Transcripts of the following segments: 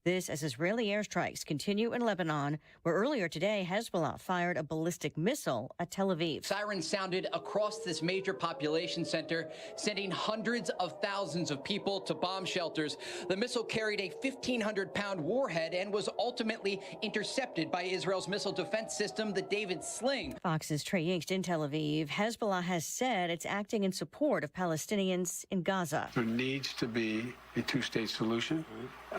This as Israeli airstrikes continue in Lebanon, where earlier today Hezbollah fired a ballistic missile at Tel Aviv. Sirens sounded across this major population center, sending hundreds of thousands of people to bomb shelters. The missile carried a 1,500-pound warhead and was ultimately intercepted by Israel's missile defense system, the David Sling. Fox's Trey Yingst in Tel Aviv. Hezbollah has said it's acting in support of Palestinians in Gaza. There needs to be a two-state solution.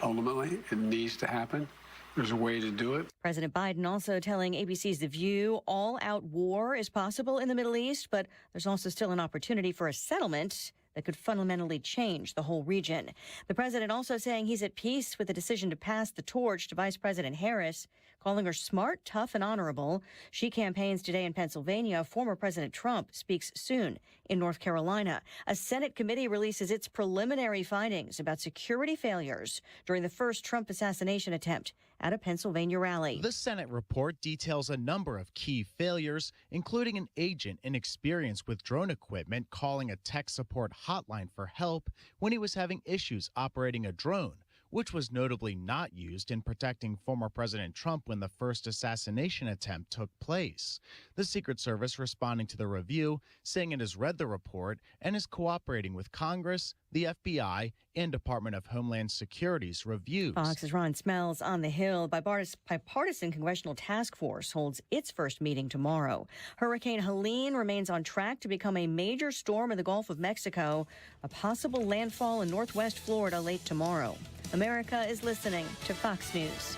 Ultimately, it needs to happen. There's a way to do it. President Biden also telling ABC's The View all-out war is possible in the Middle East, but there's also still an opportunity for a settlement that could fundamentally change the whole region. The president also saying he's at peace with the decision to pass the torch to Vice President Harris, calling her smart, tough, and honorable. She campaigns today in Pennsylvania. Former President Trump speaks soon in North Carolina. A Senate committee releases its preliminary findings about security failures during the first Trump assassination attempt at a Pennsylvania rally. The Senate report details a number of key failures, including an agent inexperienced with drone equipment calling a tech support hotline for help when he was having issues operating a drone, which was notably not used in protecting former President Trump when the first assassination attempt took place. The Secret Service responding to the review, saying it has read the report and is cooperating with Congress, the FBI, and Department of Homeland Security's reviews. Fox's Ron Smells on the Hill. Bipartisan Congressional Task Force holds its first meeting tomorrow. Hurricane Helene remains on track to become a major storm in the Gulf of Mexico, a possible landfall in northwest Florida late tomorrow. America is listening to Fox News.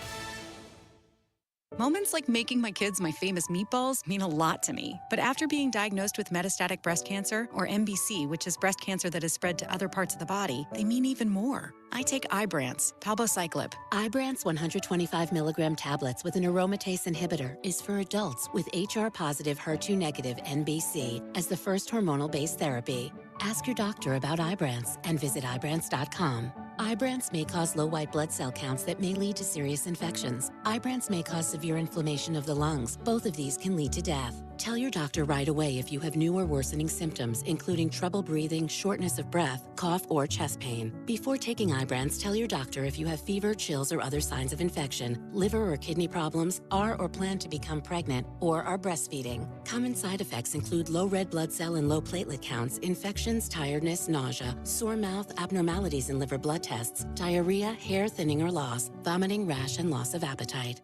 Moments like making my kids my famous meatballs mean a lot to me. But after being diagnosed with metastatic breast cancer, or MBC, which is breast cancer that has spread to other parts of the body, they mean even more. I take Ibrance, palbociclib. Ibrance 125 milligram tablets with an aromatase inhibitor is for adults with HR-positive, HER2-negative MBC as the first hormonal-based therapy. Ask your doctor about Ibrance and visit Ibrance.com. Ibrance may cause low white blood cell counts that may lead to serious infections. Ibrance may cause severe inflammation of the lungs. Both of these can lead to death. Tell your doctor right away if you have new or worsening symptoms, including trouble breathing, shortness of breath, cough, or chest pain. Before taking Ibrance, tell your doctor if you have fever, chills, or other signs of infection, liver or kidney problems, are or plan to become pregnant, or are breastfeeding. Common side effects include low red blood cell and low platelet counts, infections, tiredness, nausea, sore mouth, abnormalities in liver blood tests, diarrhea, hair thinning or loss, vomiting, rash, and loss of appetite.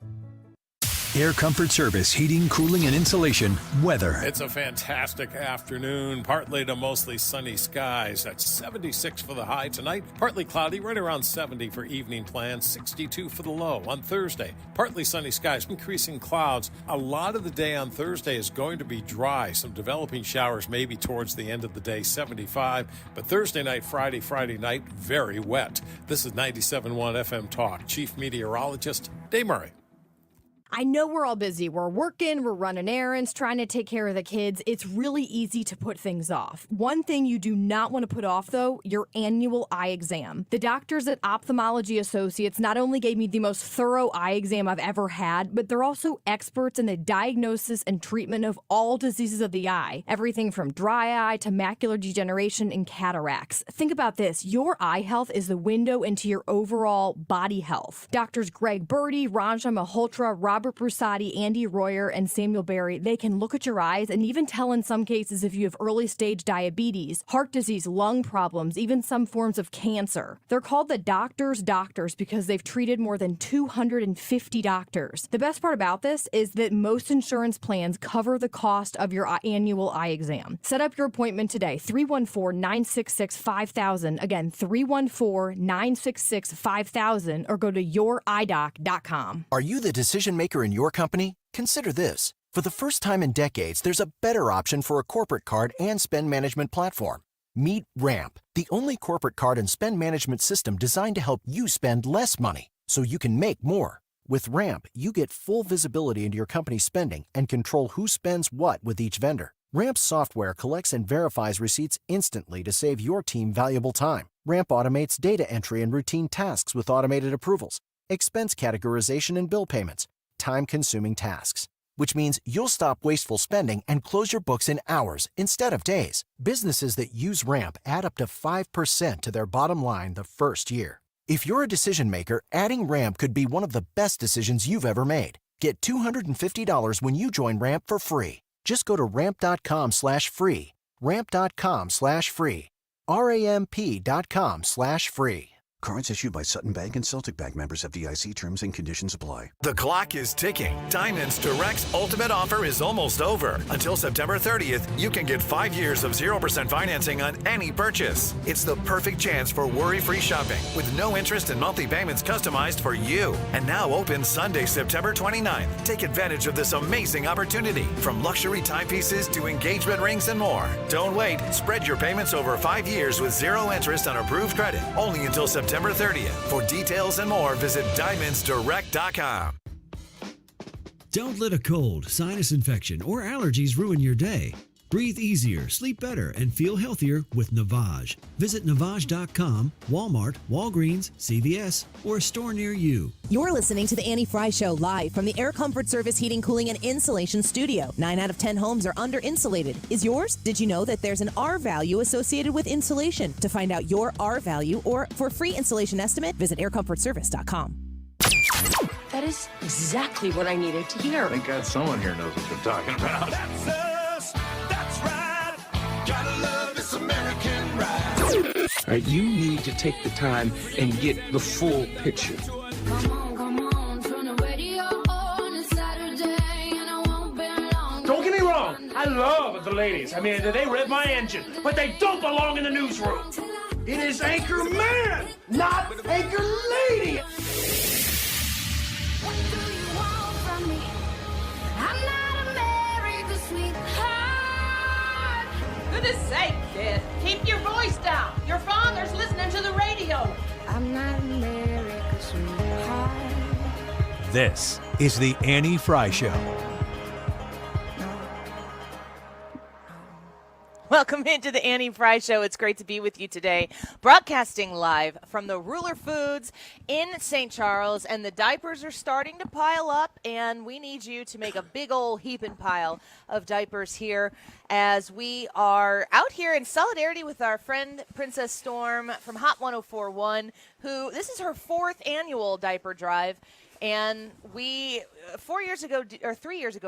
Air Comfort Service, heating, cooling, and insulation. Weather. It's a fantastic afternoon. Partly to mostly sunny skies. That's 76 for the high tonight. Partly cloudy, right around 70 for evening plans. 62 for the low on Thursday. Partly sunny skies, increasing clouds. A lot of the day on Thursday is going to be dry. Some developing showers maybe towards the end of the day, 75. But Thursday night, Friday night, very wet. This is 97.1 FM Talk. Chief Meteorologist Dave Murray. I know we're all busy. We're working, we're running errands, trying to take care of the kids. It's really easy to put things off. One thing you do not want to put off, though, your annual eye exam. The doctors at Ophthalmology Associates not only gave me the most thorough eye exam I've ever had, but they're also experts in the diagnosis and treatment of all diseases of the eye. Everything from dry eye to macular degeneration and cataracts. Think about this. Your eye health is the window into your overall body health. Doctors Greg Birdie, Ranja Malhotra, Robert Brusati, Andy Royer, and Samuel Berry, they can look at your eyes and even tell in some cases if you have early stage diabetes, heart disease, lung problems, even some forms of cancer. They're called the doctor's doctors because they've treated more than 250 doctors. The best part about this is that most insurance plans cover the cost of your annual eye exam. Set up your appointment today, 314-966-5000. Again, 314-966-5000, or go to youridoc.com. Are you the decision maker in your company? Consider this. For the first time in decades, there's a better option for a corporate card and spend management platform. Meet Ramp, the only corporate card and spend management system designed to help you spend less money so you can make more. With Ramp, you get full visibility into your company's spending and control who spends what with each vendor. Ramp's software collects and verifies receipts instantly to save your team valuable time. Ramp automates data entry and routine tasks with automated approvals, expense categorization and bill payments, time-consuming tasks, which means you'll stop wasteful spending and close your books in hours instead of days. Businesses that use Ramp add up to 5% to their bottom line the first year. If you're a decision maker, adding Ramp could be one of the best decisions you've ever made. Get $250 when you join Ramp for free. Just go to ramp.com/free. Ramp.com/free. RAMP.com/free. Cards issued by Sutton Bank and Celtic Bank, members of FDIC. Terms and conditions apply. The clock is ticking. Diamonds Direct's ultimate offer is almost over. Until September 30th, you can get 5 years of 0% financing on any purchase. It's the perfect chance for worry-free shopping with no interest and monthly payments customized for you. And now open Sunday, September 29th. Take advantage of this amazing opportunity. From luxury timepieces to engagement rings and more. Don't wait. Spread your payments over 5 years with 0 interest on approved credit. Only until September 30th. For details and more, visit DiamondsDirect.com. Don't let a cold, sinus infection, or allergies ruin your day. Breathe easier, sleep better, and feel healthier with Navage. Visit Navage.com, Walmart, Walgreens, CVS, or a store near you. You're listening to The Annie Fry Show live from the Air Comfort Service Heating, Cooling, and Insulation Studio. 9 out of 10 homes are under-insulated. Is yours? Did you know that there's an R value associated with insulation? To find out your R value or for free insulation estimate, visit aircomfortservice.com. That is exactly what I needed to hear. Thank God someone here knows what you're talking about. That's us. That's right. Gotta love this American ride. All right, you need to take the time and get the full picture. Come on, turn the radio on. It's Saturday and I won't be long. Don't get me wrong. I love the ladies. I mean, they rev my engine, but they don't belong in the newsroom. It is Anchor Man, not Anchor Lady. What do you want from me? I'm not America's sweetheart. Goodness sake, kid. Keep your voice down. Your father's listening to the radio. I'm not America's sweetheart. This is the Annie Fry Show. Welcome into the Annie Fry Show. It's great to be with you today. Broadcasting live from the Ruler Foods in St. Charles, and the diapers are starting to pile up, and we need you to make a big old heaping pile of diapers here as we are out here in solidarity with our friend Princess Storm from Hot 104.1, who, this is her 4th annual diaper drive. And we, 3 years ago,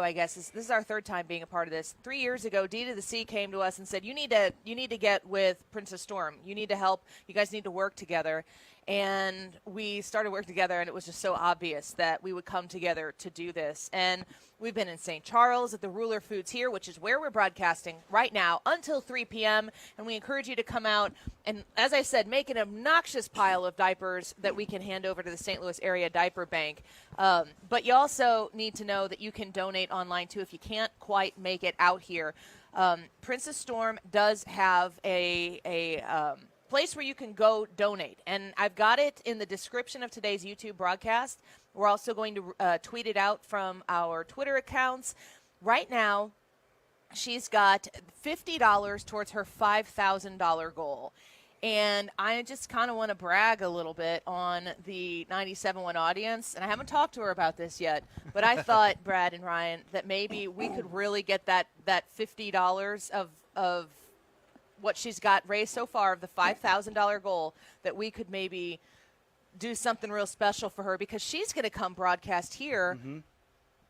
I guess, this is our 3rd time being a part of this. 3 years ago, D to the C came to us and said, you need to get with Princess Storm. You need to help. You guys need to work together. And we started working together, and it was just so obvious that we would come together to do this. And we've been in St. Charles at the Ruler Foods here, which is where we're broadcasting right now until 3 p.m. And we encourage you to come out and, as I said, make an obnoxious pile of diapers that we can hand over to the St. Louis Area Diaper Bank. But you also need to know that you can donate online, too, if you can't quite make it out here. Princess Storm does have a place where you can go donate, and I've got it in the description of today's YouTube broadcast. We're also going to tweet it out from our Twitter accounts. Right now, she's got $50 towards her $5,000 goal, and I just kind of want to brag a little bit on the 97.1 audience, and I haven't talked to her about this yet, but I thought, Brad and Ryan, that maybe we could really get that $50 of what she's got raised so far, of the $5,000 goal, that we could maybe do something real special for her, because she's going to come broadcast here,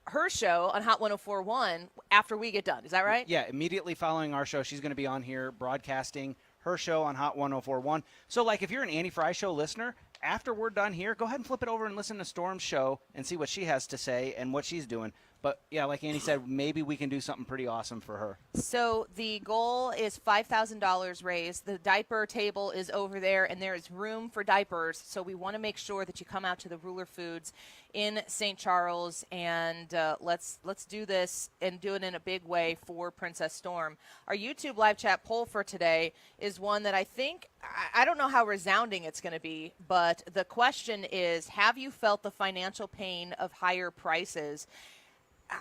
her show on Hot 104.1 after we get done. Is that right? Yeah, immediately following our show, she's going to be on here broadcasting her show on Hot 104.1. So, like, if you're an Annie Fry Show listener, after we're done here, go ahead and flip it over and listen to Storm's show and see what she has to say and what she's doing. But, yeah, like Annie said, maybe we can do something pretty awesome for her. So the goal is $5,000 raised. The diaper table is over there, and there is room for diapers. So we want to make sure that you come out to the Ruler Foods in St. Charles, and let's do this and do it in a big way for Princess Storm. Our YouTube live chat poll for today is one that I think, I don't know how resounding it's going to be, but the question is, have you felt the financial pain of higher prices?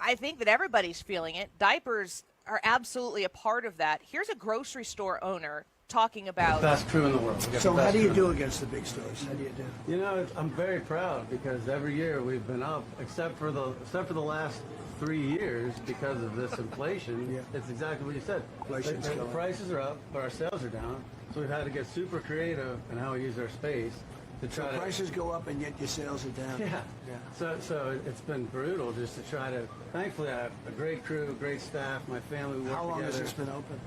I think that everybody's feeling it. Diapers are absolutely a part of that. Here's a grocery store owner talking about best crew in the world. So how do you do against the big stores? How do you do? You know, I'm very proud because every year we've been up, except for the last 3 years because of this inflation. Yeah. It's exactly what you said. The prices are up, but our sales are down. So we've had to get super creative in how we use our space try to. Prices go up and yet your sales are down. Yeah. So it's been brutal just to try to. Thankfully, I have a great crew, great staff. My family. We work How long together. has this been open?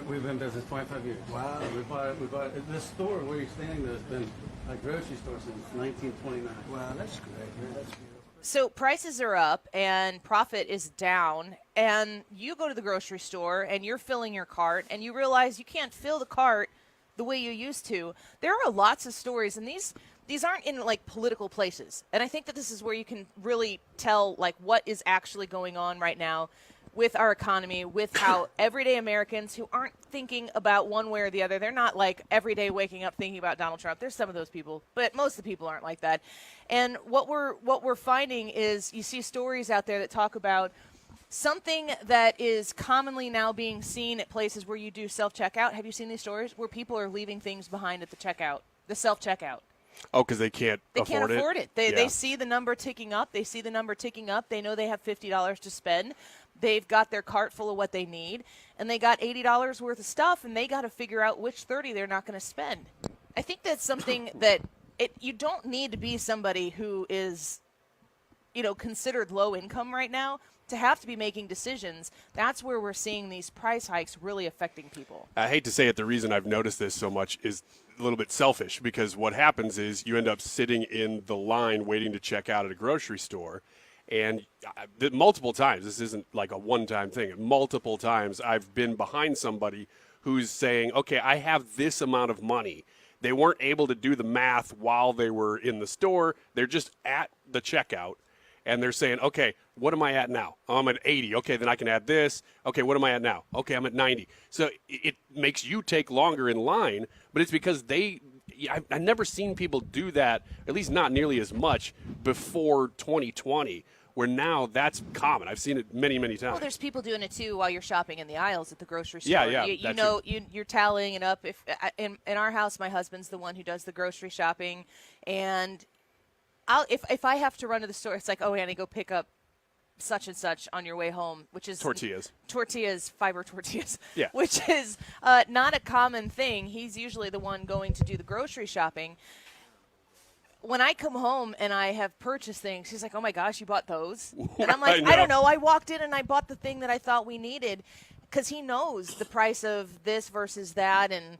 We've been in business 25 years. Wow. We bought this store where you're standing. There's been a grocery store since 1929. Wow, that's great. That's beautiful. So prices are up and profit is down, and you go to the grocery store and you're filling your cart and you realize you can't fill the cart the way you used to. There are lots of stories, and these aren't in like political places. And I think that this is where you can really tell like what is actually going on right now with our economy, with how everyday Americans who aren't thinking about one way or the other, they're not like every day waking up thinking about Donald Trump. There's some of those people, but most of the people aren't like that. And what we're finding is you see stories out there that talk about something that is commonly now being seen at places where you do self-checkout. Have you seen these stories where people are leaving things behind at the checkout, the self-checkout? Oh, because they can't afford it. They see the number ticking up. They know they have $50 to spend. They've got their cart full of what they need, and they got $80 worth of stuff, and they got to figure out which $30 they're not going to spend. I think that's something that you don't need to be somebody who is, considered low income right now to have to be making decisions. That's where we're seeing these price hikes really affecting people. I hate to say it, the reason I've noticed this so much is a little bit selfish, because what happens is you end up sitting in the line waiting to check out at a grocery store. And multiple times, this isn't like a one-time thing, multiple times I've been behind somebody who's saying, okay, I have this amount of money. They weren't able to do the math while they were in the store. They're just at the checkout, and they're saying, okay, what am I at now? Oh, I'm at 80. Okay, then I can add this. Okay, what am I at now? Okay, I'm at 90. So it makes you take longer in line, but it's because I've never seen people do that, at least not nearly as much, before 2020, where now that's common. I've seen it many, many times. Well, there's people doing it, too, while you're shopping in the aisles at the grocery store. Yeah. You're tallying it up. In our house, my husband's the one who does the grocery shopping, and if I have to run to the store, it's like, oh, Annie, go pick up such and such on your way home, which is fiber tortillas, yeah. Which is not a common thing. He's usually the one going to do the grocery shopping. When I come home and I have purchased things, he's like, oh my gosh, you bought those? And I'm like, I don't know. I walked in and I bought the thing that I thought we needed, because he knows the price of this versus that, and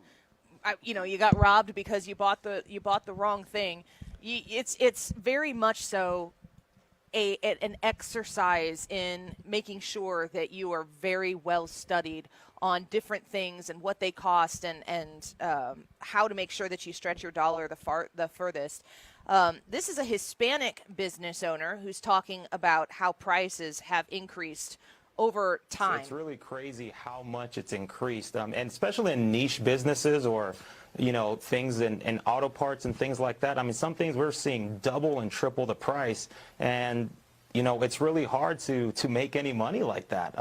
you got robbed because you bought the wrong thing. It's very much so an exercise in making sure that you are very well studied on different things and what they cost, and how to make sure that you stretch your dollar the furthest. This is a Hispanic business owner who's talking about how prices have increased over time. It's really crazy how much it's increased, and especially in niche businesses or things in auto parts and things like that. I mean, some things we're seeing double and triple the price, and it's really hard to make any money like that.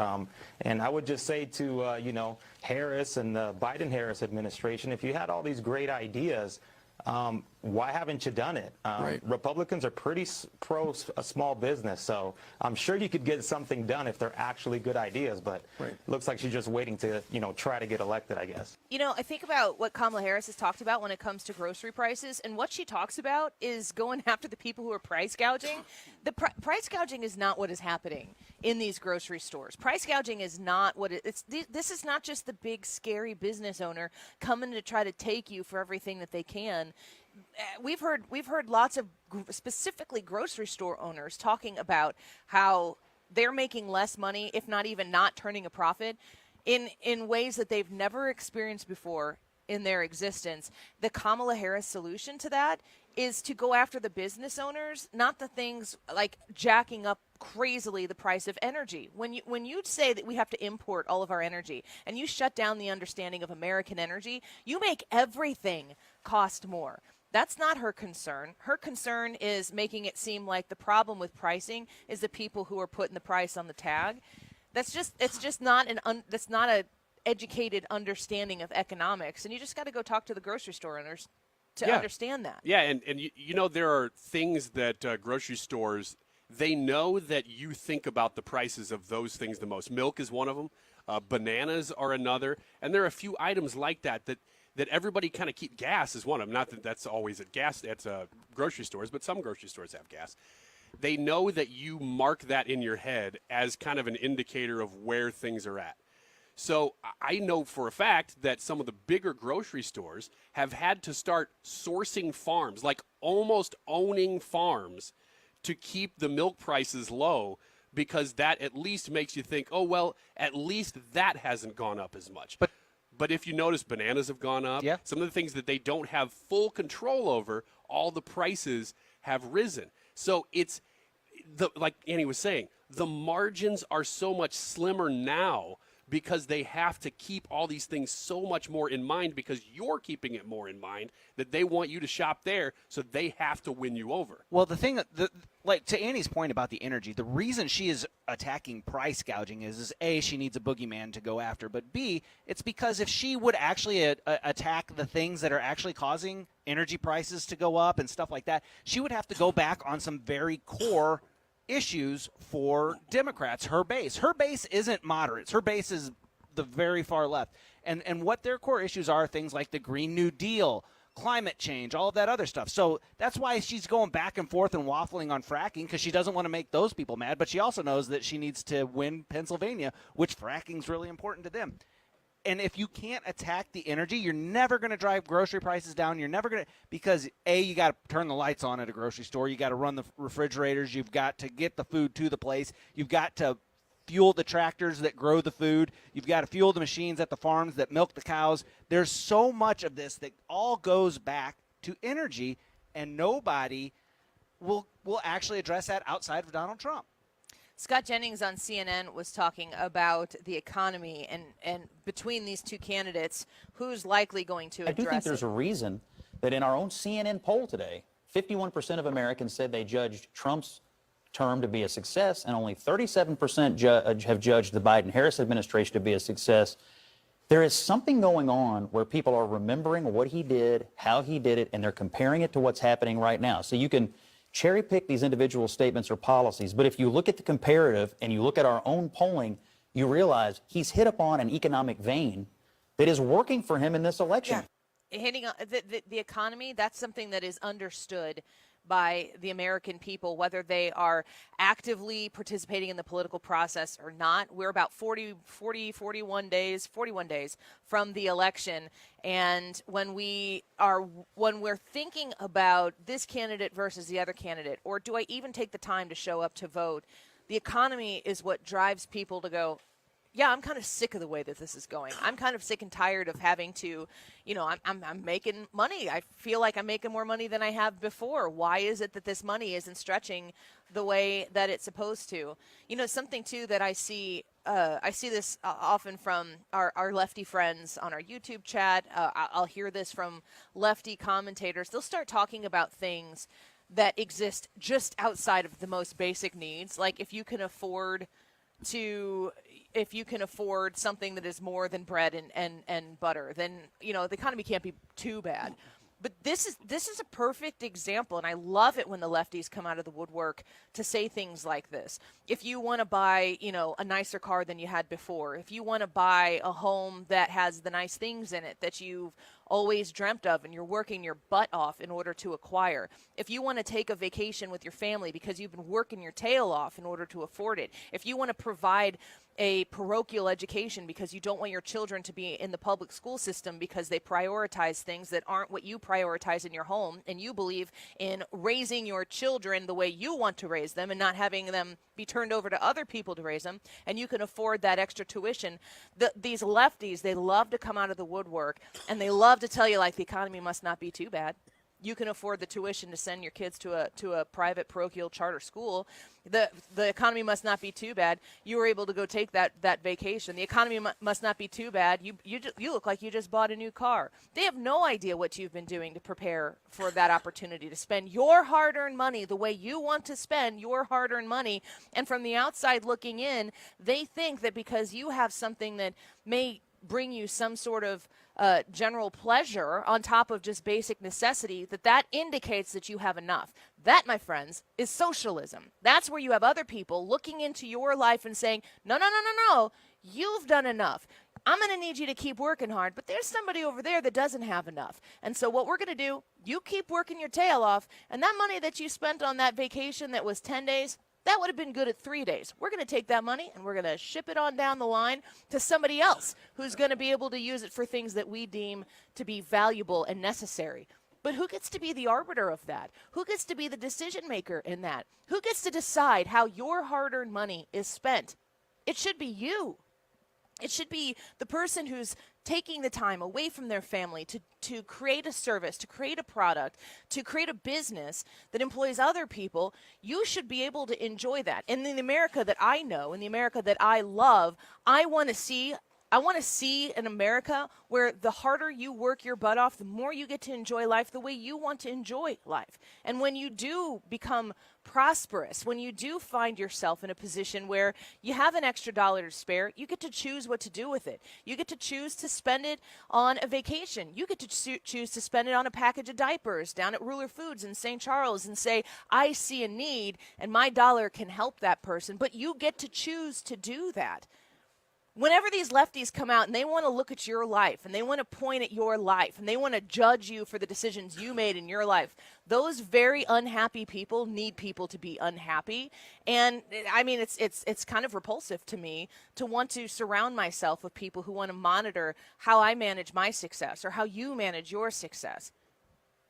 And I would just say to Harris and the Biden-Harris administration, if you had all these great ideas, why haven't you done it? Right. Republicans are pretty pro a small business, so I'm sure you could get something done if they're actually good ideas, but it looks like she's just waiting to, try to get elected, I guess. I think about what Kamala Harris has talked about when it comes to grocery prices, and what she talks about is going after the people who are price gouging. The price gouging is not what is happening in these grocery stores. Price gouging is not what it's. This is not just the big, scary business owner coming to try to take you for everything that they can. We've heard lots of specifically grocery store owners talking about how they're making less money, if not even not turning a profit, in ways that they've never experienced before in their existence. The Kamala Harris solution to that is to go after the business owners, not the things like jacking up crazily the price of energy. When you say that we have to import all of our energy and you shut down the understanding of American energy, you make everything cost more. That's not her concern. Her concern is making it seem like the problem with pricing is the people who are putting the price on the tag. It's just not a educated understanding of economics, and you just got to go talk to the grocery store owners to understand that. Yeah, and there are things that grocery stores, they know that you think about the prices of those things the most. Milk is one of them. Bananas are another, and there are a few items like that that everybody kind of keep gas is one of them. Not that that's always at grocery stores, but some grocery stores have gas. They know that you mark that in your head as kind of an indicator of where things are at. So I know for a fact that some of the bigger grocery stores have had to start sourcing farms, like almost owning farms, to keep the milk prices low, because that at least makes you think, oh, well, at least that hasn't gone up as much. But if you notice, bananas have gone up. Yeah. Some of the things that they don't have full control over, all the prices have risen. So it's, like Annie was saying, the margins are so much slimmer now because they have to keep all these things so much more in mind, because you're keeping it more in mind, that they want you to shop there, so they have to win you over. Well, the thing, like to Annie's point about the energy, the reason she is attacking price gouging is A, she needs a boogeyman to go after, but B, it's because if she would actually attack the things that are actually causing energy prices to go up and stuff like that, she would have to go back on some very core issues for Democrats. Her base isn't moderates. Her base is the very far left. And what their core issues are things like the Green New Deal, climate change, all of that other stuff. So that's why she's going back and forth and waffling on fracking, because she doesn't want to make those people mad, but she also knows that she needs to win Pennsylvania, which fracking's really important to them. And if you can't attack the energy, you're never going to drive grocery prices down. You're never going to, because A, you got to turn the lights on at a grocery store. You got to run the refrigerators. You've got to get the food to the place. You've got to fuel the tractors that grow the food. You've got to fuel the machines at the farms that milk the cows. There's so much of this that all goes back to energy, and nobody will actually address that outside of Donald Trump. Scott Jennings on CNN was talking about the economy, and between these two candidates, who's likely going to address it? I do think there's a reason that in our own CNN poll today, 51% of Americans said they judged Trump's term to be a success, and only 37% have judged the Biden-Harris administration to be a success. There is something going on where people are remembering what he did, how he did it, and they're comparing it to what's happening right now. So you can cherry pick these individual statements or policies, but if you look at the comparative and you look at our own polling, you realize he's hit upon an economic vein that is working for him in this election. Yeah. Hitting on the economy, that's something that is understood by the American people, whether they are actively participating in the political process or not. We're about 41 days from the election. And when we're thinking about this candidate versus the other candidate, or do I even take the time to show up to vote, the economy is what drives people to go, yeah, I'm kind of sick of the way that this is going. I'm kind of sick and tired of having to, I'm making money. I feel like I'm making more money than I have before. Why is it that this money isn't stretching the way that it's supposed to? Something too that I see this often from our lefty friends on our YouTube chat. I'll hear this from lefty commentators. They'll start talking about things that exist just outside of the most basic needs. Like if you can afford something that is more than bread and butter, then the economy can't be too bad. But this is a perfect example, and I love it when the lefties come out of the woodwork to say things like this. If you want to buy, a nicer car than you had before, if you want to buy a home that has the nice things in it that you've always dreamt of and you're working your butt off in order to acquire, if you want to take a vacation with your family because you've been working your tail off in order to afford it, if you want to provide a parochial education because you don't want your children to be in the public school system because they prioritize things that aren't what you prioritize in your home, and you believe in raising your children the way you want to raise them and not having them be turned over to other people to raise them, and you can afford that extra tuition. These lefties, they love to come out of the woodwork, and they love to tell you, like, the economy must not be too bad. You can afford the tuition to send your kids to a private parochial charter school. The economy must not be too bad. You were able to go take that vacation. The economy must not be too bad. You look like you just bought a new car. They have no idea what you've been doing to prepare for that opportunity to spend your hard-earned money the way you want to spend your hard-earned money. And from the outside looking in, they think that because you have something that may bring you some sort of general pleasure on top of just basic necessity, that indicates that you have enough. That, my friends, is socialism. That's where you have other people looking into your life and saying, no, you've done enough. I'm going to need you to keep working hard, but there's somebody over there that doesn't have enough. And so what we're going to do, you keep working your tail off, and that money that you spent on that vacation that was 10 days, that would have been good at 3 days. We're going to take that money and we're going to ship it on down the line to somebody else who's going to be able to use it for things that we deem to be valuable and necessary. But who gets to be the arbiter of that? Who gets to be the decision maker in that? Who gets to decide how your hard-earned money is spent? It should be you. It should be the person who's taking the time away from their family to create a service, to create a product, to create a business that employs other people. You should be able to enjoy that. And in the America that I know, in the America that I love, I want to see an America where the harder you work your butt off, the more you get to enjoy life the way you want to enjoy life. And when you do become prosperous, when you do find yourself in a position where you have an extra dollar to spare, you get to choose what to do with it. You get to choose to spend it on a vacation. You get to choose to spend it on a package of diapers down at Ruler Foods in St. Charles and say, I see a need and my dollar can help that person. But you get to choose to do that. Whenever these lefties come out and they want to look at your life and they want to point at your life and they want to judge you for the decisions you made in your life, those very unhappy people need people to be unhappy. And I mean, it's kind of repulsive to me to want to surround myself with people who want to monitor how I manage my success or how you manage your success.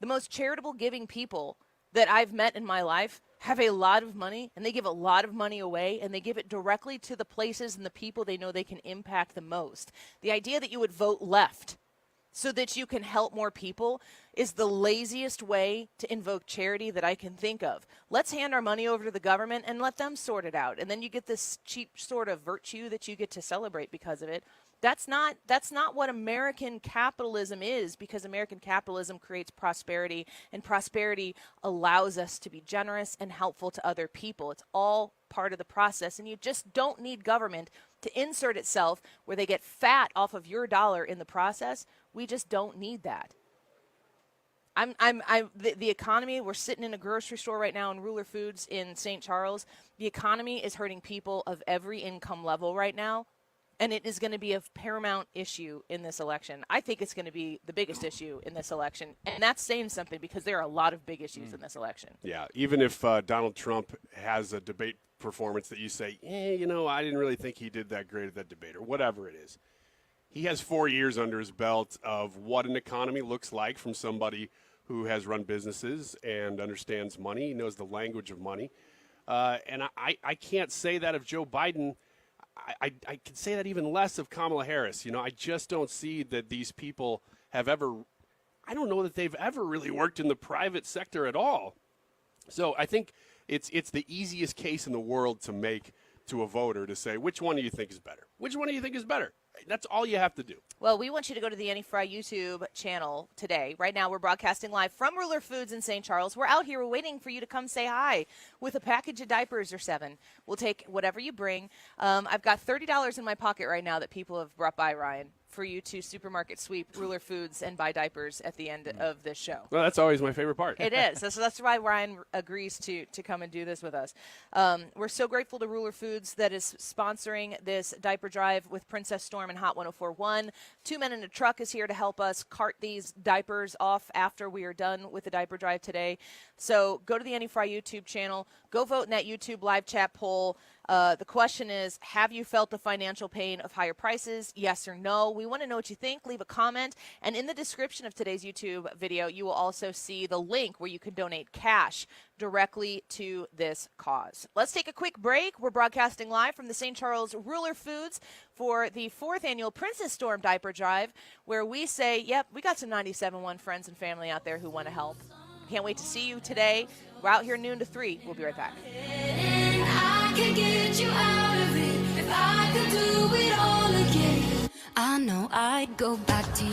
The most charitable giving people that I've met in my life have a lot of money, and they give a lot of money away, and they give it directly to the places and the people they know they can impact the most. The idea that you would vote left so that you can help more people is the laziest way to invoke charity that I can think of. Let's hand our money over to the government and let them sort it out, and then you get this cheap sort of virtue that you get to celebrate because of it. That's not what American capitalism is, because American capitalism creates prosperity, and prosperity allows us to be generous and helpful to other people. It's all part of the process, and you just don't need government to insert itself where they get fat off of your dollar in the process. We just don't need that. The economy, we're sitting in a grocery store right now in Ruler Foods in St. Charles. The economy is hurting people of every income level right now. And it is going to be a paramount issue in this election. I think it's going to be the biggest issue in this election. And that's saying something, because there are a lot of big issues in this election. Yeah, even if Donald Trump has a debate performance that you say, I didn't really think he did that great at that debate, or whatever it is. He has 4 years under his belt of what an economy looks like from somebody who has run businesses and understands money, he knows the language of money. And I can't say that of Joe Biden. I can say that even less of Kamala Harris. I just don't see that these people have ever – I don't know that they've ever really worked in the private sector at all. So I think it's the easiest case in the world to make to a voter to say, which one do you think is better? Which one do you think is better? That's all you have to do. Well, we want you to go to the Annie Fry YouTube channel today. Right now, we're broadcasting live from Ruler Foods in St. Charles. We're out here. We're waiting for you to come say hi with a package of diapers or 7. We'll take whatever you bring. I've got $30 in my pocket right now that people have brought by, Ryan, for you to supermarket sweep Ruler Foods and buy diapers at the end of this show. Well, that's always my favorite part. It is. So that's why Ryan agrees to come and do this with us. We're so grateful to Ruler Foods that is sponsoring this diaper drive with Princess Storm and Hot 104.1. 2 Men in a Truck is here to help us cart these diapers off after we are done with the diaper drive today. So go to the Annie Fry YouTube channel. Go vote in that YouTube live chat poll. The question is, have you felt the financial pain of higher prices? Yes or no? We want to know what you think. Leave a comment. And in the description of today's YouTube video, you will also see the link where you can donate cash directly to this cause. Let's take a quick break. We're broadcasting live from the St. Charles Ruler Foods for the 4th annual Princess Storm Diaper Drive, where we say, yep, we got some 97.1 friends and family out there who want to help. Can't wait to see you today. We're out here noon to 3. We'll be right back. I can get you out of it if I could do it all again. I know I'd go back to you.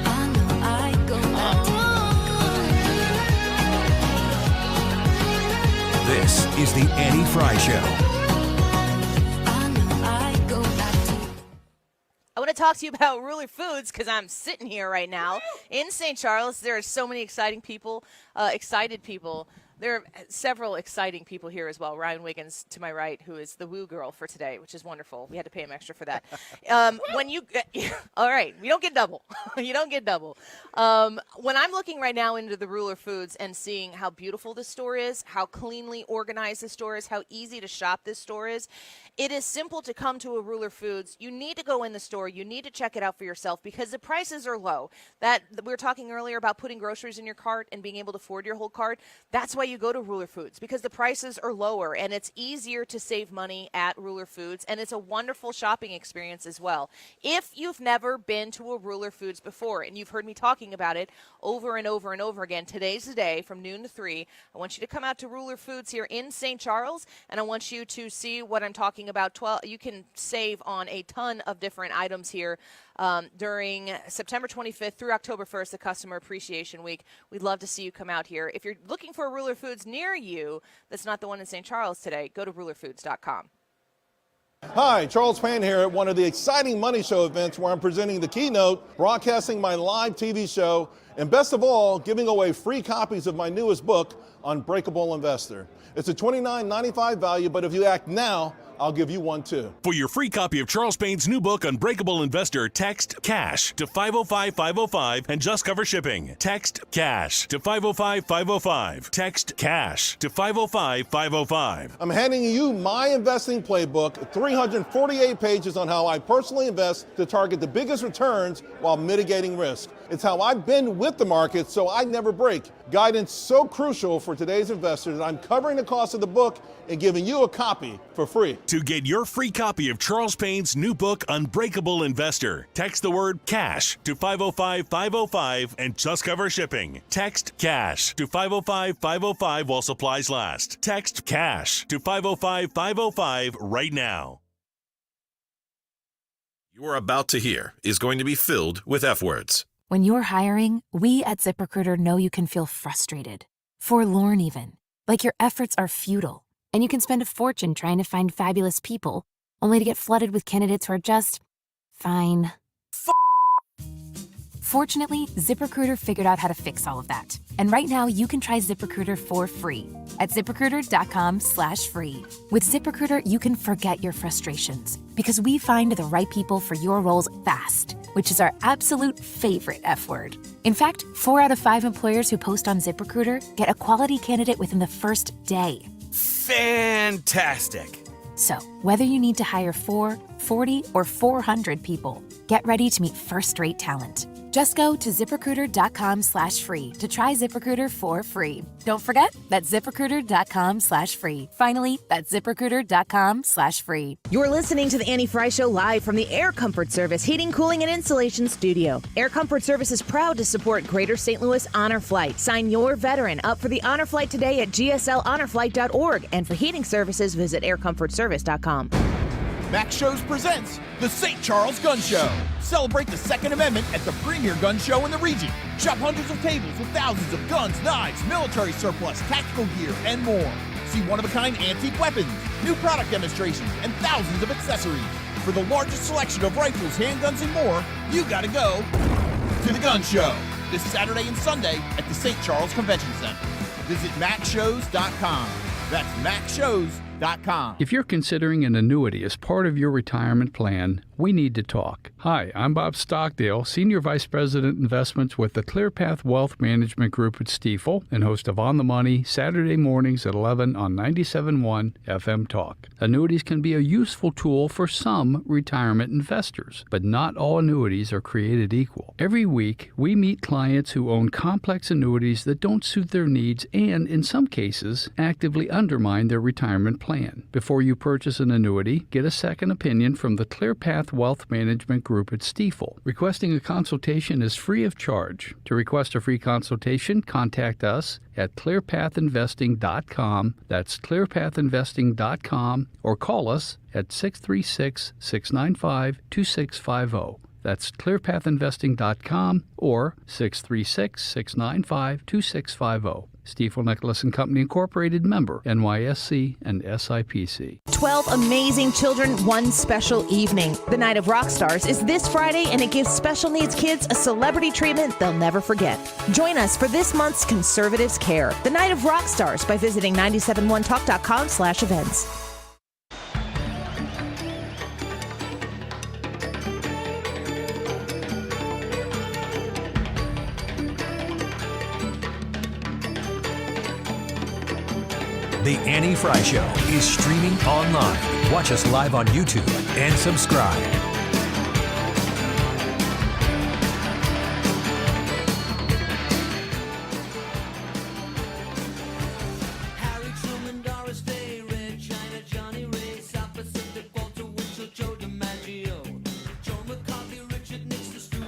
I know I'd go back to you. This is the Annie Fry Show. I want to talk to you about Ruler Foods because I'm sitting here right now in St. Charles. There are so many exciting people, excited people There are several exciting people here as well. Ryan Wiggins to my right, who is the woo girl for today, which is wonderful. We had to pay him extra for that. All right, you don't get double. You don't get double. When I'm looking right now into the Ruler Foods and seeing how beautiful this store is, how cleanly organized this store is, how easy to shop this store is, it is simple to come to a Ruler Foods. You need to go in the store. You need to check it out for yourself because the prices are low. That we were talking earlier about putting groceries in your cart and being able to afford your whole cart. That's why you go to Ruler Foods, because the prices are lower and it's easier to save money at Ruler Foods, and it's a wonderful shopping experience as well. If you've never been to a Ruler Foods before, and you've heard me talking about it over and over and over again, today's the day from noon to 3. I want you to come out to Ruler Foods here in St. Charles, and I want you to see what I'm talking about. You can save on a ton of different items here during September 25th through October 1st, the Customer Appreciation Week. We'd love to see you come out here. If you're looking for a Ruler Foods near you that's not the one in St. Charles today, go to rulerfoods.com. Hi, Charles Pan here at one of the exciting Money Show events where I'm presenting the keynote, broadcasting my live TV show, and best of all, giving away free copies of my newest book, Unbreakable Investor. It's a $29.95 value, but if you act now, I'll give you one too. For your free copy of Charles Payne's new book, Unbreakable Investor, text CASH to 505-505 and just cover shipping. Text CASH to 505-505. Text CASH to 505-505. I'm handing you my investing playbook, 348 pages on how I personally invest to target the biggest returns while mitigating risk. It's how I've been with the market so I never break. Guidance so crucial for today's investors that I'm covering the cost of the book and giving you a copy for free. To get your free copy of Charles Payne's new book, Unbreakable Investor, text the word CASH to 505-505 and just cover shipping. Text CASH to 505-505 while supplies last. Text CASH to 505-505 right now. You're about to hear is going to be filled with F words. When you're hiring, we at ZipRecruiter know you can feel frustrated, forlorn even, like your efforts are futile, and you can spend a fortune trying to find fabulous people, only to get flooded with candidates who are just fine. Fortunately, ZipRecruiter figured out how to fix all of that. And right now, you can try ZipRecruiter for free at ZipRecruiter.com/free. With ZipRecruiter, you can forget your frustrations because we find the right people for your roles fast, which is our absolute favorite F word. In fact, 4 out of 5 employers who post on ZipRecruiter get a quality candidate within the first day. Fantastic. So, whether you need to hire 4, 40, or 400 people, get ready to meet first-rate talent. Just go to ZipRecruiter.com/free to try ZipRecruiter for free. Don't forget, that's ZipRecruiter.com/free. Finally, that's ZipRecruiter.com/free. You're listening to the Annie Fry Show live from the Air Comfort Service Heating, Cooling, and Insulation Studio. Air Comfort Service is proud to support Greater St. Louis Honor Flight. Sign your veteran up for the Honor Flight today at gslhonorflight.org. And for heating services, visit aircomfortservice.com. Max Shows presents the St. Charles Gun Show. Celebrate the Second Amendment at the premier gun show in the region. Shop hundreds of tables with thousands of guns, knives, military surplus, tactical gear, and more. See one-of-a-kind antique weapons, new product demonstrations, and thousands of accessories. For the largest selection of rifles, handguns, and more, you gotta go to the Gun Show this Saturday and Sunday at the St. Charles Convention Center. Visit maxshows.com. That's maxshows.com. If you're considering an annuity as part of your retirement plan, we need to talk. Hi, I'm Bob Stockdale, Senior Vice President Investments with the ClearPath Wealth Management Group at Stifel and host of On the Money Saturday mornings at 11 on 97.1 FM Talk. Annuities can be a useful tool for some retirement investors, but not all annuities are created equal. Every week, we meet clients who own complex annuities that don't suit their needs and, in some cases, actively undermine their retirement plan. Before you purchase an annuity, get a second opinion from the ClearPath Wealth Management Group at Stifel. Requesting a consultation is free of charge. To request a free consultation, contact us at clearpathinvesting.com. That's clearpathinvesting.com, or call us at 636-695-2650. That's clearpathinvesting.com or 636-695-2650. Stiefel Nicholas and Company Incorporated, member NYSE and SIPC. 12 amazing children, one special evening. The Night of Rock Stars is this Friday, and it gives special needs kids a celebrity treatment they'll never forget. Join us for this month's Conservatives Care, the Night of Rock Stars, by visiting 971talk.com/events. The Annie Fry Show is streaming online. Watch us live on YouTube and subscribe.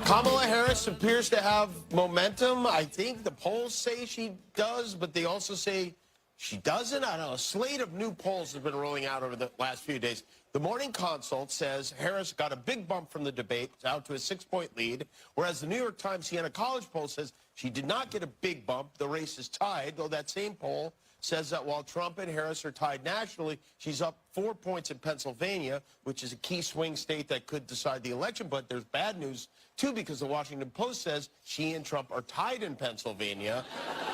Kamala Harris appears to have momentum. I think the polls say she does, but they also say she doesn't. I don't know. A slate of new polls has been rolling out over the last few days. The Morning Consult says Harris got a big bump from the debate, out to a 6-point lead, whereas the New York Times Siena College poll says she did not get a big bump. The race is tied, though that same poll says that while Trump and Harris are tied nationally, she's up 4 points in Pennsylvania, which is a key swing state that could decide the election. But there's bad news, too, because the Washington Post says she and Trump are tied in Pennsylvania,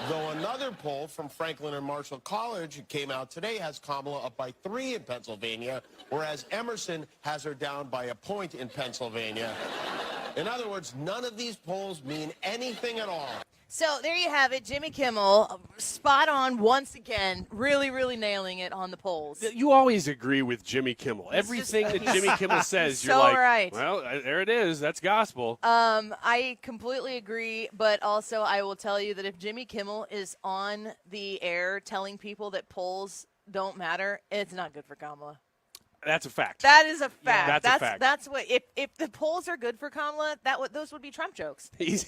though another poll from Franklin and Marshall College came out today has Kamala up by 3 in Pennsylvania, whereas Emerson has her down by a point in Pennsylvania. In other words, none of these polls mean anything at all. So there you have it. Jimmy Kimmel, spot on once again, really, really nailing it on the polls. You always agree with Jimmy Kimmel. Everything that Jimmy Kimmel says, you're so like, right. well, there it is. That's gospel. I completely agree, but also I will tell you that if Jimmy Kimmel is on the air telling people that polls don't matter, it's not good for Kamala. That's a fact. That is a fact. That's a fact. That's what. If the polls are good for Kamala, those would be Trump jokes. He's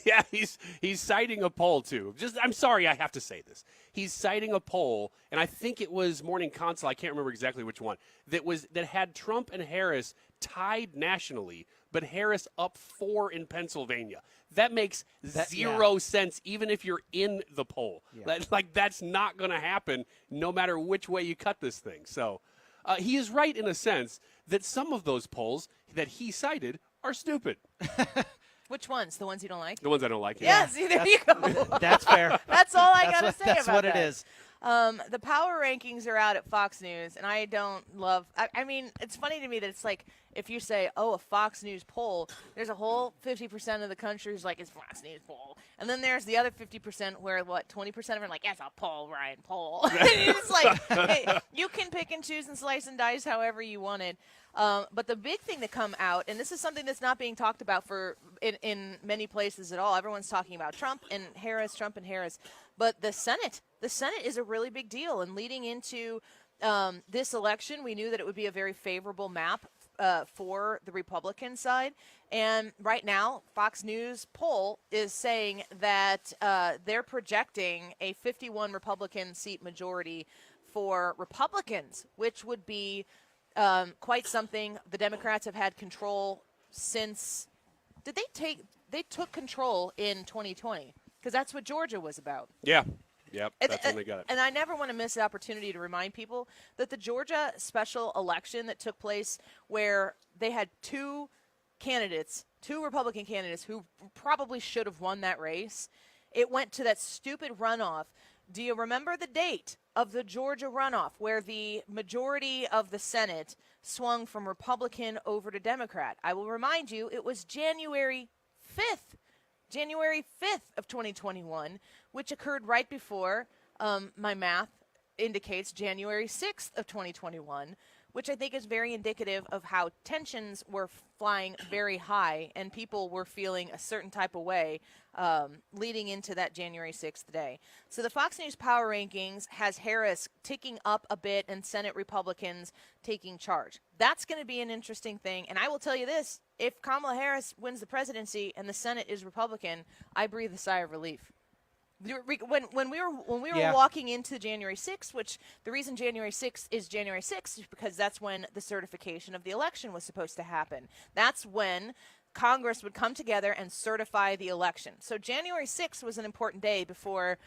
citing a poll too. I'm sorry, I have to say this. He's citing a poll, and I think it was Morning Consult. I can't remember exactly which one. That had Trump and Harris tied nationally, but Harris up 4 in Pennsylvania. That makes zero sense, even if you're in the poll. Yeah. That's not going to happen, no matter which way you cut this thing. So. He is right in a sense that some of those polls that he cited are stupid. Which ones? The ones you don't like? The ones I don't like. Yeah. Yes, there you go. That's fair. That's all I got to say about that. That's what it is. The power rankings are out at Fox News, and I don't love – I mean, it's funny to me that it's like if you say, oh, a Fox News poll, there's a whole 50% of the country who's like, it's Fox News poll. And then there's the other 50% where, 20% of them are like, it's a poll, Ryan, poll. It's like, hey, you can pick and choose and slice and dice however you want it. But the big thing to come out, and this is something that's not being talked about in many places at all. Everyone's talking about Trump and Harris. But the Senate is a really big deal. And leading into this election, we knew that it would be a very favorable map for the Republican side. And right now, Fox News poll is saying that they're projecting a 51 Republican seat majority for Republicans, which would be quite something. The Democrats have had control since they took control in 2020, because that's what Georgia was about. Yeah. Yep, that's when they got it. And I never want to miss the opportunity to remind people that the Georgia special election that took place, where they had two Republican candidates who probably should have won that race, it went to that stupid runoff. Do you remember the date of the Georgia runoff where the majority of the Senate swung from Republican over to Democrat? I will remind you, it was January 5th of 2021, which occurred right before, my math indicates, January 6th of 2021, which I think is very indicative of how tensions were flying very high and people were feeling a certain type of way leading into that January 6th day. So the Fox News Power Rankings has Harris ticking up a bit and Senate Republicans taking charge. That's going to be an interesting thing. And I will tell you this, if Kamala Harris wins the presidency and the Senate is Republican, I breathe a sigh of relief. When we were walking into January 6th, which the reason January 6th is January 6th is because that's when the certification of the election was supposed to happen. That's when Congress would come together and certify the election. So January 6th was an important day before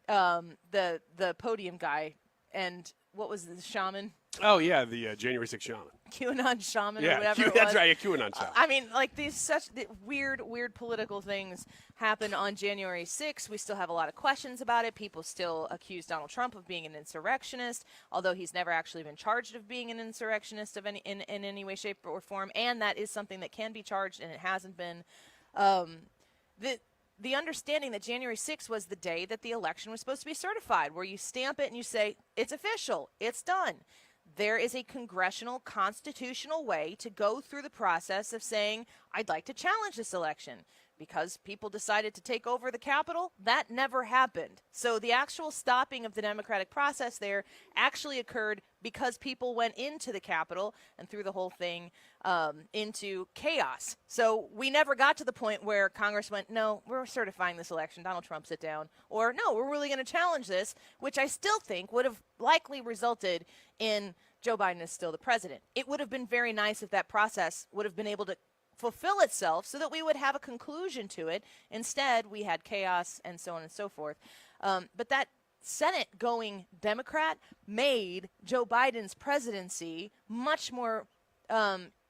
the podium guy, and what was the shaman? Oh, yeah, the January 6th shaman. QAnon shaman or Yeah, whatever it was. that's right, a QAnon shaman. I mean, like the weird political things happened on January 6th. We still have a lot of questions about it. People still accuse Donald Trump of being an insurrectionist, although he's never actually been charged of being an insurrectionist of in any way, shape, or form. And that is something that can be charged, and it hasn't been. The understanding that January 6th was the day that the election was supposed to be certified, where you stamp it and you say, it's official, it's done. There is a congressional constitutional way to go through the process of saying, I'd like to challenge this election. Because people decided to take over the Capitol, that never happened. So the actual stopping of the democratic process there actually occurred because people went into the Capitol and threw the whole thing into chaos. So we never got to the point where Congress went, no, we're certifying this election, Donald Trump, sit down. Or, no, we're really going to challenge this, which I still think would have likely resulted in Joe Biden is still the president. It would have been very nice if that process would have been able to fulfill itself so that we would have a conclusion to it. Instead, we had chaos and so on and so forth. But that Senate going Democrat made Joe Biden's presidency much more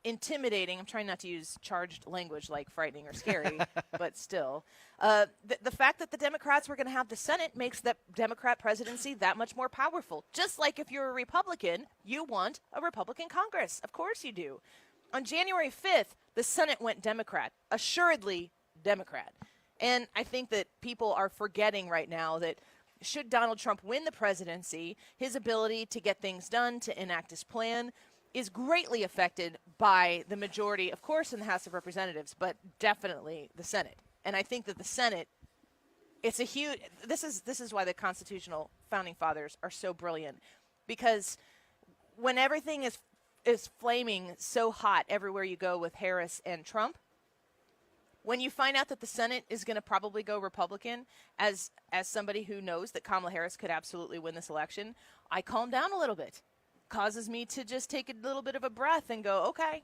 intimidating. I'm trying not to use charged language like frightening or scary, but still. The fact that the Democrats were going to have the Senate makes the Democrat presidency that much more powerful. Just like if you're a Republican, you want a Republican Congress. Of course you do. On January 5th, the Senate went Democrat, assuredly Democrat. And I think that people are forgetting right now that should Donald Trump win the presidency, his ability to get things done, to enact his plan, is greatly affected by the majority, of course, in the House of Representatives, but definitely the Senate. And I think that the Senate, it's a huge, this is why the constitutional founding fathers are so brilliant, because when everything is flaming so hot everywhere you go with Harris and Trump, when you find out that the Senate is going to probably go Republican, as somebody who knows that Kamala Harris could absolutely win this election, I calm down a little bit. Causes me to just take a little bit of a breath and go, okay,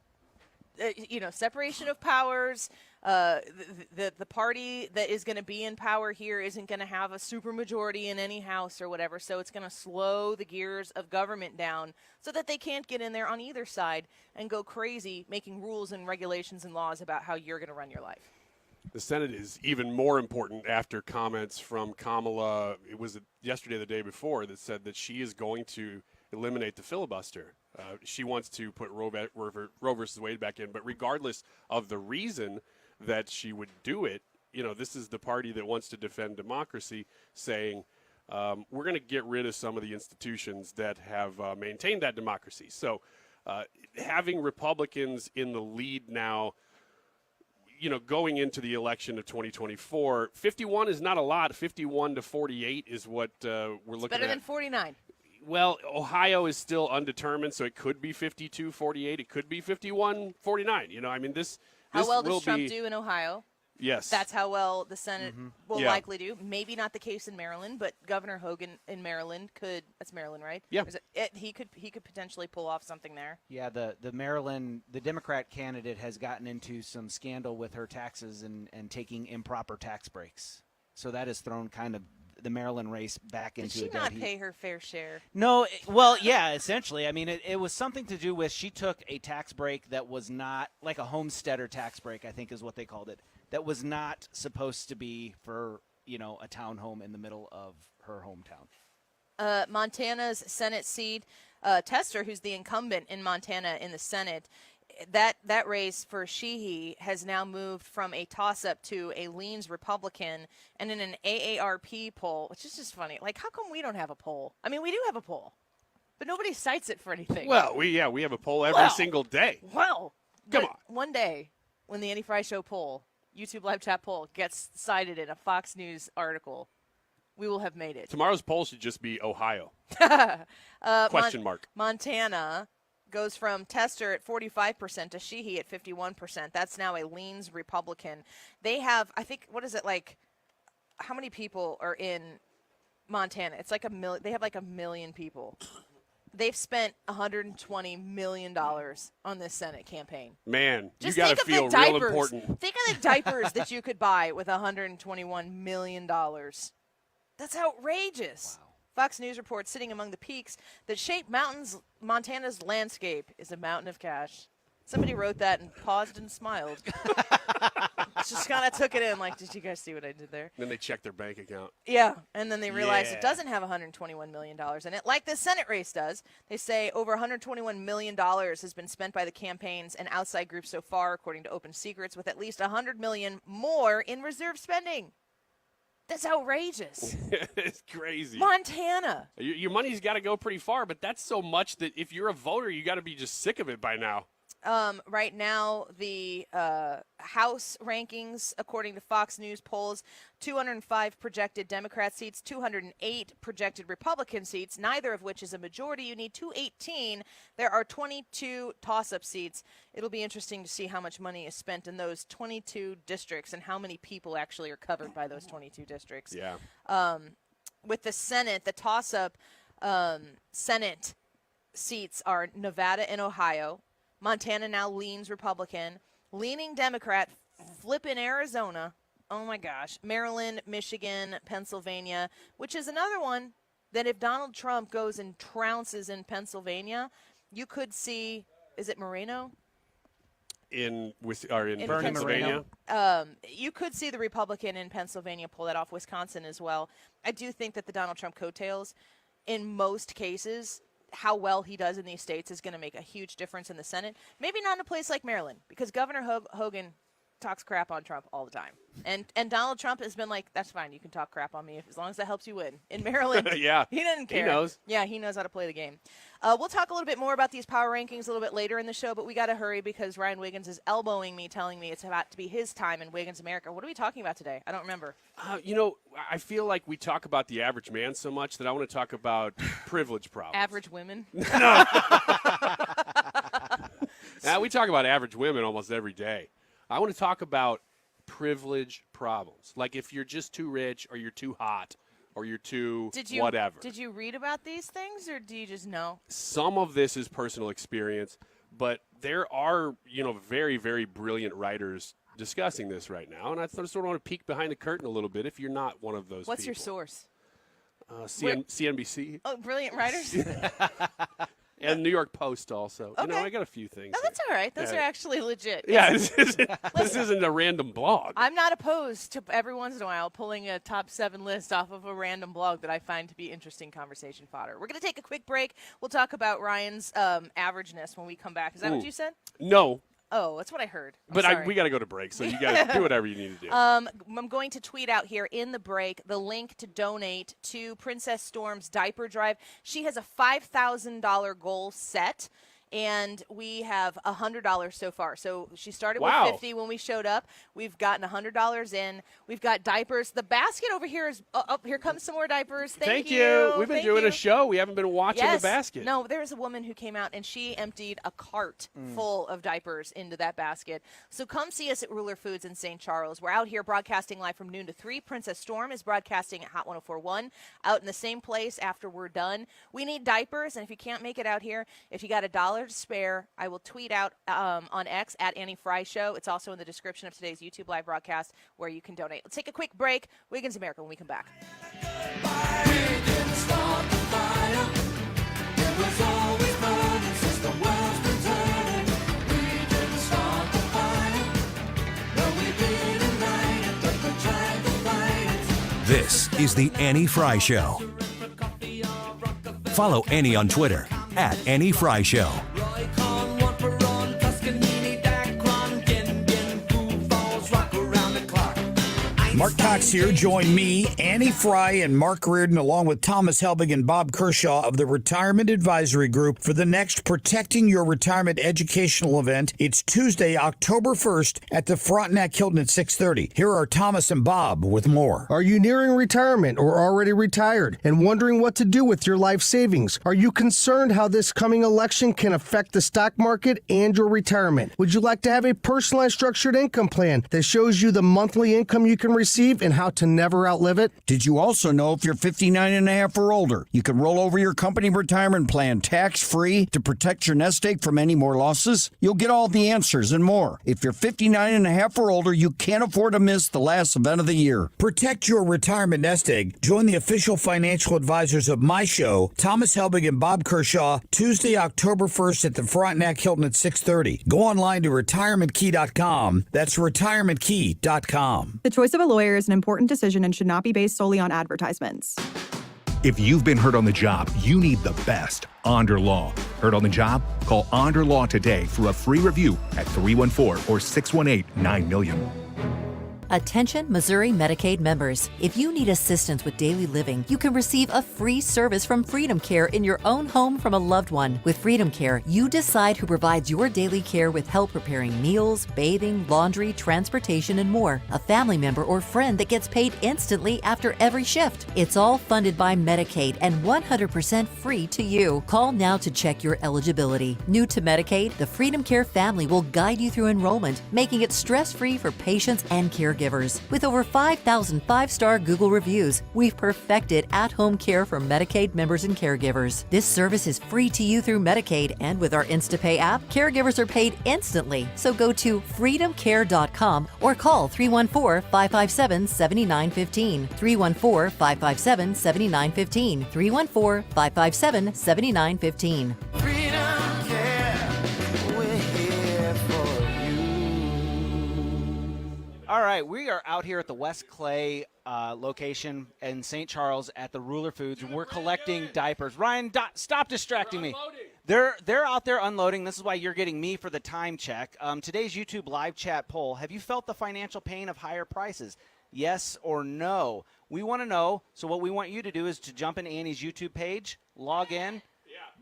separation of powers. The party that is going to be in power here isn't going to have a supermajority in any house or whatever, so it's going to slow the gears of government down so that they can't get in there on either side and go crazy making rules and regulations and laws about how you're going to run your life. The Senate is even more important after comments from Kamala. It was yesterday, the day before, that said that she is going to eliminate the filibuster. She wants to put Roe versus Wade back in, but regardless of the reason that she would do it, this is the party that wants to defend democracy, saying we're going to get rid of some of the institutions that have maintained that democracy. So having Republicans in the lead now, going into the election of 2024, 51 is not a lot. 51 to 48 is what we're looking at. Better than 49. Well, Ohio is still undetermined, so it could be 52-48. It could be 51-49. This How well will does Trump be, do in Ohio? Yes. That's how well the Senate will Yeah. likely do. Maybe not the case in Maryland, but Governor Hogan in Maryland could. That's Maryland, right? Yeah. He could potentially pull off something there. Yeah, the Maryland, the Democrat candidate has gotten into some scandal with her taxes and taking improper tax breaks. So that has thrown kind of the Maryland race back into Did a she not dead pay heat. her fair share? No, well, yeah, essentially. I mean, it was something to do with she took a tax break that was not like a homesteader tax break, I think is what they called it, that was not supposed to be for, a townhome in the middle of her hometown. Montana's Senate seat, Tester, who's the incumbent in Montana in the Senate, that race for Sheehy has now moved from a toss-up to a leans Republican, and in an AARP poll, which is just funny. Like, how come we don't have a poll? I mean, we do have a poll, but nobody cites it for anything. Well, we have a poll every single day. Well, Come on. One day, when the Annie Fry Show poll, YouTube live chat poll, gets cited in a Fox News article, we will have made it. Tomorrow's poll should just be Ohio. Question mark. Montana goes from Tester at 45% to Sheehy at 51%. That's now a leans Republican. They have, I think, what is it, like, how many people are in Montana? It's like they have like 1 million people. They've spent $120 million on this Senate campaign. Man, Just you got to think feel of the real diapers. important. Think of the diapers that you could buy with $121 million. That's outrageous. Wow. Fox News reports sitting among the peaks that shape Montana's landscape is a mountain of cash. Somebody wrote that and paused and smiled. Just kind of took it in like, did you guys see what I did there? Then they check their bank account. Yeah, and then they realize it doesn't have $121 million in it, like the Senate race does. They say over $121 million has been spent by the campaigns and outside groups so far, according to Open Secrets, with at least $100 million more in reserve spending. That's outrageous. It's crazy. Montana. Your money's got to go pretty far, but that's so much that if you're a voter, you got to be just sick of it by now. Right now, the House rankings, according to Fox News polls, 205 projected Democrat seats, 208 projected Republican seats, neither of which is a majority. You need 218. There are 22 toss-up seats. It'll be interesting to see how much money is spent in those 22 districts and how many people actually are covered by those 22 districts. Yeah. With the Senate, the toss-up Senate seats are Nevada and Ohio. Montana now leans Republican, leaning Democrat, flipping Arizona. Oh, my gosh. Maryland, Michigan, Pennsylvania, which is another one that if Donald Trump goes and trounces in Pennsylvania, you could see, is it Moreno? In Pennsylvania? You could see the Republican in Pennsylvania pull that off, Wisconsin as well. I do think that the Donald Trump coattails, in most cases, how well he does in these states is going to make a huge difference in the Senate. Maybe not in a place like Maryland, because Governor Hogan talks crap on Trump all the time. And Donald Trump has been like, that's fine, you can talk crap on me as long as that helps you win. In Maryland, yeah, he doesn't care. He knows. Yeah, he knows how to play the game. We'll talk a little bit more about these power rankings a little bit later in the show, but we got to hurry because Ryan Wiggins is elbowing me, telling me it's about to be his time in Wiggins America. What are we talking about today? I don't remember. I feel like we talk about the average man so much that I want to talk about privilege problems. Average women? No. Now, we talk about average women almost every day. I want to talk about privilege problems. Like if you're just too rich or you're too hot or you're too whatever. Did you read about these things or do you just know? Some of this is personal experience, but there are, very, very brilliant writers discussing this right now. And I sort of want to peek behind the curtain a little bit if you're not one of those What's people. your source? CNBC. Oh, brilliant writers? And New York Post also. Okay. I got a few things. No, that's all right. Those are actually legit. Yeah, this isn't a random blog. I'm not opposed to every once in a while pulling a top 7 list off of a random blog that I find to be interesting conversation fodder. We're going to take a quick break. We'll talk about Ryan's averageness when we come back. Is that what you said? No. Oh, that's what I heard. But we got to go to break, so you got to do whatever you need to do. I'm going to tweet out here in the break the link to donate to Princess Storm's diaper drive. She has a $5,000 goal set, and we have $100 so far. So she started with $50 when we showed up. We've gotten $100 in. We've got diapers. The basket over here is here comes some more diapers. Thank you. We've been doing a show. We haven't been watching the basket. No, there's a woman who came out and she emptied a cart full of diapers into that basket. So come see us at Ruler Foods in St. Charles. We're out here broadcasting live from noon to 3. Princess Storm is broadcasting at Hot 104.1 out in the same place after we're done. We need diapers, and if you can't make it out here, if you got $1 to spare, I will tweet out on X at Annie Fry Show. It's also in the description of today's YouTube live broadcast where you can donate. Let's take a quick break. Wiggins America when we come back. This is the Annie Fry Show. Follow Annie on Twitter at Annie Fry Show. Mark Cox here. Join me, Annie Fry, and Mark Reardon, along with Thomas Helbig and Bob Kershaw of the Retirement Advisory Group for the next Protecting Your Retirement educational event. It's Tuesday, October 1st at the Frontenac Hilton at 6:30. Here are Thomas and Bob with more. Are you nearing retirement or already retired and wondering what to do with your life savings? Are you concerned how this coming election can affect the stock market and your retirement? Would you like to have a personalized structured income plan that shows you the monthly income you can receive receive and how to never outlive it? Did you also know if you're 59 and a half or older, you can roll over your company retirement plan tax-free to protect your nest egg from any more losses? You'll get all the answers and more. If you're 59 and a half or older, you can't afford to miss the last event of the year. Protect your retirement nest egg. Join the official financial advisors of my show, Thomas Helbig and Bob Kershaw, Tuesday, October 1st at the Frontenac Hilton at 6:30. Go online to retirementkey.com. That's retirementkey.com. The choice of a lawyer is an important decision and should not be based solely on advertisements. If you've been hurt on the job, you need the best. Onder Law. Hurt on the job? Call Onder Law today for a free review at 314 or 618-9000000. Attention Missouri Medicaid members. If you need assistance with daily living, you can receive a free service from Freedom Care in your own home from a loved one. With Freedom Care, you decide who provides your daily care with help preparing meals, bathing, laundry, transportation, and more. A family member or friend that gets paid instantly after every shift. It's all funded by Medicaid and 100% free to you. Call now to check your eligibility. New to Medicaid, the Freedom Care family will guide you through enrollment, making it stress-free for patients and caregivers. With over 5,000 five-star Google reviews, we've perfected at-home care for Medicaid members and caregivers. This service is free to you through Medicaid, and with our InstaPay app, caregivers are paid instantly. So go to freedomcare.com or call 314-557-7915. 314-557-7915. 314-557-7915. All right, we are out here at the West Clay location in St. Charles at the Ruler Foods. We're collecting diapers. Ryan, stop distracting me. They're out there unloading. This is why you're getting me for the time check. Today's YouTube live chat poll: have you felt the financial pain of higher prices? Yes or no? We want to know. So what we want you to do is to jump in Annie's YouTube page, log in,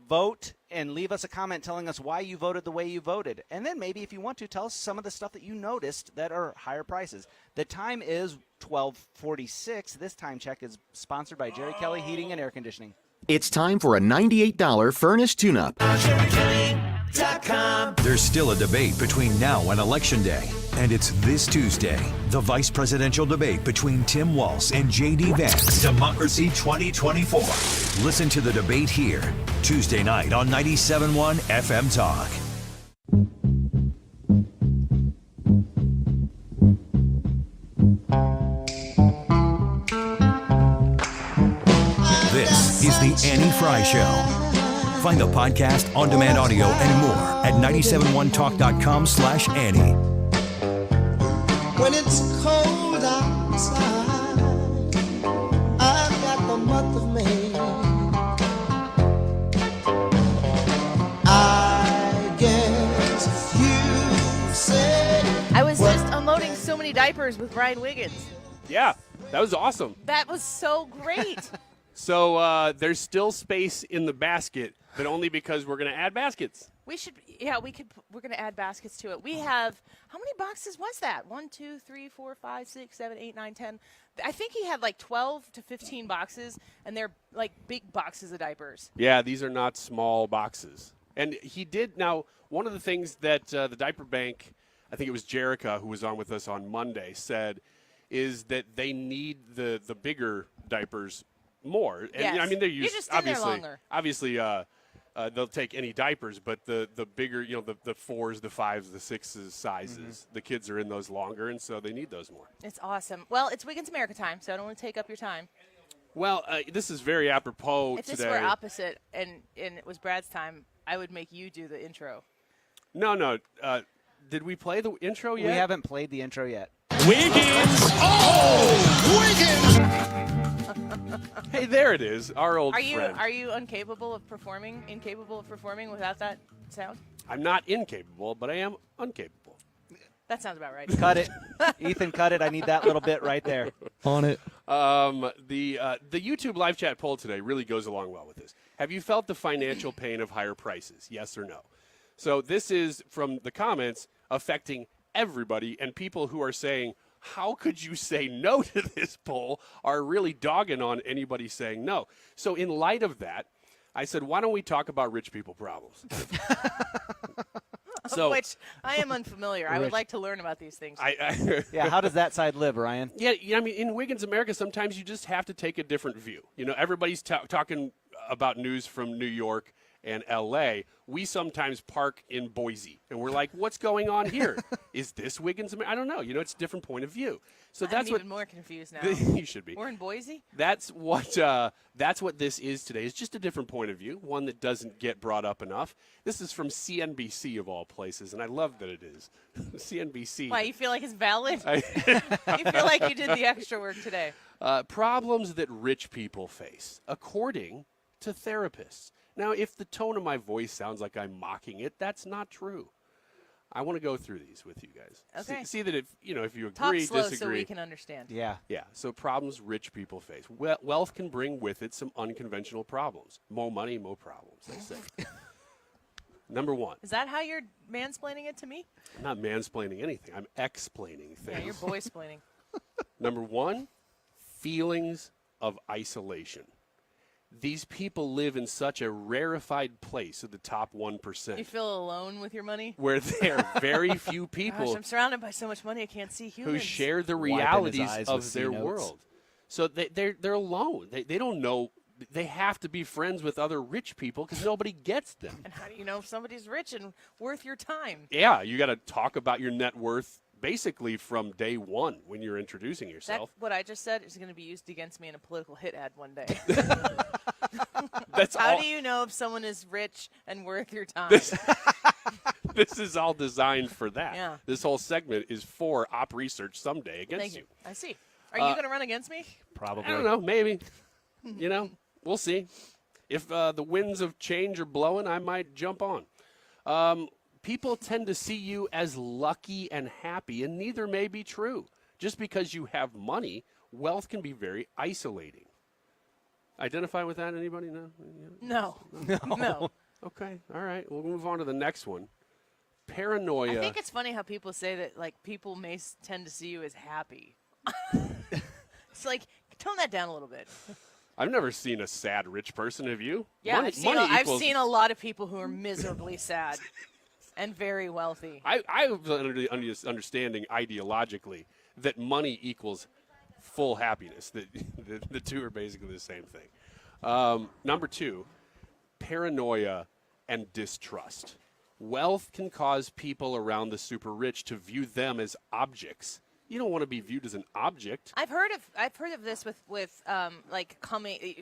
vote, and leave us a comment telling us why you voted the way you voted. And then maybe if you want to, tell us some of the stuff that you noticed that are higher prices. The time is 12:46. This time check is sponsored by Jerry Kelly Heating and Air Conditioning. It's time for a $98 furnace tune-up. There's still a debate between now and Election Day, and it's this Tuesday. The vice presidential debate between Tim Walz and J.D. Vance. Democracy 2024. Listen to the debate here, Tuesday night on 97.1 FM Talk. This is the Annie Fry Show. Find the podcast, on-demand audio, and more at 971talk.com/Annie. When it's cold outside, I've got the month of May. I guess you say I was just unloading so many diapers with Brian Wiggins. Yeah, that was awesome. That was so great. So there's still space in the basket, but only because we're going to add baskets. We should, yeah, we could. We're going to add baskets to it. We have, how many boxes was that? 1, 2, 3, 4, 5, 6, 7, 8, 9, 10. I think he had like 12 to 15 boxes, and they're like big boxes of diapers. Yeah, these are not small boxes. And he did, now, one of the things that the diaper bank, I think it was Jerica who was on with us on Monday, said is that they need the bigger diapers more. And Yes. I mean, they're You're used, just in there longer. obviously, they'll take any diapers, but the bigger, you know, the 4s, the 5s, the 6s sizes, the kids are in those longer, and so they need those more. It's awesome. Well, it's Wiggins America time, so I don't want to take up your time. Well, this is very apropos If today. this were opposite and it was Brad's time, I would make you do the intro. No. Did we play the intro yet? We haven't played the intro yet. Wiggins! Oh! Wiggins! Hey, there it is, our old friend. Are you incapable of performing without that sound? I'm not incapable, but I am uncapable. That sounds about right. Cut it. Ethan, cut it. I need that little bit right there. On it. The YouTube live chat poll today really goes along well with this. Have you felt the financial pain of higher prices? Yes or no? So this is from the comments affecting everybody, and people who are saying, how could you say no to this poll, are really dogging on anybody saying no. So in light of that, I said, why don't we talk about rich people problems? So, which I am unfamiliar. I would like to learn about these things. Yeah, how does that side live, Ryan? Yeah, I mean, in Wiggins, America, sometimes you just have to take a different view. You know, everybody's talking about news from New York and L.A. We sometimes park in Boise, and we're like, what's going on here? Is this Wiggins, America? I don't know. You know, it's a different point of view. So that's I'm even more confused now. You should be. We're in Boise? That's what this is today. It's just a different point of view, one that doesn't get brought up enough. This is from CNBC of all places, and I love that it is. CNBC. Why, you feel like it's valid? You feel like you did the extra work today. Problems that rich people face, according to therapists. Now, if the tone of my voice sounds like I'm mocking it, that's not true. I want to go through these with you guys. Okay. See that if you agree, Talk slow disagree. so we can understand. Yeah. Yeah. So problems rich people face. Wealth can bring with it some unconventional problems. More money, more problems, they say. Number one. Is that how you're mansplaining it to me? I'm not mansplaining anything. I'm explaining things. Yeah, you're boy-splaining. Number one, feelings of isolation. These people live in such a rarefied place of the top 1%. You feel alone with your money? Where there are very few people Gosh, I'm surrounded by so much money I can't see humans. who share the Wiping his realities eyes of with their C-notes. world. So they're alone. They don't know. They have to be friends with other rich people because nobody gets them. And how do you know if somebody's rich and worth your time? Yeah, you got to talk about your net worth basically from day one when you're introducing yourself. What I just said is going to be used against me in a political hit ad one day. That's How all, do you know if someone is rich and worth your time? This is all designed for that. Yeah. This whole segment is for op research someday against Thank you. you. I see. Are you going to run against me? Probably. I don't know. Maybe. We'll see. If the winds of change are blowing, I might jump on. People tend to see you as lucky and happy, and neither may be true. Just because you have money, wealth can be very isolating. Identify with that, anybody? No? No. Okay. All right. We'll move on to the next one. Paranoia. I think it's funny how people say that, like, people may tend to see you as happy. It's like, tone that down a little bit. I've never seen a sad rich person. Have you? Yeah, Money I've equals- seen a lot of people who are miserably sad and very wealthy. I was under the understanding ideologically that money equals full happiness. That the two are basically the same thing. Number two, paranoia and distrust. Wealth can cause people around the super rich to view them as objects. You don't want to be viewed as an object. I've heard of this with like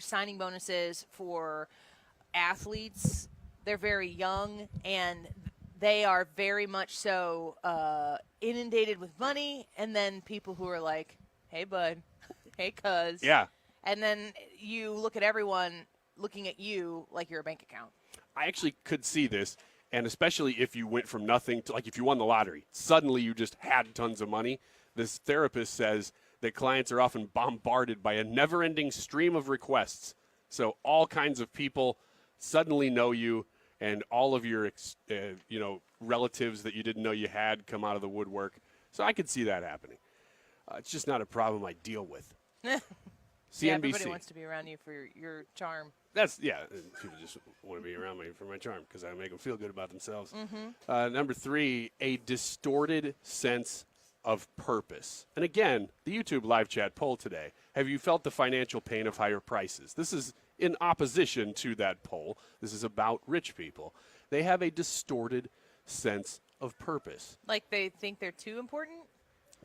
signing bonuses for athletes. They're very young and they are very much so inundated with money, and then people who are like, "Hey, bud, hey, cuz," Yeah. and then you look at everyone looking at you like you're a bank account. I actually could see this, and especially if you went from nothing to, like, if you won the lottery, suddenly you just had tons of money. This therapist says that clients are often bombarded by a never-ending stream of requests. So all kinds of people suddenly know you, and all of your relatives that you didn't know you had come out of the woodwork. So I could see that happening. It's just not a problem I deal with. CNBC. Yeah, everybody wants to be around you for your charm. People just want to be around me for my charm because I make them feel good about themselves. Number three, a distorted sense of purpose. And again, the YouTube live chat poll today, have you felt the financial pain of higher prices? This is in opposition to that poll. This is about rich people. They have a distorted sense of purpose. Like they think they're too important?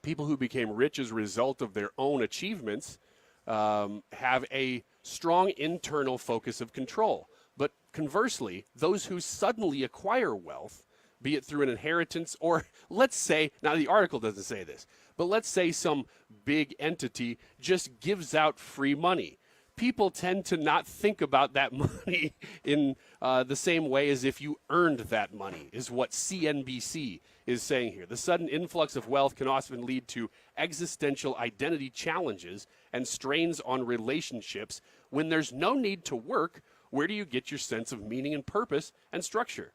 People who became rich as a result of their own achievements have a strong internal focus of control. But conversely, those who suddenly acquire wealth, be it through an inheritance or, let's say, now the article doesn't say this, but let's say some big entity just gives out free money. People tend to not think about that money in the same way as if you earned that money, is what CNBC is saying here. The sudden influx of wealth can often lead to existential identity challenges and strains on relationships. When there's no need to work, where do you get your sense of meaning and purpose and structure?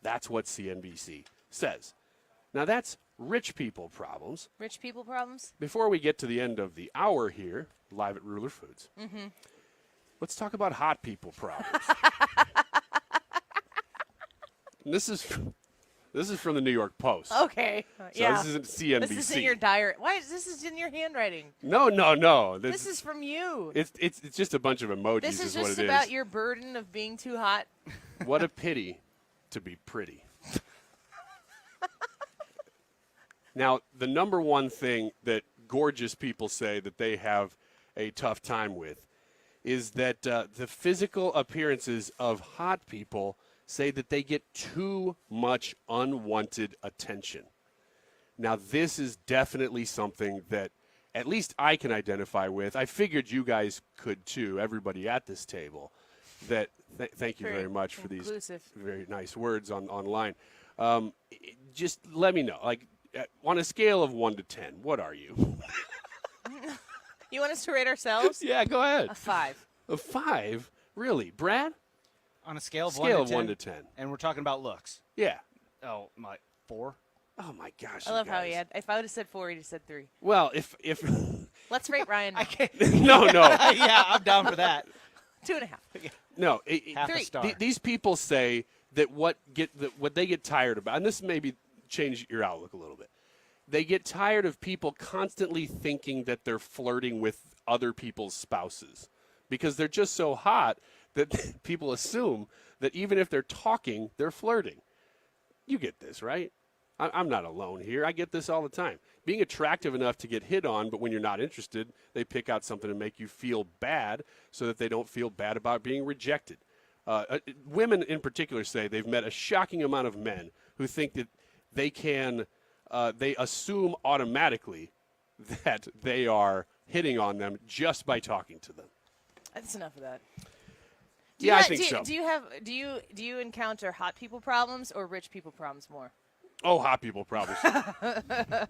That's what CNBC says. Now that's rich people problems. Rich people problems? Before we get to the end of the hour here, live at Ruler Foods, let's talk about hot people problems. And this is This is from the New York Post. Okay. Yeah. This isn't CNBC. This isn't your diary. Why is this in your handwriting? No. This is from you. It's just a bunch of emojis. This is what just it about is. your burden of being too hot. What a pity to be pretty. Now, the number one thing that gorgeous people say that they have a tough time with is that the physical appearances of hot people say that they get too much unwanted attention. Now, this is definitely something that at least I can identify with. I figured you guys could too, everybody at this table. That thank you very much for these very nice words online. Just let me know, like, on a scale of 1 to 10, what are you? You want us to rate ourselves? Yeah, go ahead. A 5. A 5? Really? Brad? On a scale of 1 to 10. And we're talking about looks. Yeah. Oh, my 4. Oh my gosh. I love how he had. If I would have said 4, he'd have said 3. Well, if let's rate Ryan. No. Yeah, I'm down for that. 2.5. No, Half a star. These people say that what they get tired about, and this maybe change your outlook a little bit. They get tired of people constantly thinking that they're flirting with other people's spouses because they're just so hot that people assume that even if they're talking, they're flirting. You get this, right? I'm not alone here. I get this all the time. Being attractive enough to get hit on, but when you're not interested, they pick out something to make you feel bad so that they don't feel bad about being rejected. Women in particular say they've met a shocking amount of men who think that they assume automatically that they are hitting on them just by talking to them. That's enough of that. I think so. Do you encounter hot people problems or rich people problems more? Oh, hot people problems.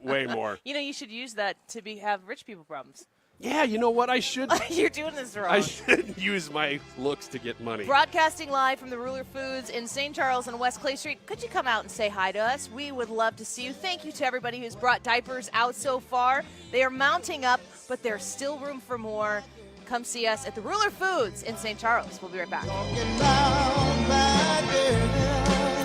Way more. You know, you should use that to have rich people problems. Yeah, you know what? I should. You're doing this wrong. I should use my looks to get money. Broadcasting live from the Ruler Foods in St. Charles and West Clay Street. Could you come out and say hi to us? We would love to see you. Thank you to everybody who's brought diapers out so far. They are mounting up, but there's still room for more. Come see us at the Ruler Foods in St. Charles. We'll be right back.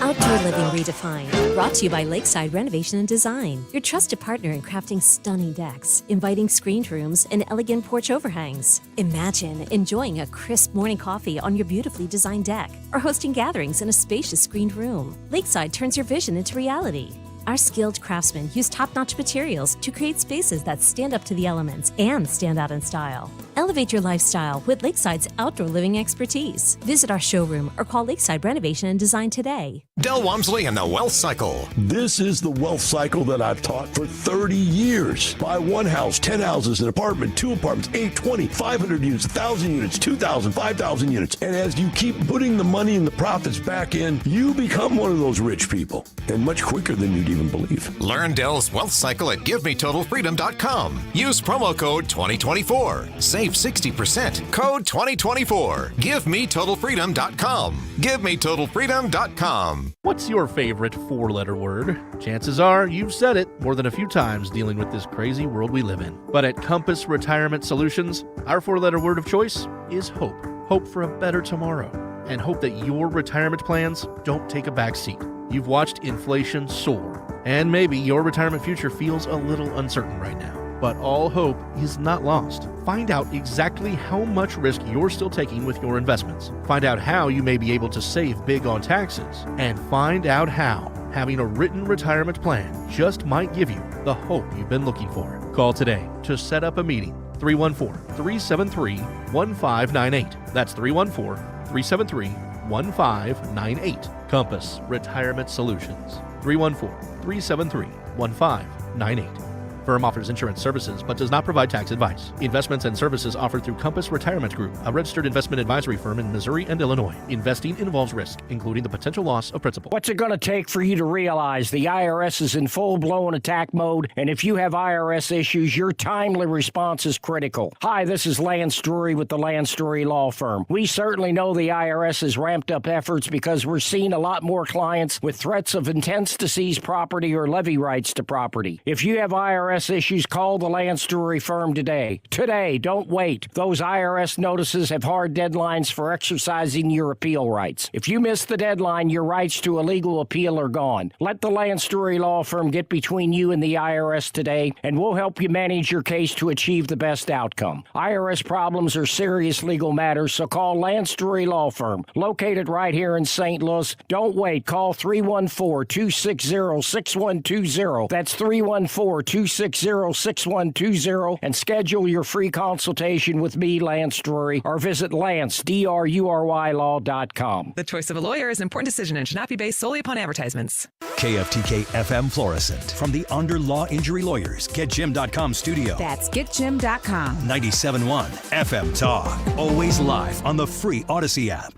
Outdoor Living Redefined, brought to you by Lakeside Renovation and Design, your trusted partner in crafting stunning decks, inviting screened rooms, and elegant porch overhangs. Imagine enjoying a crisp morning coffee on your beautifully designed deck, or hosting gatherings in a spacious screened room. Lakeside turns your vision into reality. Our skilled craftsmen use top-notch materials to create spaces that stand up to the elements and stand out in style. Elevate your lifestyle with Lakeside's outdoor living expertise. Visit our showroom or call Lakeside Renovation and Design today. Del Walmsley and the Wealth Cycle. This is the wealth cycle that I've taught for 30 years. Buy one house, 10 houses, an apartment, 2 apartments, 8, 20, 500 units, 1,000 units, 2,000, 5,000 units. And as you keep putting the money and the profits back in, you become one of those rich people. And much quicker than you'd even believe. Learn Dell's Wealth Cycle at GiveMeTotalFreedom.com. Use promo code 2024. Save 60%. Code 2024. GiveMeTotalFreedom.com. GiveMeTotalFreedom.com. What's your favorite 4-letter word? Chances are you've said it more than a few times dealing with this crazy world we live in. But at Compass Retirement Solutions, our 4-letter word of choice is hope. Hope for a better tomorrow. And hope that your retirement plans don't take a back seat. You've watched inflation soar, and maybe your retirement future feels a little uncertain right now. But all hope is not lost. Find out exactly how much risk you're still taking with your investments. Find out how you may be able to save big on taxes. And find out how having a written retirement plan just might give you the hope you've been looking for. Call today to set up a meeting. 314-373-1598. That's 314-373-1598. Compass Retirement Solutions. 314-373-1598. Firm offers insurance services but does not provide tax advice. Investments and services offered through Compass Retirement Group, a registered investment advisory firm in Missouri and Illinois. Investing involves risk, including the potential loss of principal. What's it going to take for you to realize the IRS is in full-blown attack mode, and if you have IRS issues, your timely response is critical? Hi, this is Lance Drury with the Lance Drury Law Firm. We certainly know the IRS has ramped up efforts because we're seeing a lot more clients with threats of intents to seize property or levy rights to property. If you have IRS IRS issues, call the Lance Drury firm today. Today, don't wait. Those IRS notices have hard deadlines for exercising your appeal rights. If you miss the deadline, your rights to a legal appeal are gone. Let the Lance Drury Law Firm get between you and the IRS today, and we'll help you manage your case to achieve the best outcome. IRS problems are serious legal matters, so call Lance Drury Law Firm, located right here in St. Louis. Don't wait. Call 314-260-6120. That's 314-260-6120, and schedule your free consultation with me, Lance Drury, or visit LanceDruryLaw.com. The choice of a lawyer is an important decision and should not be based solely upon advertisements. KFTK FM Florissant. From the Under Law Injury Lawyers, GetJim.com studio. That's GetJim.com. 97.1 FM Talk. Always live on the free Odyssey app.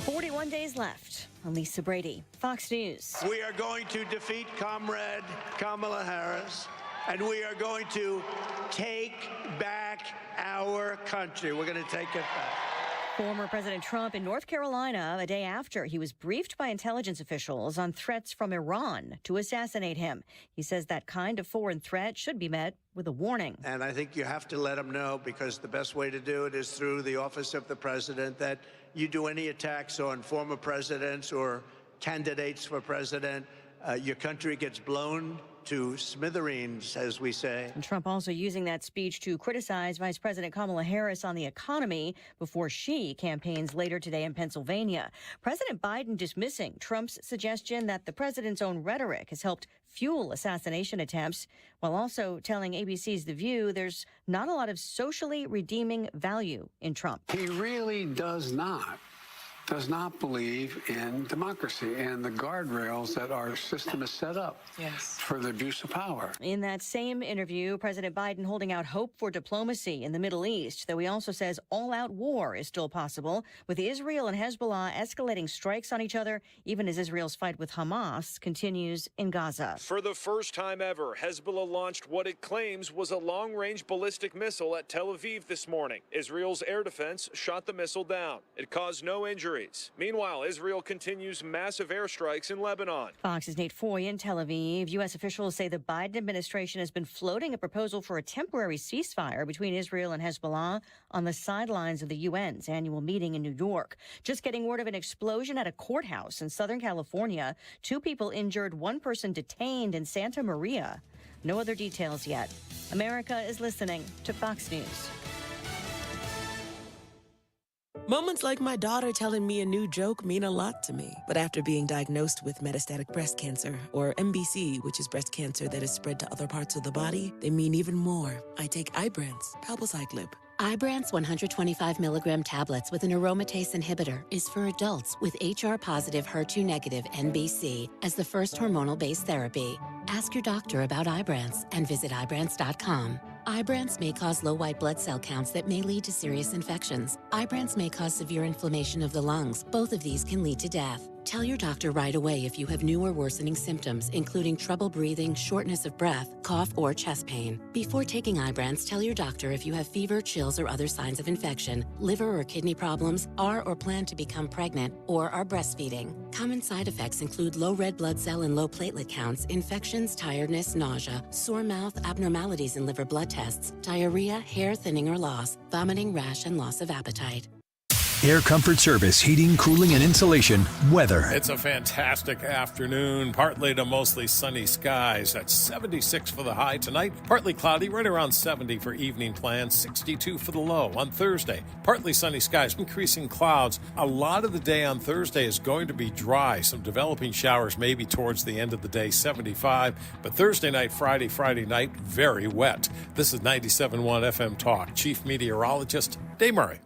41 days left. I'm Lisa Brady, Fox News. We are going to defeat Comrade Kamala Harris, and we are going to take back our country. We're going to take it back. Former President Trump in North Carolina a day after he was briefed by intelligence officials on threats from Iran to assassinate him. He says that kind of foreign threat should be met with a warning. And I think you have to let them know, because the best way to do it is through the office of the president, that you do any attacks on former presidents or candidates for president, your country gets blown to smithereens, as we say. And Trump also using that speech to criticize Vice President Kamala Harris on the economy before she campaigns later today in Pennsylvania. President Biden dismissing Trump's suggestion that the president's own rhetoric has helped fuel assassination attempts, while also telling ABC's The View there's not a lot of socially redeeming value in Trump. He really does not believe in democracy and the guardrails that our system is set up for the abuse of power. In that same interview, President Biden holding out hope for diplomacy in the Middle East, though he also says all-out war is still possible, with Israel and Hezbollah escalating strikes on each other, even as Israel's fight with Hamas continues in Gaza. For the first time ever, Hezbollah launched what it claims was a long-range ballistic missile at Tel Aviv this morning. Israel's air defense shot the missile down. It caused no injuries. Meanwhile, Israel continues massive airstrikes in Lebanon. Fox's Nate Foy in Tel Aviv. U.S. officials say the Biden administration has been floating a proposal for a temporary ceasefire between Israel and Hezbollah on the sidelines of the UN's annual meeting in New York. Just getting word of an explosion at a courthouse in Southern California. 2 people injured, 1 person detained in Santa Maria. No other details yet. America is listening to Fox News. Moments like my daughter telling me a new joke mean a lot to me. But after being diagnosed with metastatic breast cancer, or MBC, which is breast cancer that is spread to other parts of the body, they mean even more. I take Ibrance, palbociclib. Ibrance 125 milligram tablets with an aromatase inhibitor is for adults with HR-positive, HER2-negative MBC as the first hormonal-based therapy. Ask your doctor about Ibrance and visit Ibrance.com. Ibrance may cause low white blood cell counts that may lead to serious infections. Ibrance may cause severe inflammation of the lungs. Both of these can lead to death. Tell your doctor right away if you have new or worsening symptoms, including trouble breathing, shortness of breath, cough, or chest pain. Before taking Ibrance, tell your doctor if you have fever, chills, or other signs of infection, liver or kidney problems, are or plan to become pregnant, or are breastfeeding. Common side effects include low red blood cell and low platelet counts, infections, tiredness, nausea, sore mouth, abnormalities in liver blood tests, diarrhea, hair thinning or loss, vomiting, rash, and loss of appetite. Air Comfort Service, heating, cooling, and insulation, weather. It's a fantastic afternoon. Partly to mostly sunny skies. At 76 for the high tonight. Partly cloudy, right around 70 for evening plans. 62 for the low on Thursday. Partly sunny skies, increasing clouds. A lot of the day on Thursday is going to be dry. Some developing showers maybe towards the end of the day, 75. But Thursday night, Friday night, very wet. This is 97.1 FM Talk. Chief Meteorologist Dave Murray.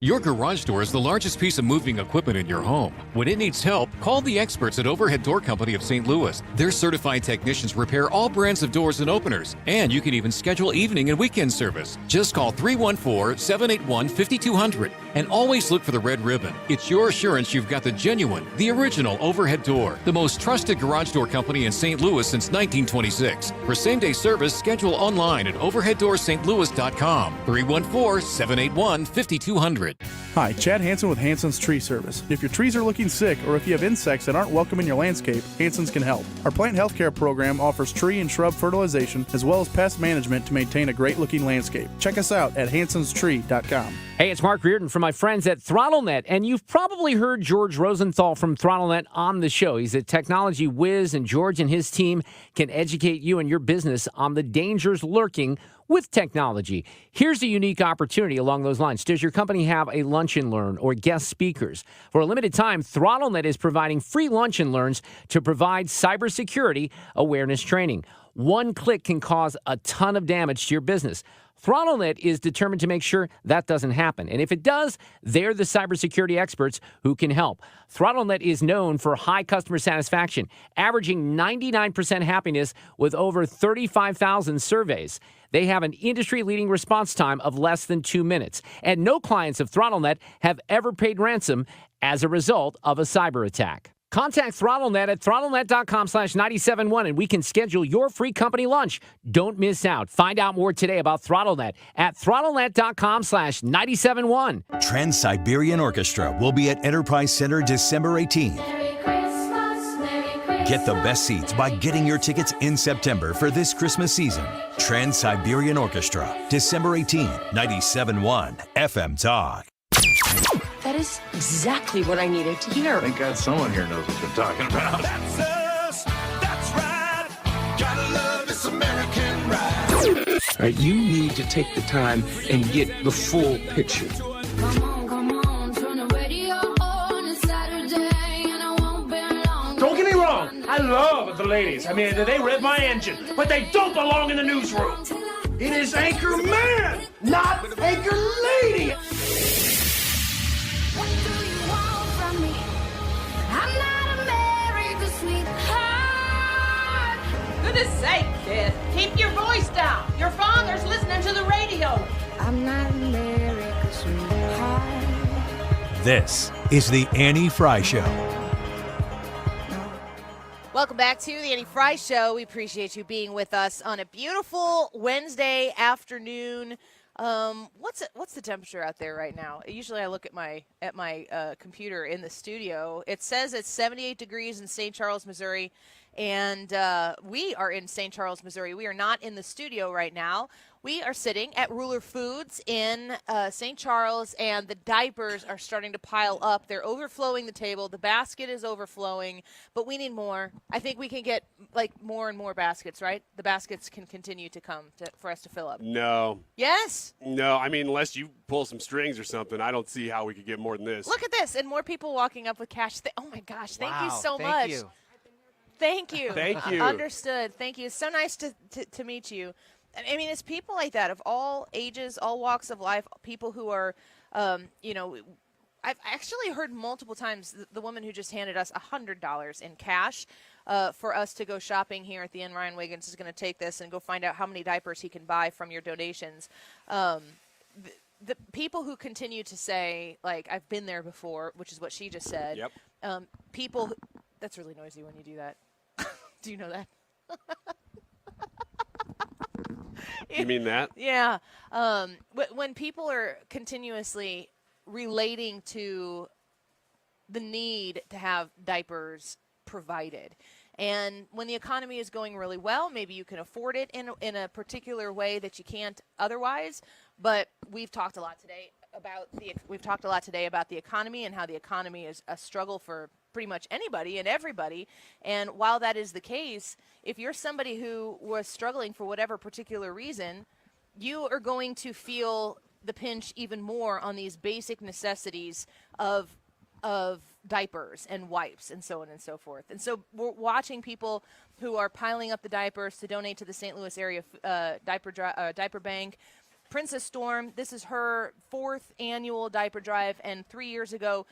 Your garage door is the largest piece of moving equipment in your home. When it needs help, call the experts at Overhead Door Company of St. Louis. Their certified technicians repair all brands of doors and openers, and you can even schedule evening and weekend service. Just call 314-781-5200 and always look for the red ribbon. It's your assurance you've got the genuine, the original Overhead Door, the most trusted garage door company in St. Louis since 1926. For same-day service, schedule online at overheaddoorsstlouis.com. 314-781-5200. 1-800-848-2800. Hi, Chad Hansen with Hansen's Tree Service. If your trees are looking sick or if you have insects that aren't welcome in your landscape, Hansen's can help. Our plant health care program offers tree and shrub fertilization as well as pest management to maintain a great-looking landscape. Check us out at hansenstree.com. Hey, it's Mark Reardon from my friends at ThrottleNet, and you've probably heard George Rosenthal from ThrottleNet on the show. He's a technology whiz, and George and his team can educate you and your business on the dangers lurking with technology. Here's a unique opportunity along those lines. Does your company have a lunch and learn or guest speakers? For a limited time, ThrottleNet is providing free lunch and learns to provide cybersecurity awareness training. One click can cause a ton of damage to your business. ThrottleNet is determined to make sure that doesn't happen. And if it does, they're the cybersecurity experts who can help. ThrottleNet is known for high customer satisfaction, averaging 99% happiness with over 35,000 surveys. They have an industry-leading response time of less than 2 minutes. And no clients of ThrottleNet have ever paid ransom as a result of a cyber attack. Contact ThrottleNet at throttlenet.com/971 and we can schedule your free company lunch. Don't miss out. Find out more today about ThrottleNet at throttlenet.com/971. Trans-Siberian Orchestra will be at Enterprise Center December 18th. Get the best seats by getting your tickets in September for this Christmas season. Trans-Siberian Orchestra, December 18th, 97.1 FM Talk. That is exactly what I needed to hear. Thank God someone here knows what they're talking about. That's us. That's right. Gotta love this American ride. All right, you need to take the time and get the full picture. Come on, turn the radio on. It's Saturday and I won't be long. Don't get me wrong, I love the ladies. I mean, they rev my engine, but they don't belong in the newsroom. It is Anchor Man, not Anchor Lady. I'm not America's sweetheart. Goodness sake, kid. Keep your voice down. Your father's listening to the radio. I'm not America's sweetheart. This is the Annie Fry Show. Welcome back to the Annie Fry Show. We appreciate you being with us on a beautiful Wednesday afternoon. What's the temperature out there right now? Usually I look at my computer in the studio. It says it's 78 degrees in St. Charles, Missouri, and we are in St. Charles, Missouri. We are not in the studio right now. We are sitting at Ruler Foods in St. Charles, and the diapers are starting to pile up. They're overflowing the table. The basket is overflowing, but we need more. I think we can get more and more baskets, right? The baskets can continue to come for us to fill up. No. Yes? No, I mean, unless you pull some strings or something, I don't see how we could get more than this. Look at this, and more people walking up with cash. Oh, my gosh. Thank you so thank much. You. Thank you. Thank you. Understood. Thank you. It's so nice to meet you. I mean, it's people like that of all ages, all walks of life, people who are, I've actually heard multiple times the woman who just handed us $100 in cash for us to go shopping here at the Inn. Ryan Wiggins is going to take this and go find out how many diapers he can buy from your donations. The people who continue to say, I've been there before, which is what she just said. Yep. That's really noisy when you do that. Do you know that? You mean that? Yeah. When people are continuously relating to the need to have diapers provided, and when the economy is going really well, maybe you can afford it in a particular way that you can't otherwise. But we've talked a lot today about the economy and how the economy is a struggle for pretty much anybody and everybody. And while that is the case, if you're somebody who was struggling for whatever particular reason, you are going to feel the pinch even more on these basic necessities of diapers and wipes and so on and so forth. And so we're watching people who are piling up the diapers to donate to the St. Louis area diaper bank. Princess Storm, this is her 4th annual diaper drive, and 3 years ago,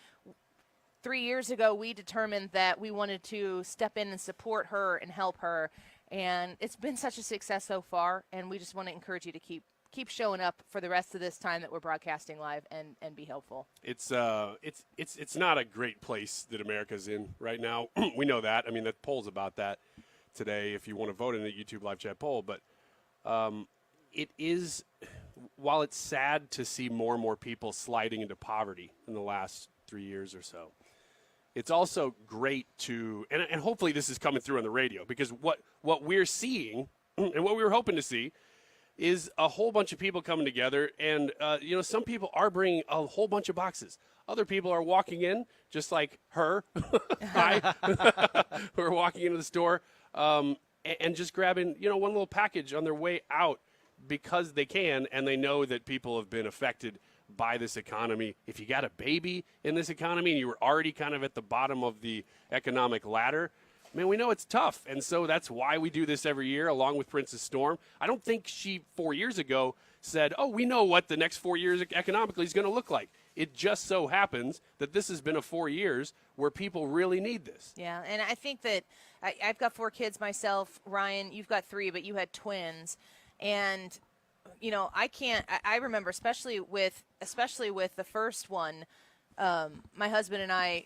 we determined that we wanted to step in and support her and help her, and it's been such a success so far, and we just want to encourage you to keep showing up for the rest of this time that we're broadcasting live and be helpful. It's not a great place that America's in right now. We know that. I mean, the poll's about that today if you want to vote in the YouTube live chat poll, but it is while it's sad to see more and more people sliding into poverty in the last 3 years or so, it's also great to, and hopefully this is coming through on the radio, because what we're seeing and what we were hoping to see is a whole bunch of people coming together. And, some people are bringing a whole bunch of boxes. Other people are walking in, just like her, hi, who are walking into the store and just grabbing, one little package on their way out because they can, and they know that people have been affected by this economy. If you got a baby in this economy and you were already kind of at the bottom of the economic ladder, man, we know it's tough. And so that's why we do this every year, along with Princess Storm. I don't think she 4 years ago said, oh, we know what the next 4 years economically is going to look like. It just so happens that this has been a 4 years where people really need this. Yeah, and I think that I've got 4 kids myself. Ryan, you've got 3, but you had twins. And, I remember, especially with the first one, my husband and I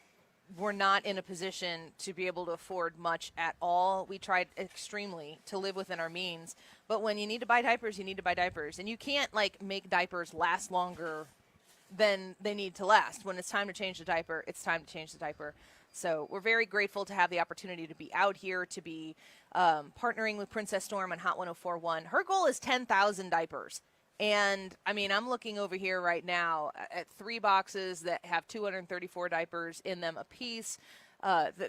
were not in a position to be able to afford much at all. We tried extremely to live within our means. But when you need to buy diapers, you need to buy diapers. And you can't, make diapers last longer than they need to last. When it's time to change the diaper, it's time to change the diaper. So we're very grateful to have the opportunity to be out here, to be partnering with Princess Storm on Hot 104.1. Her goal is 10,000 diapers. And, I'm looking over here right now at 3 boxes that have 234 diapers in them apiece.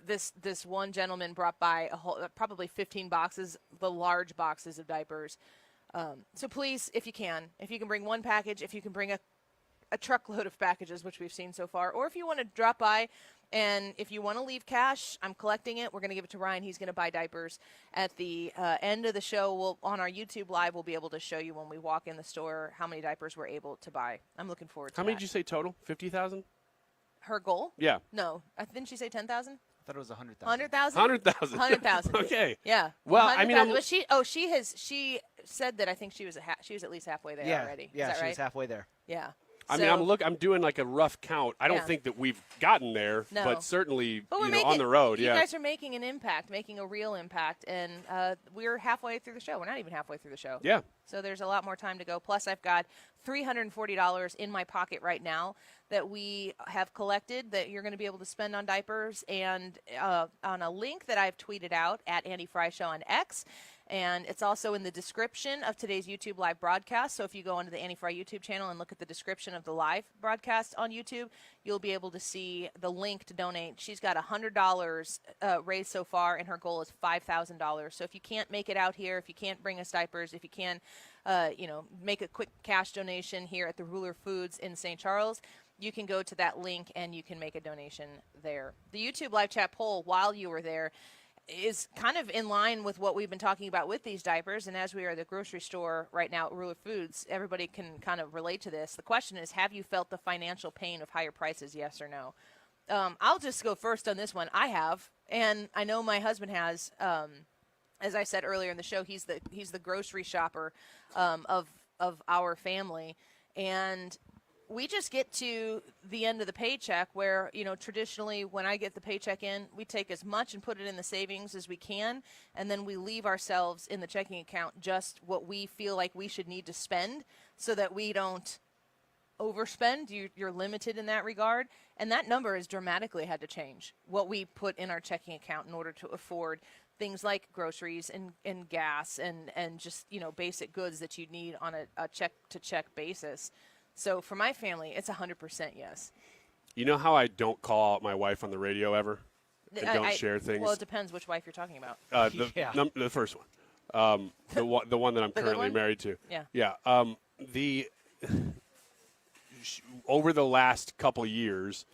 This one gentleman brought by probably 15 boxes, the large boxes of diapers. So please, if you can bring one package, if you can bring a truckload of packages, which we've seen so far, or if you want to drop by, and if you want to leave cash, I'm collecting it. We're going to give it to Ryan. He's going to buy diapers. At the end of the show, on our YouTube Live, we'll be able to show you when we walk in the store how many diapers we're able to buy. I'm looking forward to that. How many did you say total? 50,000? Her goal? Yeah. No. Didn't she say 10,000? I thought it was 100,000. 100,000? 100,000. 100,000. Okay. Yeah. Well, she said that I think she was at least halfway there already. Yeah, Is that she right? was halfway there. Yeah. I'm doing like a rough count. I don't think that we've gotten there, No. but certainly But on the road. You guys are making an impact, making a real impact, and we're halfway through the show. We're not even halfway through the show. Yeah. So there's a lot more time to go. Plus, I've got $340 in my pocket right now that we have collected that you're going to be able to spend on diapers, and on a link that I've tweeted out at Andy Fry Show on X. And it's also in the description of today's YouTube live broadcast. So if you go onto the Annie Fry YouTube channel and look at the description of the live broadcast on YouTube, you'll be able to see the link to donate. She's got $100 raised so far, and her goal is $5,000. So if you can't make it out here, if you can't bring us diapers, if you can, make a quick cash donation here at the Ruler Foods in St. Charles, you can go to that link and you can make a donation there. The YouTube live chat poll while you were there is kind of in line with what we've been talking about with these diapers. And as we are at the grocery store right now at Ruler Foods, everybody can kind of relate to this. The question is, have you felt the financial pain of higher prices, yes or no? I'll just go first on this one. I have, and I know my husband has. As I said earlier in the show, he's the grocery shopper of our family. And we just get to the end of the paycheck where, traditionally when I get the paycheck in, we take as much and put it in the savings as we can, and then we leave ourselves in the checking account just what we feel like we should need to spend so that we don't overspend. You're limited in that regard, and that number has dramatically had to change, what we put in our checking account in order to afford things like groceries and gas and just, basic goods that you need on a check-to-check basis. So for my family, it's 100% yes. You know how I don't call out my wife on the radio ever and don't share things? Well, it depends which wife you're talking about. The first one. The one that I'm currently married to. Yeah. Yeah. Over the last couple years,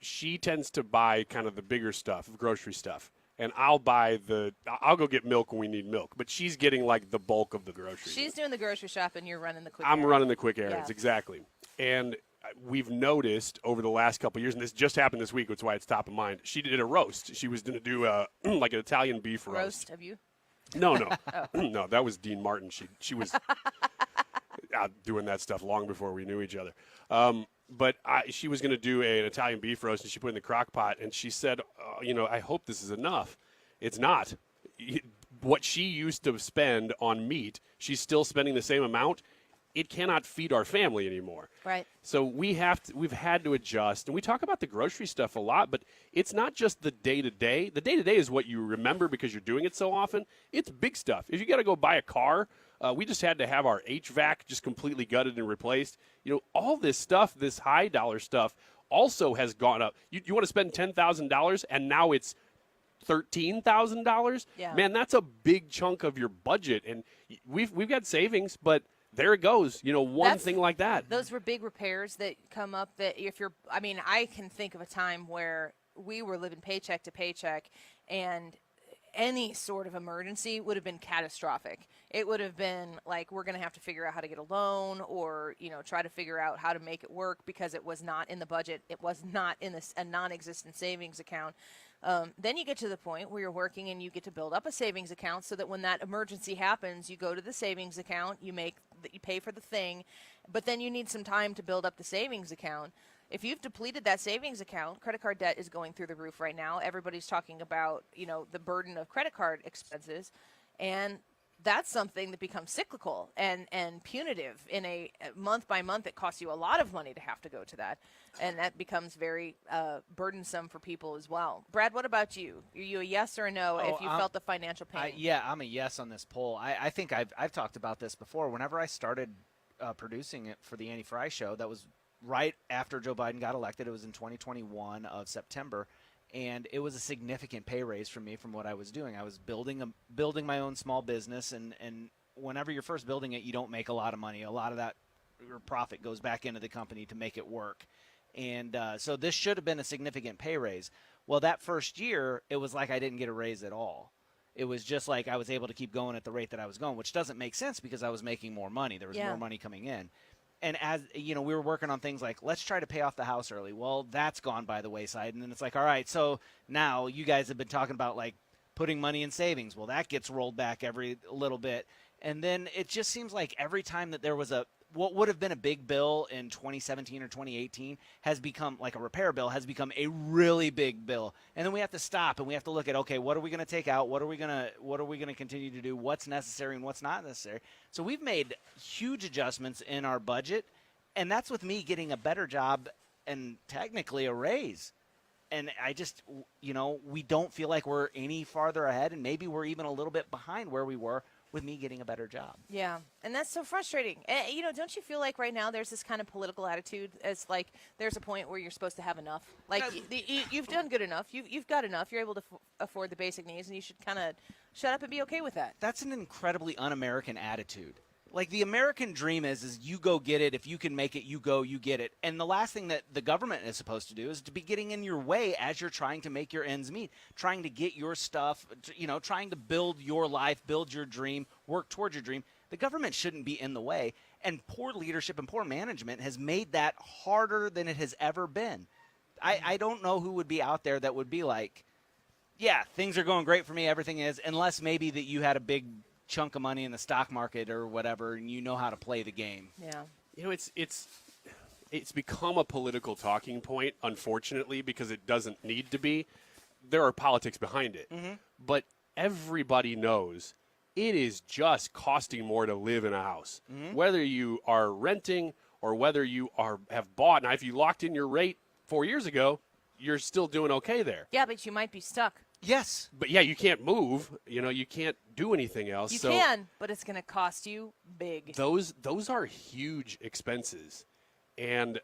she tends to buy kind of the bigger stuff, grocery stuff. And I'll go get milk when we need milk. But she's getting like the bulk of the groceries. She's doing the grocery shop and you're running the quick errands. I'm running the quick errands, exactly. And we've noticed over the last couple of years, and this just happened this week, which is why it's top of mind, she did a roast. She was going to do like an Italian beef roast. Roast of you? No. No, that was Dean Martin. She was out doing that stuff long before we knew each other. But she was going to do an Italian beef roast, and she put it in the crock pot, and she said, I hope this is enough. It's not. What she used to spend on meat, she's still spending the same amount it cannot feed our family anymore. Right. So we've had to adjust. And we talk about the grocery stuff a lot, but it's not just the day-to-day. The day-to-day is what you remember because you're doing it so often. It's big stuff. If you got to go buy a car, we just had to have our HVAC just completely gutted and replaced. All this stuff, this high-dollar stuff, also has gone up. You want to spend $10,000, and now it's $13,000. Yeah. Man, that's a big chunk of your budget, and we've got savings, but there it goes. One thing like that. Those were big repairs that come up. That I can think of a time where we were living paycheck to paycheck, and any sort of emergency would have been catastrophic. It would have been like, we're going to have to figure out how to get a loan, or try to figure out how to make it work because it was not in the budget. It was not in a non-existent savings account. Then you get to the point where you're working and you get to build up a savings account so that when that emergency happens, you go to the savings account, you pay for the thing, but then you need some time to build up the savings account. If you've depleted that savings account, credit card debt is going through the roof right now. Everybody's talking about, the burden of credit card expenses, and that's something that becomes cyclical and punitive. In a month by month, it costs you a lot of money to have to go to that, and that becomes very burdensome for people as well. Brad, what about you? Are you a yes or a no if you felt the financial pain? I'm a yes on this poll. I think I've talked about this before. Whenever I started producing it for the Annie Fry Show, that was right after Joe Biden got elected. It was in 2021 of September. And it was a significant pay raise for me from what I was doing. I was building my own small business, and whenever you're first building it, you don't make a lot of money. A lot of that your profit goes back into the company to make it work. And so this should have been a significant pay raise. Well, that first year, it was like I didn't get a raise at all. It was just like I was able to keep going at the rate that I was going, which doesn't make sense because I was making more money. There was more money coming in. And as we were working on things like, let's try to pay off the house early. Well, that's gone by the wayside. And then it's like, all right, so now you guys have been talking about like putting money in savings. Well, that gets rolled back every little bit. And then it just seems like every time that there was what would have been a big bill in 2017 or 2018 has become like a repair bill, has become a really big bill. And then we have to stop and we have to look at, okay, what are we going to take out? What are we going to continue to do? What's necessary and what's not necessary? So we've made huge adjustments in our budget, and that's with me getting a better job and technically a raise. And I just, we don't feel like we're any farther ahead, and maybe we're even a little bit behind where we were with me getting a better job. Yeah, and that's so frustrating. Don't you feel like right now there's this kind of political attitude as like there's a point where you're supposed to have enough? Like you've done good enough. You've got enough. You're able to afford the basic needs, and you should kind of shut up and be okay with that. That's an incredibly un-American attitude. Like the American dream is you go get it. If you can make it, you go, you get it. And the last thing that the government is supposed to do is to be getting in your way as you're trying to make your ends meet, trying to get your stuff, trying to build your life, build your dream, work towards your dream. The government shouldn't be in the way. And poor leadership and poor management has made that harder than it has ever been. I don't know who would be out there that would be like, yeah, things are going great for me, everything is, unless maybe that you had a big chunk of money in the stock market or whatever, and you know how to play the game. Yeah. It's become a political talking point, unfortunately, because it doesn't need to be. There are politics behind it. Mm-hmm. But everybody knows it is just costing more to live in a house. Mm-hmm. Whether you are renting or whether you have bought. Now, if you locked in your rate 4 years ago, you're still doing okay there. Yeah, but you might be stuck. Yes. But, yeah, you can't move. You can't do anything else. You can, but it's going to cost you big. Those are huge expenses. And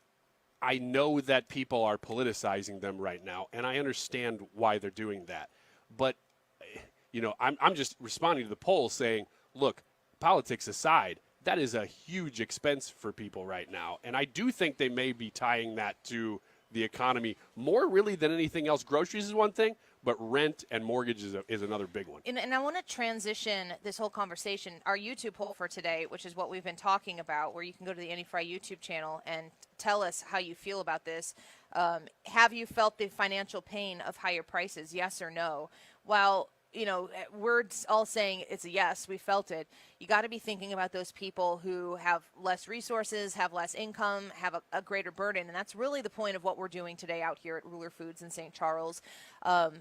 I know that people are politicizing them right now, and I understand why they're doing that. But, I'm just responding to the poll saying, look, politics aside, that is a huge expense for people right now. And I do think they may be tying that to the economy more really than anything else. Groceries is one thing, but rent and mortgage is another big one. And I want to transition this whole conversation. Our YouTube poll for today, which is what we've been talking about, where you can go to the Annie Fry YouTube channel and tell us how you feel about this. Have you felt the financial pain of higher prices, yes or no? While we're all saying it's a yes, we felt it. You got to be thinking about those people who have less resources, have less income, have a greater burden. And that's really the point of what we're doing today out here at Ruler Foods in St. Charles.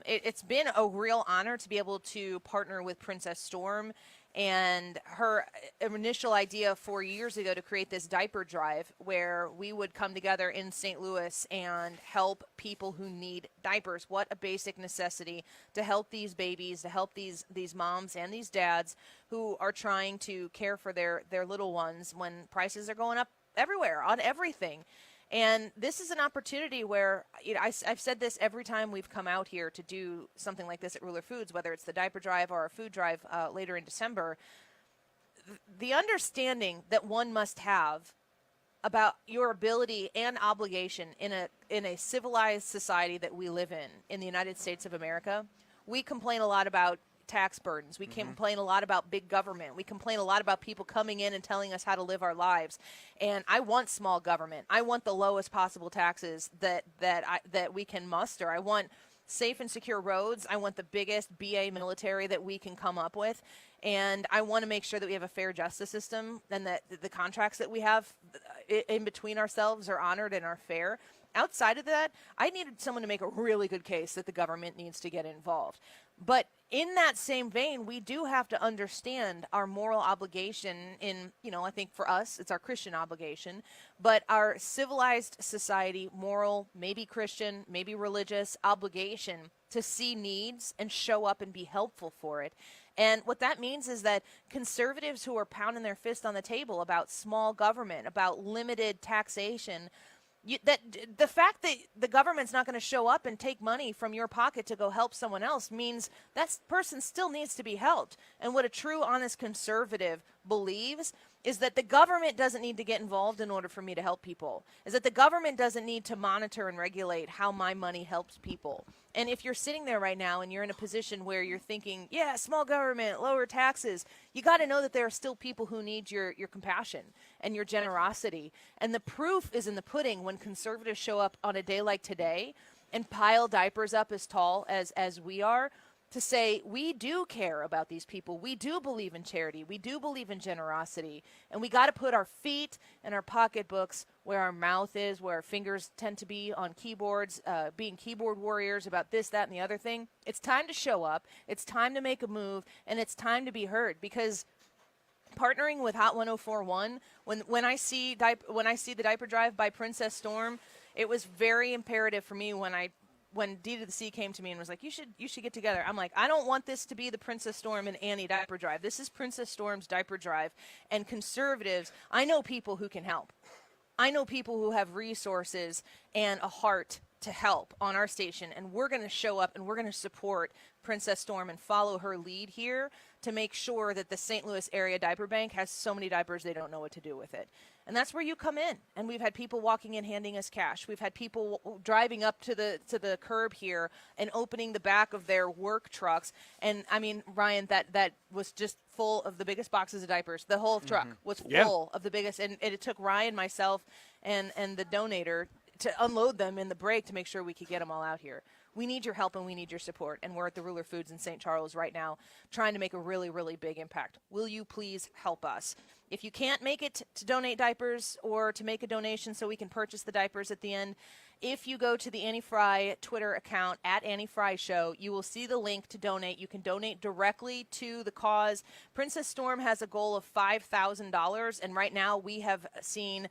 It's been a real honor to be able to partner with Princess Storm And her initial idea 4 years ago to create this diaper drive where we would come together in St. Louis and help people who need diapers. What a basic necessity to help these babies, to help these moms and these dads who are trying to care for their little ones when prices are going up everywhere on everything. And this is an opportunity where, I've said this every time we've come out here to do something like this at Ruler Foods, whether it's the diaper drive or our food drive later in December, the understanding that one must have about your ability and obligation in a civilized society that we live in the United States of America. We complain a lot about tax burdens. We complain a lot about big government. We complain a lot about people coming in and telling us how to live our lives. And I want small government. I want the lowest possible taxes that we can muster. I want safe and secure roads. I want the biggest BA military that we can come up with. And I want to make sure that we have a fair justice system and that the contracts that we have in between ourselves are honored and are fair. Outside of that, I needed someone to make a really good case that the government needs to get involved. But in that same vein, we do have to understand our moral obligation in, I think for us, it's our Christian obligation, but our civilized society, moral, maybe Christian, maybe religious obligation to see needs and show up and be helpful for it. And what that means is that conservatives who are pounding their fist on the table about small government, about limited taxation, the fact that the government's not going to show up and take money from your pocket to go help someone else means that person still needs to be helped. And what a true, honest conservative believes is that the government doesn't need to get involved in order for me to help people, is that the government doesn't need to monitor and regulate how my money helps people. And if you're sitting there right now and you're in a position where you're thinking, yeah, small government, lower taxes, you got to know that there are still people who need your compassion and your generosity. And the proof is in the pudding when conservatives show up on a day like today and pile diapers up as tall as we are, to say we do care about these people. We do believe in charity. We do believe in generosity. And we got to put our feet and our pocketbooks where our mouth is, where our fingers tend to be on keyboards, being keyboard warriors about this, that, and the other thing. It's time to show up. It's time to make a move. And it's time to be heard, because partnering with Hot 104.1, when I see the diaper drive by Princess Storm, it was very imperative for me when D to the C came to me and was like, you should get together. I'm like, I don't want this to be the Princess Storm and Annie diaper drive. This is Princess Storm's diaper drive. And conservatives, I know people who can help. I know people who have resources and a heart to help on our station. And we're going to show up and we're going to support Princess Storm and follow her lead here to make sure that the St. Louis area diaper bank has so many diapers they don't know what to do with it. And that's where you come in. And we've had people walking in handing us cash. We've had people driving up to the curb here and opening the back of their work trucks. And I mean, Ryan, that was just full of the biggest boxes of diapers. The whole truck was full of the biggest. And it took Ryan, myself, and the donator to unload them in the break to make sure we could get them all out here. We need your help and we need your support. And we're at the Ruler Foods in St. Charles right now trying to make a really, really big impact. Will you please help us? If you can't make it to donate diapers or to make a donation so we can purchase the diapers at the end, if you go to the Annie Fry Twitter account at Annie Fry Show, you will see the link to donate. You can donate directly to the cause. Princess Storm has a goal of $5,000, and right now we have seen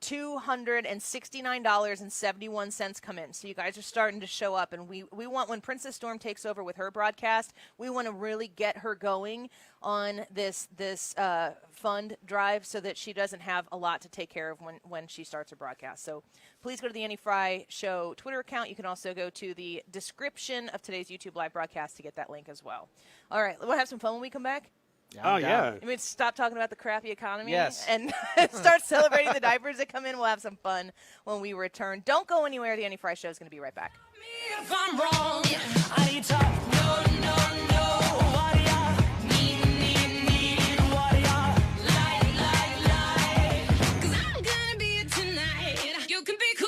$269.71 come in. So you guys are starting to show up, and we want, when Princess Storm takes over with her broadcast, we want to really get her going on this fund drive so that she doesn't have a lot to take care of when she starts her broadcast. So please go to the Annie Fry Show Twitter account. You can also go to the description of today's YouTube live broadcast to get that link as well. All right, we'll have some fun when we come back. Yeah. I mean, stop talking about the crappy economy and start celebrating the diapers that come in. We'll have some fun when we return. Don't go anywhere. The Annie Fry Show is going to be right back. If I'm wrong, I talk. No, what do ya need, what do ya like? 'Cause I'm gonna be it tonight. You can be cool,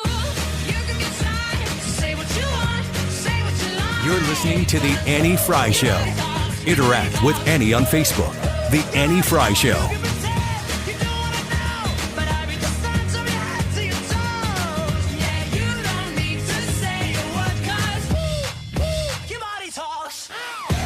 you can be shy. Say what you want, say what you like. You're listening to The Annie Fry Show. Interact with Annie on Facebook. The Annie Fry Show.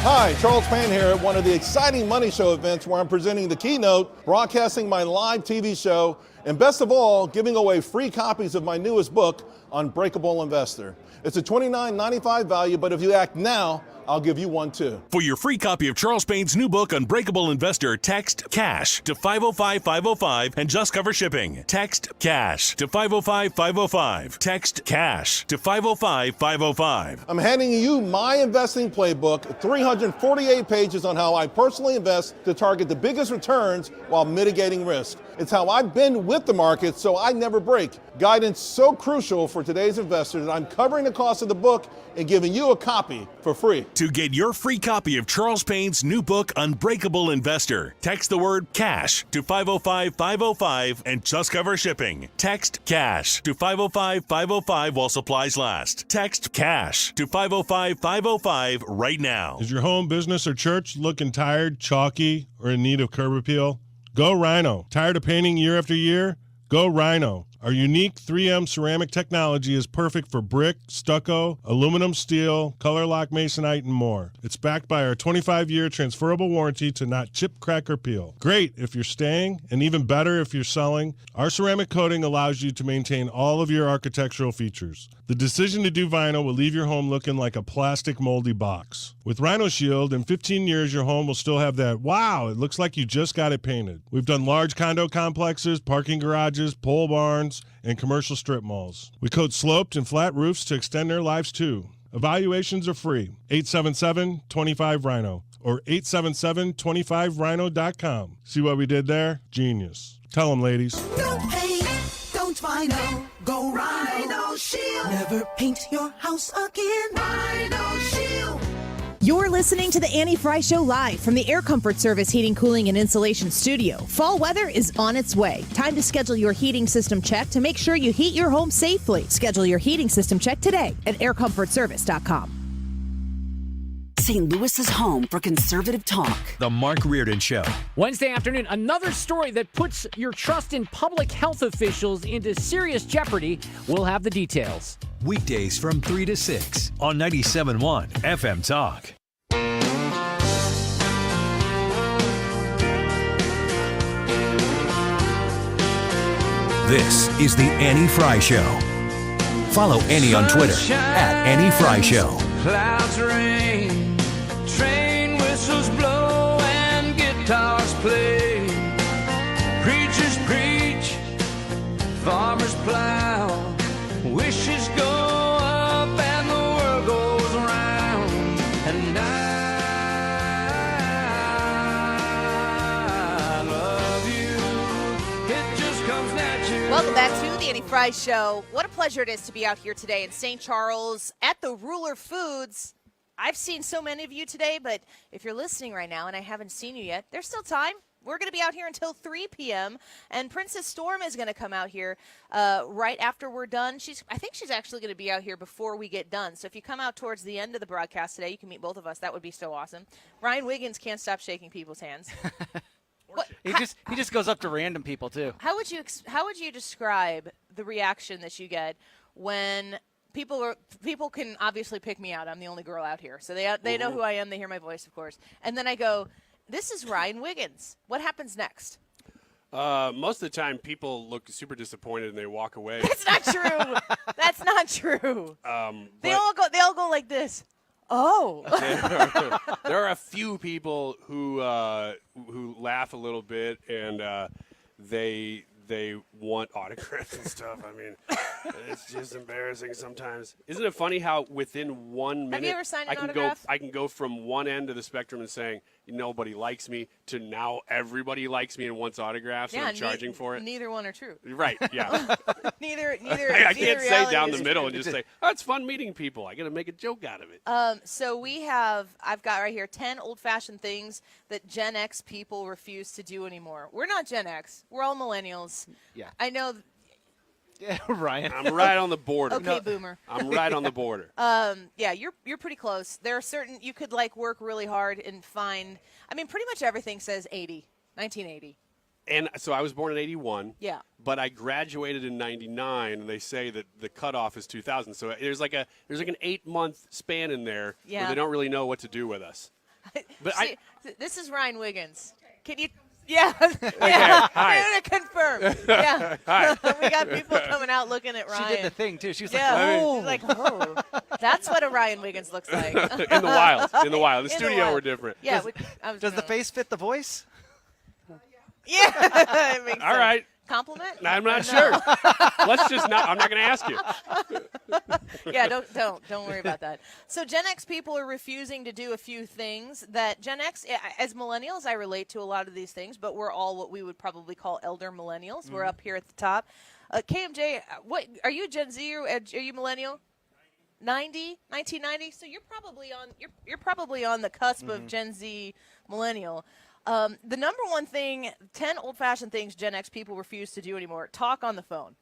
Hi, Charles Payne here at one of the exciting Money Show events where I'm presenting the keynote, broadcasting my live TV show, and best of all, giving away free copies of my newest book, Unbreakable Investor. It's a $29.95 value, but if you act now, I'll give you one too. For your free copy of Charles Payne's new book, Unbreakable Investor, text CASH to 505-505 and just cover shipping. Text CASH to 505-505. Text CASH to 505-505. I'm handing you my investing playbook, 348 pages on how I personally invest to target the biggest returns while mitigating risk. It's how I've been with the market, so I never break. Guidance so crucial for today's investors that I'm covering the cost of the book and giving you a copy for free. To get your free copy of Charles Payne's new book, Unbreakable Investor, text the word CASH to 505-505 and just cover shipping. Text CASH to 505-505 while supplies last. Text CASH to 505-505 right now. Is your home, business, or church looking tired, chalky, or in need of curb appeal? Go Rhino. Tired of painting year after year? Go Rhino. Our unique 3M ceramic technology is perfect for brick, stucco, aluminum, steel, color lock masonite, and more. It's backed by our 25-year transferable warranty to not chip, crack, or peel. Great if you're staying, and even better if you're selling. Our ceramic coating allows you to maintain all of your architectural features. The decision to do vinyl will leave your home looking like a plastic moldy box. With Rhino Shield, in 15 years, your home will still have that, wow, it looks like you just got it painted. We've done large condo complexes, parking garages, pole barns, and commercial strip malls. We coat sloped and flat roofs to extend their lives too. Evaluations are free. 877-25-RHINO or 877-25rhino.com. See what we did there? Genius. Tell them, ladies. Don't paint, don't vinyl, go Rhino Shield. Never paint your house again. Rhino Shield. You're listening to the Annie Fry Show live from the Air Comfort Service Heating, Cooling, and Insulation Studio. Fall weather is on its way. Time to schedule your heating system check to make sure you heat your home safely. Schedule your heating system check today at aircomfortservice.com. St. Louis's home for conservative talk. The Mark Reardon Show. Wednesday afternoon, another story that puts your trust in public health officials into serious jeopardy. We'll have the details. Weekdays from 3 to 6 on 97.1 FM Talk. This is the Annie Fry Show. Follow Annie on Twitter at Annie Fry Show. Clouds rain, train whistles blow, and guitars play. Preachers preach, farmers plow, wishes go up and the world goes round. And I love you, it just comes natural. Welcome back to the Annie Fry Show. What a pleasure it is to be out here today in St. Charles at the Ruler Foods. I've seen so many of you today, but if you're listening right now and I haven't seen you yet, there's still time. We're going to be out here until 3 p.m., and Princess Storm is going to come out here right after we're done. I think she's actually going to be out here before we get done. So if you come out towards the end of the broadcast today, you can meet both of us. That would be so awesome. Ryan Wiggins can't stop shaking people's hands. He just goes up to random people too. How would you describe the reaction that you get when people can obviously pick me out? I'm the only girl out here, so they know who I am. They hear my voice, of course, and then I go, "This is Ryan Wiggins." What happens next? Most of the time, people look super disappointed and they walk away. That's not true. That's not true. They all go like this. Oh. There are a few people who laugh a little bit and they want autographs and stuff. I mean, it's just embarrassing sometimes. Isn't it funny how within 1 minute Have you ever signed an autograph? I can go from one end of the spectrum and saying nobody likes me to now everybody likes me and wants autographs and I'm charging for it. Neither one are true. Right, yeah. neither I can't say down the middle true. and just say, oh, it's fun meeting people. I got to make a joke out of it. So I've got right here 10 old-fashioned things that Gen X people refuse to do anymore. We're not Gen X. We're all millennials. Yeah. I know. Yeah, Ryan. I'm right on the border. Okay, boomer. I'm right on the border. Yeah, you're pretty close. There are certain you could work really hard and find. I mean, pretty much everything says 1980. And so I was born in 81. Yeah. But I graduated in 99, and they say that the cutoff is 2000. So there's like an 8-month span in there where they don't really know what to do with us. But See, this is Ryan Wiggins. Can you? Yeah. Yeah. Hi. I'm gonna confirm. Yeah. Hi. We got people coming out looking at Ryan. She did the thing too. She was She's like, oh, that's what a Ryan Wiggins looks like. In the wild. In the wild. The In studio, wild. we're different. Yeah. Does the face fit the voice? Yeah. It makes All sense. right. Compliment? I'm not Or sure. no? Let's just not. I'm not going to ask you. Yeah, don't worry about that. So Gen X people are refusing to do a few things that Gen X, as millennials, I relate to a lot of these things, but we're all what we would probably call elder millennials. We're up here at the top. KMJ, what are you, Gen Z or are you millennial? 1990. So you're probably on the cusp of Gen Z millennial. The number one thing, 10 old-fashioned things Gen X people refuse to do anymore: talk on the phone.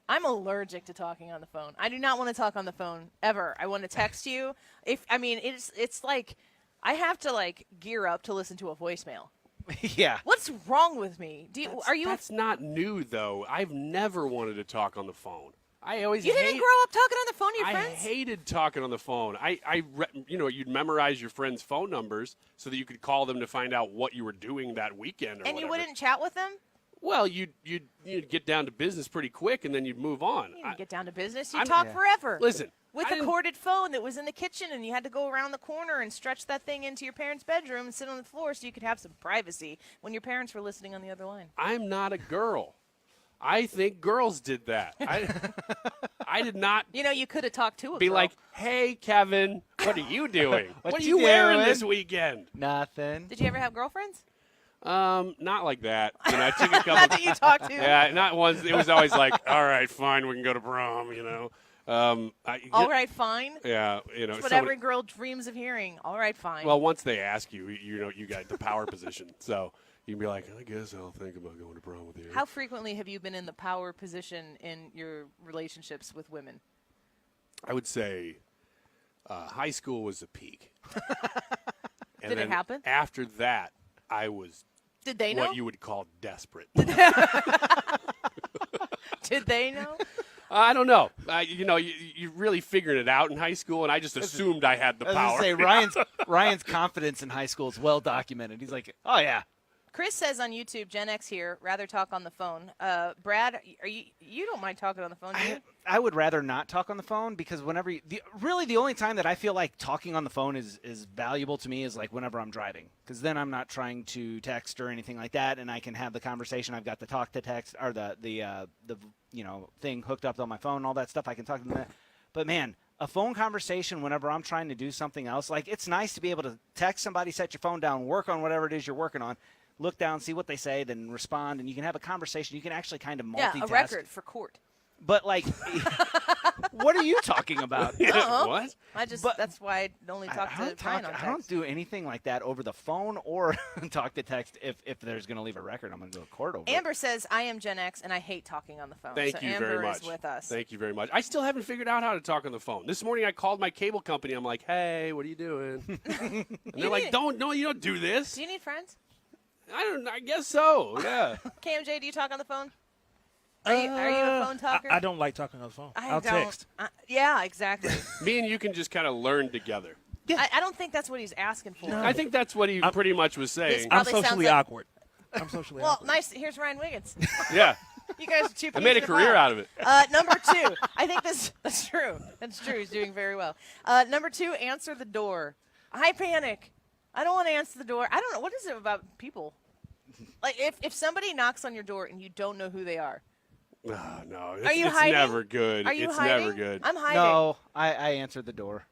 I'm allergic to talking on the phone. I do not want to talk on the phone ever. I want to text you. It's like I have to gear up to listen to a voicemail. Yeah. What's wrong with me? That's not new though. I've never wanted to talk on the phone. You didn't grow up talking on the phone to your I friends? hated talking on the phone. You'd memorize your friends' phone numbers so that you could call them to find out what you were doing that weekend. And you wouldn't chat with them? Well, you'd get down to business pretty quick, and then you'd move on. You didn't get down to business. You talk forever. Listen. With a corded phone that was in the kitchen, and you had to go around the corner and stretch that thing into your parents' bedroom and sit on the floor so you could have some privacy when your parents were listening on the other line. I'm not a girl. I think girls did that. I did not. You could have talked to a be girl. like, hey, Kevin, what are you doing? What are you you wearing doing? this weekend? Nothing. Did you ever have girlfriends? Not like that. I took a couple. Not that you talked to. Yeah, not once. It was always like, all right, fine, we can go to prom. All right, fine. Yeah, That's what every girl dreams of hearing. All right, fine. Well, once they ask you, you got the power position, so you can be like, I guess I'll think about going to prom with you. How frequently have you been in the power position in your relationships with women? I would say high school was the peak. And Did it then happen? After that, I was Did they know? what you would call desperate. Did they know? I don't know. You really figured it out in high school, and I just assumed I had the power. I was going to say, Ryan's confidence in high school is well documented. He's like, oh, yeah. Chris says on YouTube, Gen X here, rather talk on the phone. Brad, you don't mind talking on the phone, do you? I would rather not talk on the phone because whenever the only time that I feel like talking on the phone is valuable to me is like whenever I'm driving, because then I'm not trying to text or anything like that, and I can have the conversation. I've got the talk to text or the thing hooked up on my phone, all that stuff. I can talk to them. But man, a phone conversation whenever I'm trying to do something else, like it's nice to be able to text somebody, set your phone down, work on whatever it is you're working on. Look down, see what they say, then respond, and you can have a conversation. You can actually kind of multitask. Yeah, a record for court. But, what are you talking about? What? That's why I only talk to Ryan on text. I don't do anything like that over the phone or talk to text. If there's going to leave a record, I'm going to go to court over Amber says, I am Gen X, and I hate talking on the phone. Thank you Amber very much. is with us. Thank you very much. I still haven't figured out how to talk on the phone. This morning I called my cable company. I'm like, hey, what are you doing? And they're like, you don't do this. Do you need friends? I guess so, yeah. KMJ, do you talk on the phone? Are you a phone talker? I don't like talking on the phone. I'll text. Yeah, exactly. Me and you can just kind of learn together. Yeah. I don't think that's what he's asking for. No. I think that's what he pretty much was saying. I'm socially awkward. I'm socially awkward. Well, nice. Here's Ryan Wiggins. Yeah. You guys are two. I made a career out of it. Number 2. I think that's true. That's true. He's doing very well. Number 2, answer the door. I panic. I don't want to answer the door. I don't know. What is it about people? Like, if somebody knocks on your door and you don't know who they are. No. Are you it's hiding? Never good. Are you it's hiding? never good. I'm hiding. No, I answered the door.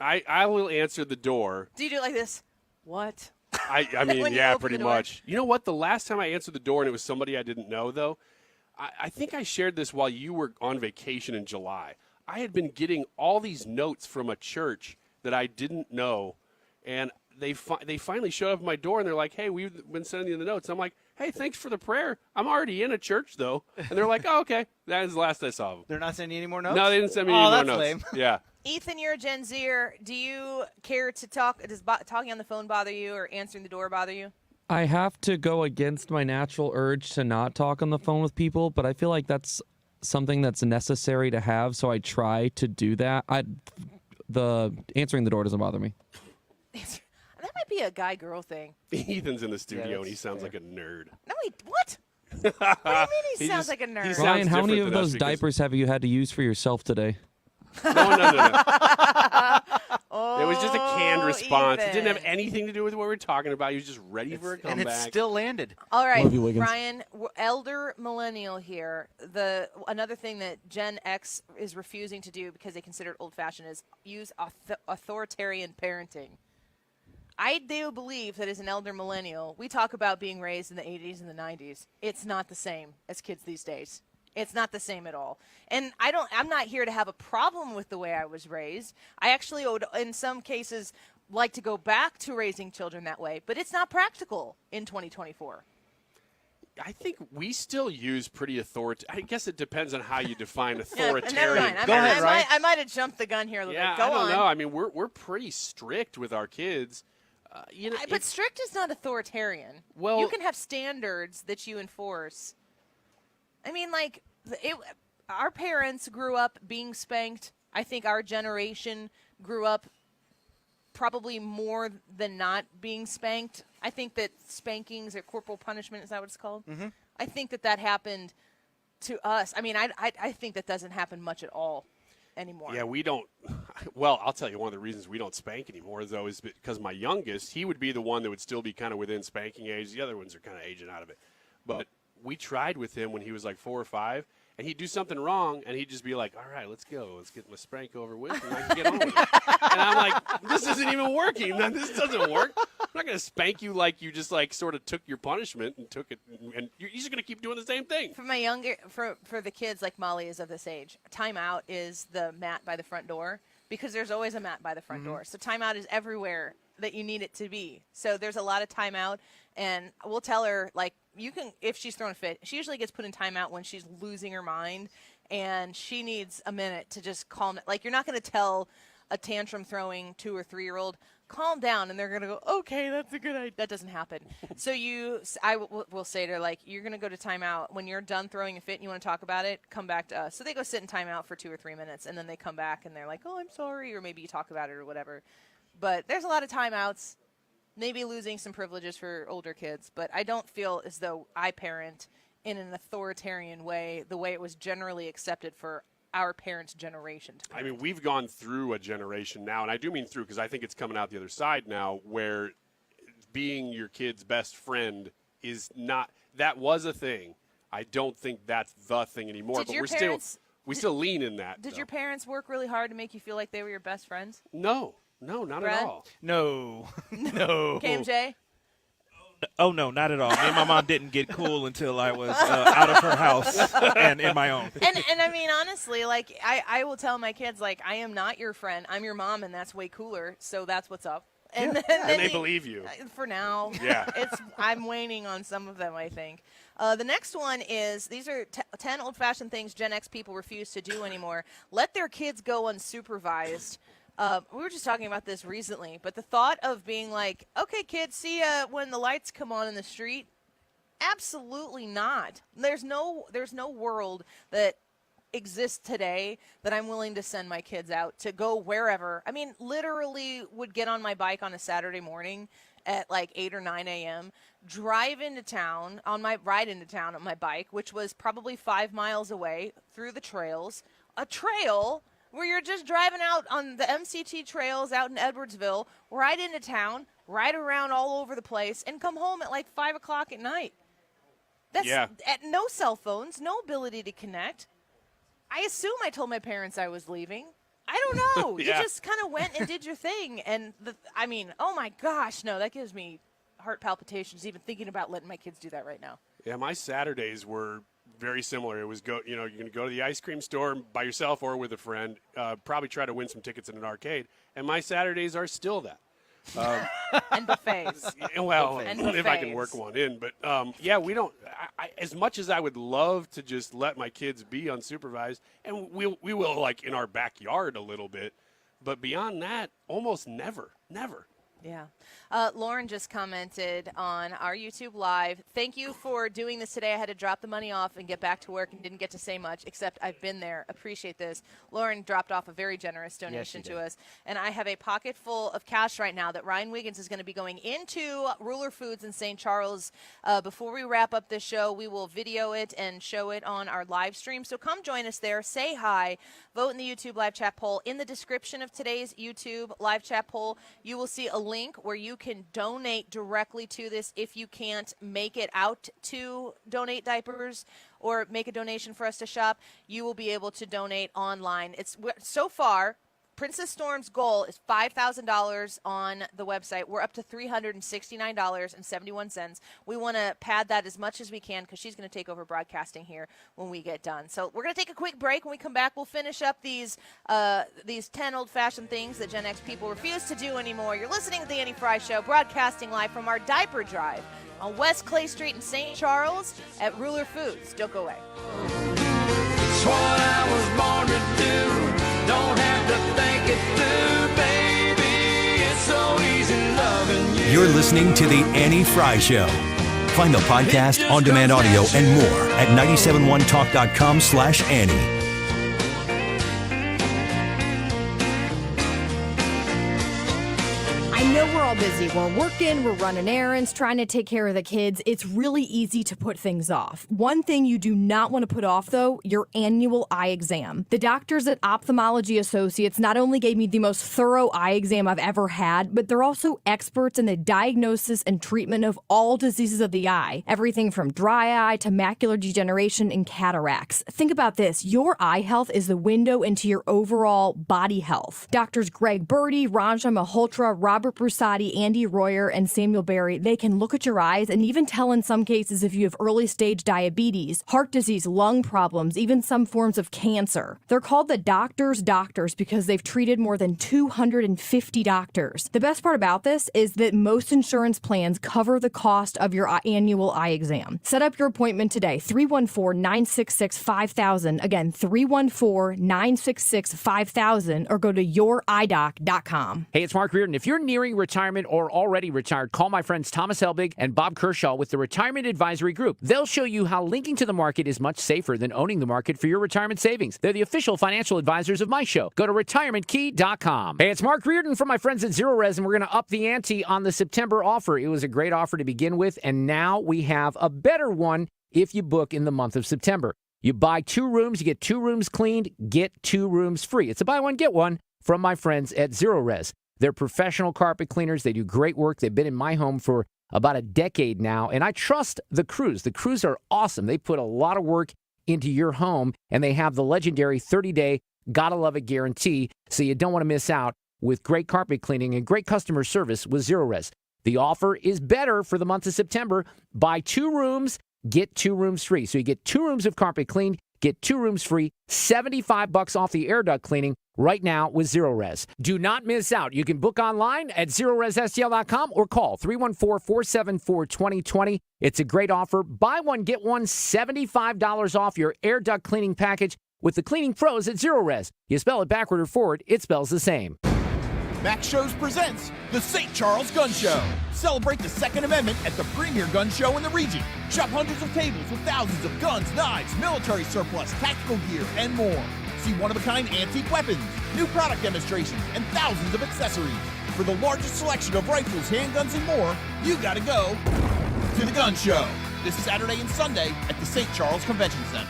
I will answer the door. Do you do it like this? What? I mean, yeah, pretty the door? much. You know what? The last time I answered the door and it was somebody I didn't know, though, I think I shared this while you were on vacation in July. I had been getting all these notes from a church that I didn't know, and they finally showed up at my door, and they're like, hey, we've been sending you the notes. I'm like, hey, thanks for the prayer. I'm already in a church, though. And they're like, oh, okay. That is the last I saw of them. They're not sending you any more notes? No, they didn't send me any more that's notes. lame. Yeah. Ethan, you're a Gen Zer. Do you care to talk? Does talking on the phone bother you or answering the door bother you? I have to go against my natural urge to not talk on the phone with people, but I feel like that's something that's necessary to have, so I try to do that. The answering the door doesn't bother me. That might be a guy-girl thing. Ethan's in the studio, that's and he sounds fair. like a nerd. No, what? What do you mean he sounds just- like a nerd? he sounds Ryan, how many different of than us those because- diapers have you had to use for yourself today? No. It was just a canned response. It didn't have Ethan. anything to do with what we were talking about. He was just ready for a And comeback. it still landed. All right, Love you, Wiggins. Ryan, elder millennial here. Another thing that Gen X is refusing to do because they consider it old-fashioned is use authoritarian parenting. I do believe that as an elder millennial, we talk about being raised in the 80s and the 90s. It's not the same as kids these days. It's not the same at all. And I'm not here to have a problem with the way I was raised. I actually would, in some cases, like to go back to raising children that way, but it's not practical in 2024. I think we still use pretty authoritative. I guess it depends on how you define Yeah, authoritarian. never mind. I might have jumped the gun here a little bit. Go I don't on. know. I mean, we're pretty strict with our kids. But strict is not authoritarian. Well- you can have standards that you enforce. I mean, like, our parents grew up being spanked. I think our generation grew up probably more than not being spanked. I think that spankings or corporal punishment, is that what it's called? Mm-hmm. I think that happened to us. I mean, I think that doesn't happen much at all anymore. Yeah, we don't. Well, I'll tell you, one of the reasons we don't spank anymore, though, is because my youngest, he would be the one that would still be kind of within spanking age. The other ones are kind of aging out of it. But we tried with him when he was like 4 or 5, and he'd do something wrong, and he'd just be like, all right, let's go. Let's get my spank over with, and I can get on with it. And I'm like, this isn't even working. This doesn't work. I'm not going to spank you like you just like sort of took your punishment and took it, and you're just going to keep doing the same thing. For my for the kids like Molly is of this age, timeout is the mat by the front door because there's always a mat by the front door. So timeout is everywhere that you need it to be. So there's a lot of timeout, and we'll tell her, like, you can, if she's throwing a fit, she usually gets put in timeout when she's losing her mind, and she needs a minute to just calm. Like, you're not going to tell a tantrum throwing 2 or 3-year-old, calm down, and they're going to go, okay, that's a good idea. That doesn't happen. So I will say to her, like, you're going to go to timeout. When you're done throwing a fit and you want to talk about it, come back to us. So they go sit in timeout for 2 or 3 minutes, and then they come back, and they're like, oh, I'm sorry, or maybe you talk about it or whatever. But there's a lot of timeouts, maybe losing some privileges for older kids, but I don't feel as though I parent in an authoritarian way, the way it was generally accepted for our parents' generation to I mean, we've gone through a generation now, and I do mean through because I think it's coming out the other side now, where being your kid's best friend is not – that was a thing. I don't think that's the thing anymore, but we still lean in that. Did your parents work really hard to make you feel like they were your best friends? No, not Brad? at all. No. No. KMJ? Oh, no, not at all. Me and my mom didn't get cool until I was out of her house and in my own. And I mean, honestly, like, I will tell my kids, like, I am not your friend. I'm your mom, and that's way cooler, so that's what's up. And, And they believe you. For now. Yeah. I'm waning on some of them, I think. The next one is, these are 10 old-fashioned things Gen X people refuse to do anymore. Let their kids go unsupervised. We were just talking about this recently, but the thought of being like, okay, kids, see ya when the lights come on in the street, absolutely not. There's no world that exists today that I'm willing to send my kids out to go wherever. I mean, literally would get on my bike on a Saturday morning at like 8 or 9 a.m., ride into town on my bike, which was probably 5 miles away through the trails, a trail where you're just driving out on the MCT trails out in Edwardsville, right into town, ride around all over the place, and come home at like 5 o'clock at night. That's at no cell phones, no ability to connect. I assume I told my parents I was leaving. I don't know. Yeah. You just kind of went and did your thing. And, I mean, oh, my gosh, no, that gives me heart palpitations even thinking about letting my kids do that right now. Yeah, my Saturdays were very similar. It was you're going to go to the ice cream store by yourself or with a friend, probably try to win some tickets in an arcade. And my Saturdays are still that. And buffets. Well, And if I can buffets. work one in. But, we don't as much as I would love to just let my kids be unsupervised, and we will, like, in our backyard a little bit, but beyond that, almost never. Yeah. Lauren just commented on our YouTube Live. Thank you for doing this today. I had to drop the money off and get back to work and didn't get to say much, except I've been there. Appreciate this. Lauren dropped off a very generous donation to us. And I have a pocket full of cash right now that Ryan Wiggins is going to be going into Ruler Foods in St. Charles. Before we wrap up this show, we will video it and show it on our live stream. So come join us there. Say hi. Vote in the YouTube live chat poll. In the description of today's YouTube live chat poll, you will see a link where you can donate directly to this if you can't make it out to donate diapers or make a donation for us to shop. You will be able to donate online. It's so far, Princess Storm's goal is $5,000 on the website. We're up to $369.71. We want to pad that as much as we can because she's going to take over broadcasting here when we get done. So we're going to take a quick break. When we come back, we'll finish up these 10 old-fashioned things that Gen X people refuse to do anymore. You're listening to The Annie Fry Show, broadcasting live from our diaper drive on West Clay Street in St. Charles at Ruler Foods. Don't go away. It's what I was born to do. Don't have to think it through, baby. It's so easy loving you. You're listening to The Annie Fry Show. Find the podcast, on-demand audio, and more at 971talk.com/Annie. I know we're all busy. We're working, we're running errands, trying to take care of the kids. It's really easy to put things off. One thing you do not want to put off, though, your annual eye exam. The doctors at Ophthalmology Associates not only gave me the most thorough eye exam I've ever had, but they're also experts in the diagnosis and treatment of all diseases of the eye. Everything from dry eye to macular degeneration and cataracts. Think about this. Your eye health is the window into your overall body health. Doctors Greg Birdie, Ranja Malhotra, Robert Brusati, Andy Royer, and Samuel Berry, they can look at your eyes and even tell in some cases if you have early stage diabetes, heart disease, lung problems, even some forms of cancer. They're called the doctors' doctors because they've treated more than 250 doctors. The best part about this is that most insurance plans cover the cost of your annual eye exam. Set up your appointment today, 314-966-5000. Again, 314-966-5000, or go to youridoc.com. Hey, it's Mark Reardon. If you're nearing retirement or already retired, call my friends Thomas Helbig and Bob Kershaw with the Retirement Advisory Group. They'll show you how linking to the market is much safer than owning the market for your retirement savings. They're the official financial advisors of my show. Go to retirementkey.com. Hey, it's Mark Reardon from my friends at Zero Res, and we're going to up the ante on the September offer. It was a great offer to begin with, and now we have a better one if you book in the month of September. You buy 2 rooms, you get 2 rooms cleaned, get 2 rooms free. It's a buy one, get one from my friends at Zero Res. They're professional carpet cleaners. They do great work. They've been in my home for about a decade now, and I trust the crews. The crews are awesome. They put a lot of work into your home, and they have the legendary 30-day gotta love it guarantee, so you don't want to miss out with great carpet cleaning and great customer service with Zero Res. The offer is better for the month of September. Buy 2 rooms, get 2 rooms free. So you get 2 rooms of carpet cleaned, get 2 rooms free, $75 off the air duct cleaning right now with Zero Res. Do not miss out. You can book online at ZeroResSTL.com or call 314-474-2020. It's a great offer. Buy one, get one, $75 off your air duct cleaning package with the cleaning pros at Zero Res. You spell it backward or forward, it spells the same. Max Shows presents the St. Charles Gun Show. Celebrate the Second Amendment at the premier gun show in the region. Shop hundreds of tables with thousands of guns, knives, military surplus, tactical gear, and more. See one-of-a-kind antique weapons, new product demonstrations, and thousands of accessories. For the largest selection of rifles, handguns, and more, you gotta go to the Gun Show this Saturday and Sunday at the St. Charles Convention Center.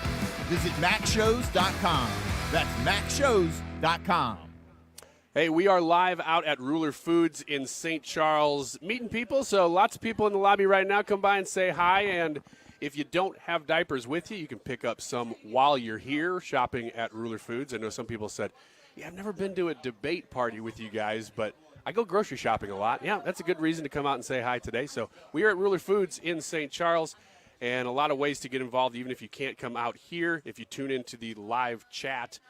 Visit maxshows.com. That's maxshows.com. Hey, we are live out at Ruler Foods in St. Charles, meeting people. So lots of people in the lobby right now. Come by and say hi. And if you don't have diapers with you, you can pick up some while you're here shopping at Ruler Foods. I know some people said, yeah, I've never been to a debate party with you guys, but I go grocery shopping a lot. Yeah, that's a good reason to come out and say hi today. So we are at Ruler Foods in St. Charles, and a lot of ways to get involved, even if you can't come out here. If you tune into the live chat,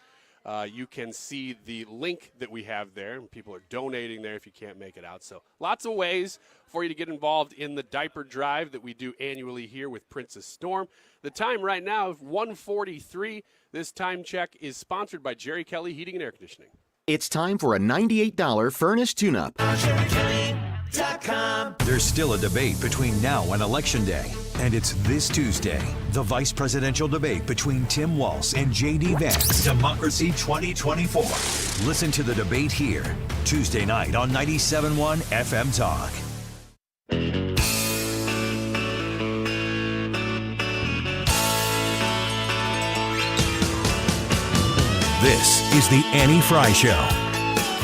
you can see the link that we have there, and people are donating there if you can't make it out. So lots of ways for you to get involved in the diaper drive that we do annually here with Princess Storm. The time right now is 1:43. This time check is sponsored by Jerry Kelly Heating and Air Conditioning. It's time for a $98 furnace tune-up. DIAPERDRIVE.com. There's still a debate between now and Election Day, and it's this Tuesday. The vice presidential debate between Tim Walz and J.D. Vance. Democracy 2024. Listen to the debate here, Tuesday night on 97.1 FM Talk. This is The Annie Fry Show.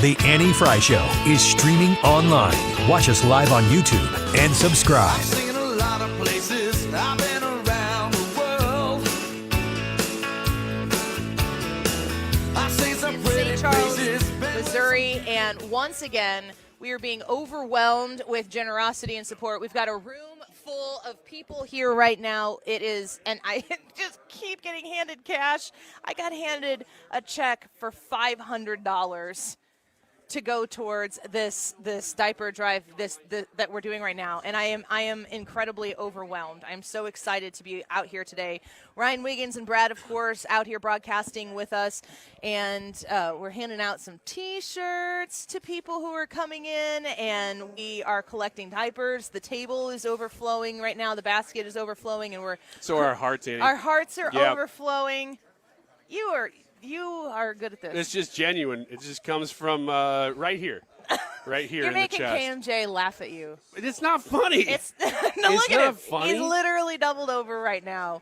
The Annie Fry Show is streaming online. Watch us live on YouTube and subscribe. I've seen a lot of places. I've been around the world. I've seen some pretty St. Charles, places. Missouri, and once again, we are being overwhelmed with generosity and support. We've got a room full of people here right now. It is, and I just keep getting handed cash. I got handed a check for $500 to go towards this diaper drive that we're doing right now, and I am incredibly overwhelmed. I'm so excited to be out here today. Ryan Wiggins and Brad, of course, out here broadcasting with us, and we're handing out some T-shirts to people who are coming in, and we are collecting diapers. The table is overflowing right now. The basket is overflowing, and So are our hearts, Annie. Our hearts are Yep. overflowing. You are good at this. It's just genuine. It just comes from right here. Right here You're in the making chest. KMJ laugh at you. It's not funny. It's no, It's look at not him. funny. He's literally doubled over right now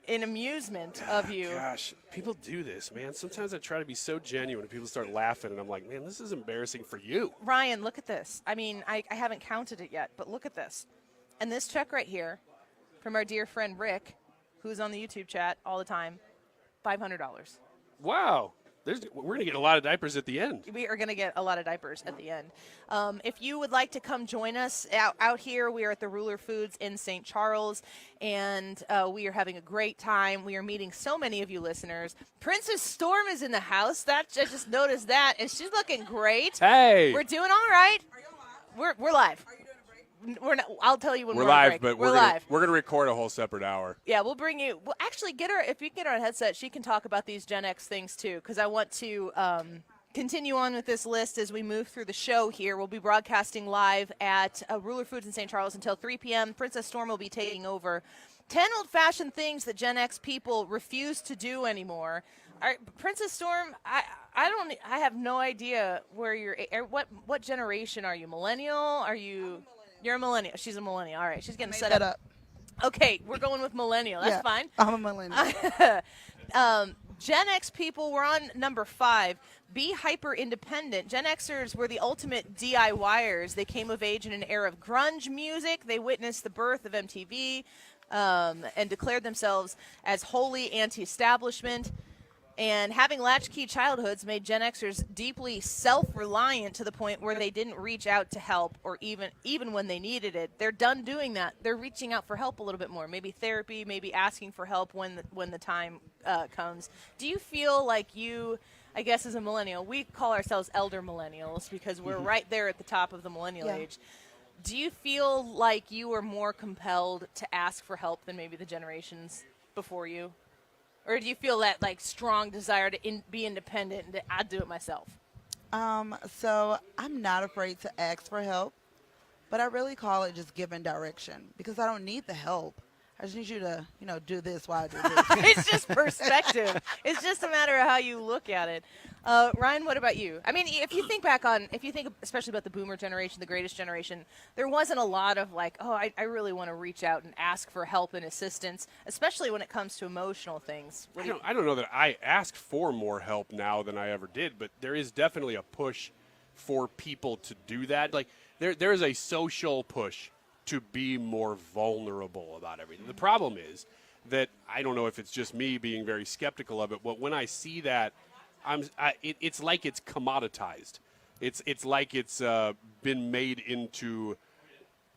in amusement of you. Gosh, people do this, man. Sometimes I try to be so genuine and people start laughing, and I'm like, man, this is embarrassing for you. Ryan, look at this. I mean, I haven't counted it yet, but look at this. And this check right here from our dear friend Rick, who's on the YouTube chat all the time, $500. Wow. We're going to get a lot of diapers at the end. We are going to get a lot of diapers at the end. If you would like to come join us out here, we are at the Ruler Foods in St. Charles, and we are having a great time. We are meeting so many of you listeners. Princess Storm is in the house. I just noticed that, and she's looking great. Hey. We're doing all right. We're live. We're not, I'll tell you when We're on live, break. but we're we're live. We're going to record a whole separate hour. Yeah, we'll bring you. Well, actually, get her. If you get her on a headset, she can talk about these Gen X things too. Because I want to continue on with this list as we move through the show. Here, we'll be broadcasting live at Ruler Foods in St. Charles until 3 p.m. Princess Storm will be taking over. 10 old-fashioned things that Gen X people refuse to do anymore. All right, Princess Storm, I have no idea where you're. What generation are you? Millennial? Are you? You're a millennial. She's a millennial. All right, she's getting set up. Okay, we're going with millennial. That's fine. I'm a millennial. Gen X people, we're on number 5. Be hyper independent. Gen Xers were the ultimate DIYers. They came of age in an era of grunge music. They witnessed the birth of MTV and declared themselves as wholly anti-establishment. And having latchkey childhoods made Gen Xers deeply self-reliant to the point where they didn't reach out to help, or even when they needed it. They're done doing that. They're reaching out for help a little bit more, maybe therapy, maybe asking for help when the time comes. Do you feel like you, I guess as a millennial, we call ourselves elder millennials because we're right there at the top of the millennial age. Do you feel like you are more compelled to ask for help than maybe the generations before you? Or do you feel that like strong desire to be independent and that I'd do it myself? So I'm not afraid to ask for help, but I really call it just giving direction because I don't need the help. I just need you to, do this while I do this. It's just perspective. It's just a matter of how you look at it. Ryan, what about you? I mean, if you think especially about the boomer generation, the greatest generation, there wasn't a lot of like, I really want to reach out and ask for help and assistance, especially when it comes to emotional things. I don't know that I ask for more help now than I ever did, but there is definitely a push for people to do that. Like there is a social push to be more vulnerable about everything. The problem is that I don't know if it's just me being very skeptical of it, but when I see that, it's like it's commoditized. It's like it's been made into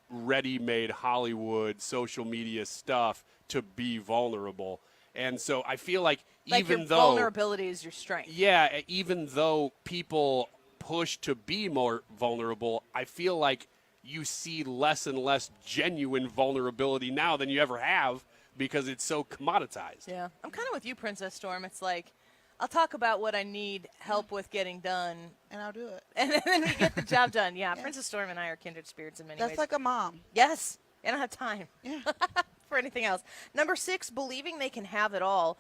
ready-made Hollywood social media stuff to be vulnerable. And so I feel like even though vulnerability is your strength. Yeah, even though people push to be more vulnerable, I feel like you see less and less genuine vulnerability now than you ever have because it's so commoditized. Yeah. I'm kind of with you, Princess Storm. It's like I'll talk about what I need help with getting done. And I'll do it. And then we get the job done. Yeah, Princess Storm and I are kindred spirits in many ways. That's like a mom. Yes. I don't have time for anything else. Number 6, believing they can have it all.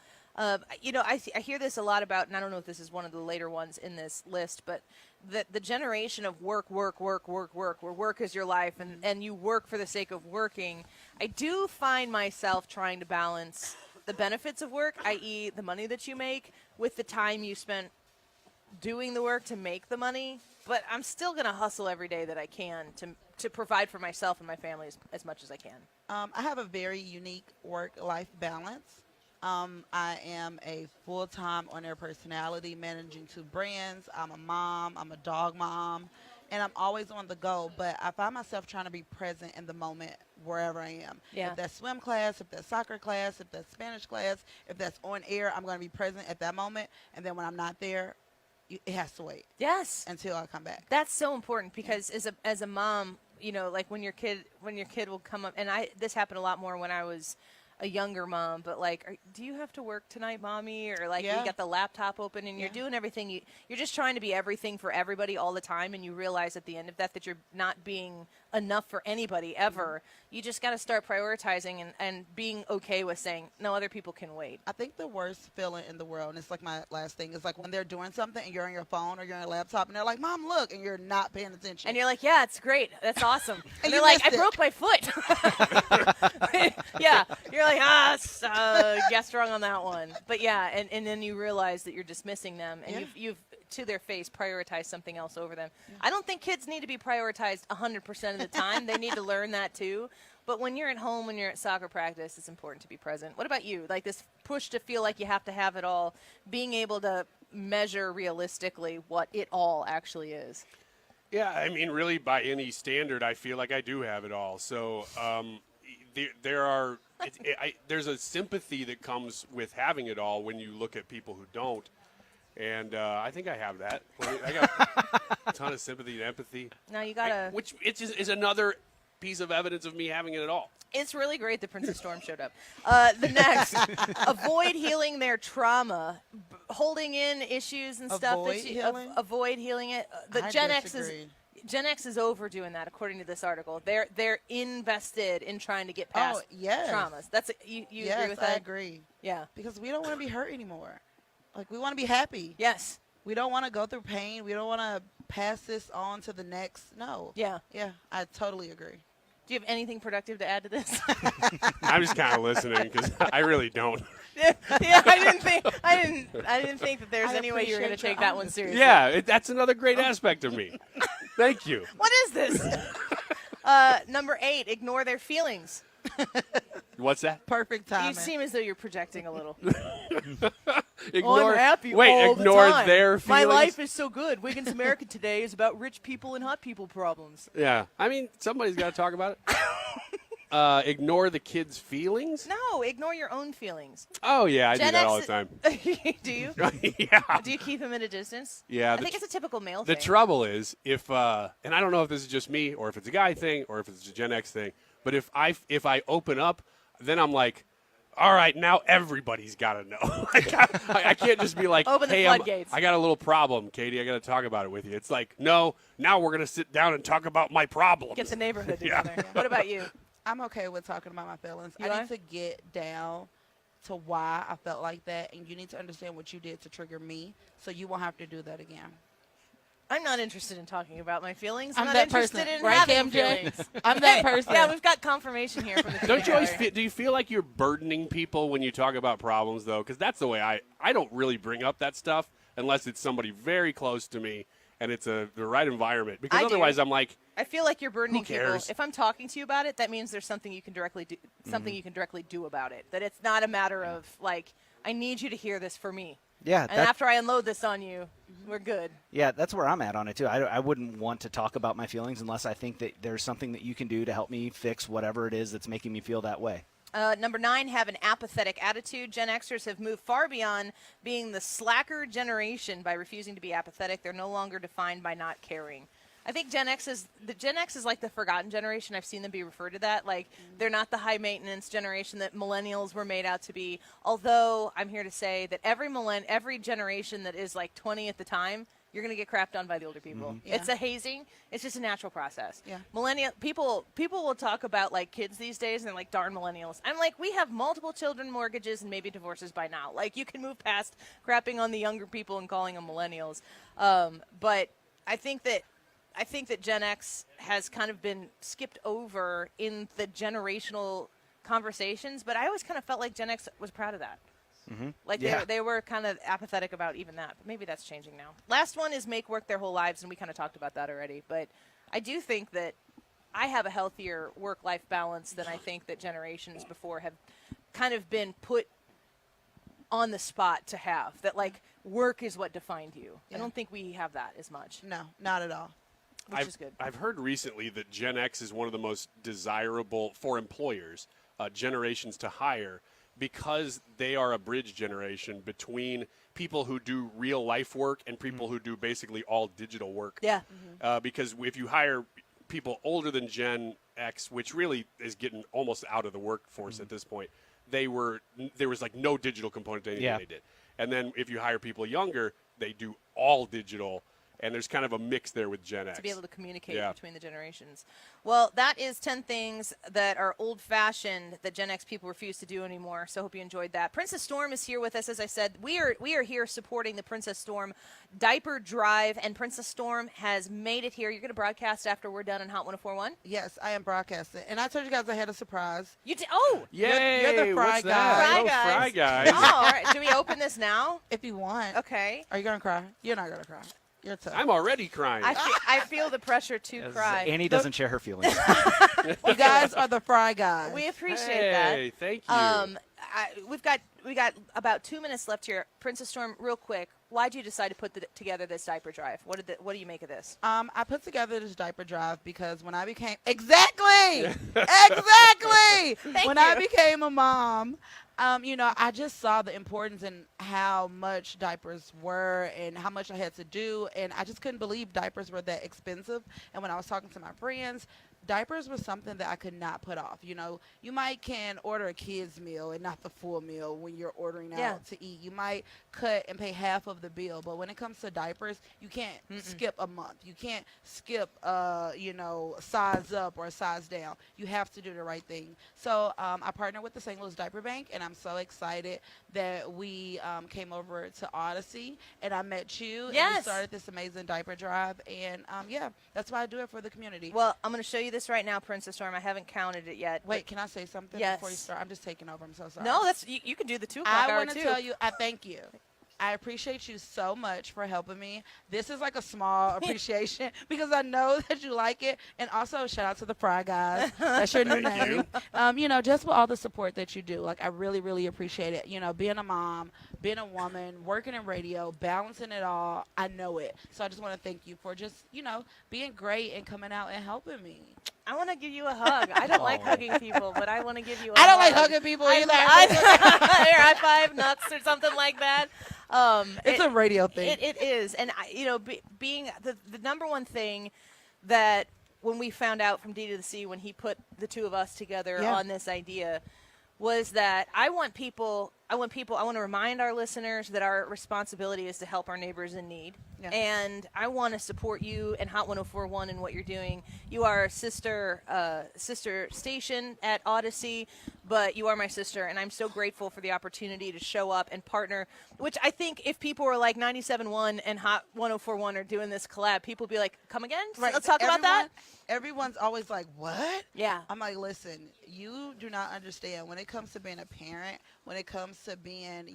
You know, I hear this a lot about, and I don't know if this is one of the later ones in this list, but the generation of work, where work is your life, and you work for the sake of working. I do find myself trying to balance the benefits of work, i.e. the money that you make, with the time you spent doing the work to make the money. But I'm still going to hustle every day that I can to provide for myself and my family as much as I can. I have a very unique work-life balance. I am a full-time on-air personality managing 2 brands. I'm a mom. I'm a dog mom. And I'm always on the go. But I find myself trying to be present in the moment wherever I am. Yeah. If that's swim class, if that's soccer class, if that's Spanish class, if that's on air, I'm going to be present at that moment. And then when I'm not there, it has to wait. Yes. Until I come back. That's so important because as a mom, you know, like when your kid will come up, and this happened a lot more when I was a younger mom, but like, do you have to work tonight, mommy? Or like, you got the laptop open and you're doing everything. You're just trying to be everything for everybody all the time, and you realize at the end of that you're not being enough for anybody ever. You just got to start prioritizing and being okay with saying, no, other people can wait. I think the worst feeling in the world, and it's like my last thing, is like when they're doing something and you're on your phone or you're on your laptop and they're like, Mom, look, and you're not paying attention. And you're like, yeah, it's great. That's awesome. And they're you like, I missed it. broke my foot. Yeah. You're like, guessed wrong on that one. But yeah, and then you realize that you're dismissing them, and you've to their face prioritize something else over them. I don't think kids need to be prioritized 100% of the time. They need to learn that too. But when you're at home, when you're at soccer practice, it's important to be present. What about you? Like this push to feel like you have to have it all, being able to measure realistically what it all actually is. Yeah, I mean, really, by any standard, I feel like I do have it all. So there's a sympathy that comes with having it all when you look at people who don't. And I think I have that. I got a ton of sympathy and empathy. Now you gotta, which is another piece of evidence of me having it all. It's really great that Princess Storm showed up. The next, avoid healing their trauma, holding in issues and stuff. Avoid healing it. Gen X is overdoing that, according to this article. They're invested in trying to get past traumas. That's you agree with that? I agree. Yeah, because we don't want to be hurt anymore. Like, we want to be happy. Yes. We don't want to go through pain. We don't want to pass this on to the next. No. Yeah. Yeah, I totally agree. Do you have anything productive to add to this? I'm just kind of listening because I really don't. Yeah, I didn't think that there's any way you were going to take that one seriously. Yeah, that's another great aspect of me. Thank you. What is this? Number 8, ignore their feelings. What's that? Perfect timing. You seem as though you're projecting a little. Ignore, I'm happy wait, all ignore the time. their feelings? My life is so good. Wiggins America Today is about rich people and hot people problems. Yeah, I mean, somebody's got to talk about it. Ignore the kids' feelings? No, ignore your own feelings. Oh, yeah, I Gen do that X all the time. Do you? Yeah. Do you keep them at a distance? Yeah. I think it's a typical male thing. The trouble is, if and I don't know if this is just me or if it's a guy thing or if it's a Gen X thing, but if I open up, then I'm like, all right, now everybody's got to know. I can't just be like, hey, I got a little problem, Katie. I got to talk about it with you. It's like, no, now we're going to sit down and talk about my problems. Get the neighborhood together. Yeah. What about you? I'm okay with talking about my feelings. I need to get down to why I felt like that, and you need to understand what you did to trigger me, so you won't have to do that again. I'm not interested in talking about my feelings. I'm not that interested person. in Right, having MJ? feelings. I'm that person. Yeah, we've got confirmation here from the Don't you always do you feel like you're burdening people when you talk about problems, though? Because that's the way I don't really bring up that stuff unless it's somebody very close to me and it's the right environment. Because otherwise I'm like, I feel like you're burdening who people. cares? If I'm talking to you about it, that means there's something you can directly do, you can directly do about it. That it's not a matter of like, I need you to hear this for me. Yeah. And after I unload this on you, we're good. Yeah, that's where I'm at on it, too. I wouldn't want to talk about my feelings unless I think that there's something that you can do to help me fix whatever it is that's making me feel that way. Number 9, have an apathetic attitude. Gen Xers have moved far beyond being the slacker generation by refusing to be apathetic. They're no longer defined by not caring. I think Gen X is like the forgotten generation. I've seen them be referred to that. Like, they're not the high maintenance generation that millennials were made out to be. Although I'm here to say that every generation that is like 20 at the time, you're going to get crapped on by the older people. Yeah. It's a hazing. It's just a natural process. Yeah. Millennial people will talk about like kids these days and they're like, darn millennials. I'm like, we have multiple children, mortgages, and maybe divorces by now. Like, you can move past crapping on the younger people and calling them millennials. But I think that Gen X has kind of been skipped over in the generational conversations, but I always kind of felt like Gen X was proud of that. Like they were kind of apathetic about even that, but maybe that's changing now. Last one is make work their whole lives, and we kind of talked about that already. But I do think that I have a healthier work-life balance than I think that generations before have kind of been put on the spot to have. That, like, work is what defined you. I don't think we have that as much. No, not at all. Which is good. I've heard recently that Gen X is one of the most desirable for employers generations to hire, because they are a bridge generation between people who do real life work and people who do basically all digital work. Yeah. Because if you hire people older than Gen X, which really is getting almost out of the workforce at this point, there was like no digital component to anything they did. And then if you hire people younger, they do all digital. And there's kind of a mix there with Gen X. To be able to communicate between the generations. Well, that is 10 things that are old-fashioned that Gen X people refuse to do anymore. So I hope you enjoyed that. Princess Storm is here with us. As I said, we are here supporting the Princess Storm Diaper Drive, and Princess Storm has made it here. You're going to broadcast after we're done on Hot 104.1? Yes, I am broadcasting. And I told you guys I had a surprise. You did? Oh! Yay! You're the fry What's guy. that? Fry guys. Fry guys. Oh, all right. Do we open this now? If you want. Okay. Are you going to cry? You're not going to cry. You're tough. I'm already crying. I feel the pressure to cry. Annie doesn't share her feelings. You guys are the fry guys. We appreciate that. Hey, thank you. We got about 2 minutes left here. Princess Storm, real quick, why did you decide to put together this diaper drive? What do you make of this? I put together this diaper drive because when I became I became a mom, I just saw the importance in how much diapers were and how much I had to do, and I just couldn't believe diapers were that expensive. And when I was talking to my friends, diapers was something that I could not put off. You might can order a kid's meal and not the full meal when you're ordering out to eat. You might cut and pay half of the bill, but when it comes to diapers, you can't skip a month. You can't skip, size up or size down. You have to do the right thing. So I partnered with the St. Louis Diaper Bank, and I'm so excited that we came over to Odyssey, and I met you, and we started this amazing diaper drive, and that's why I do it for the community. Well, I'm going to show you this right now, Princess Storm. I haven't counted it yet. Wait, can I say something before you start? I'm just taking over. I'm so sorry. No, you can do the 2 o'clock hour, I want to too. tell you, I thank you. I appreciate you so much for helping me. This is like a small appreciation because I know that you like it. And also, shout out to the Fry Guys. That's your new name. Just for all the support that you do. Like, I really, really appreciate it. Being a mom, being a woman, working in radio, balancing it all, I know it. So I just want to thank you for just, being great and coming out and helping me. I want to give you a hug. I don't like hugging people, but I want to give you a hug. I don't like hugging people either. Here, high five, nuts, or something like that. It's a radio thing. It is. And, being the number one thing that when we found out from D to the C, when he put the two of us together on this idea, was that I want to remind our listeners that our responsibility is to help our neighbors in need. Yeah. And I want to support you and Hot 104.1 and what you're doing. You are a sister station at Odyssey, but you are my sister, and I'm so grateful for the opportunity to show up and partner, which I think if people were like 97.1 and Hot 104.1 are doing this collab, people would be like, come again? Right. Let's talk about that? Everyone's always like, what? Yeah. I'm like, listen, you do not understand. When it comes to being a parent, when it comes to being,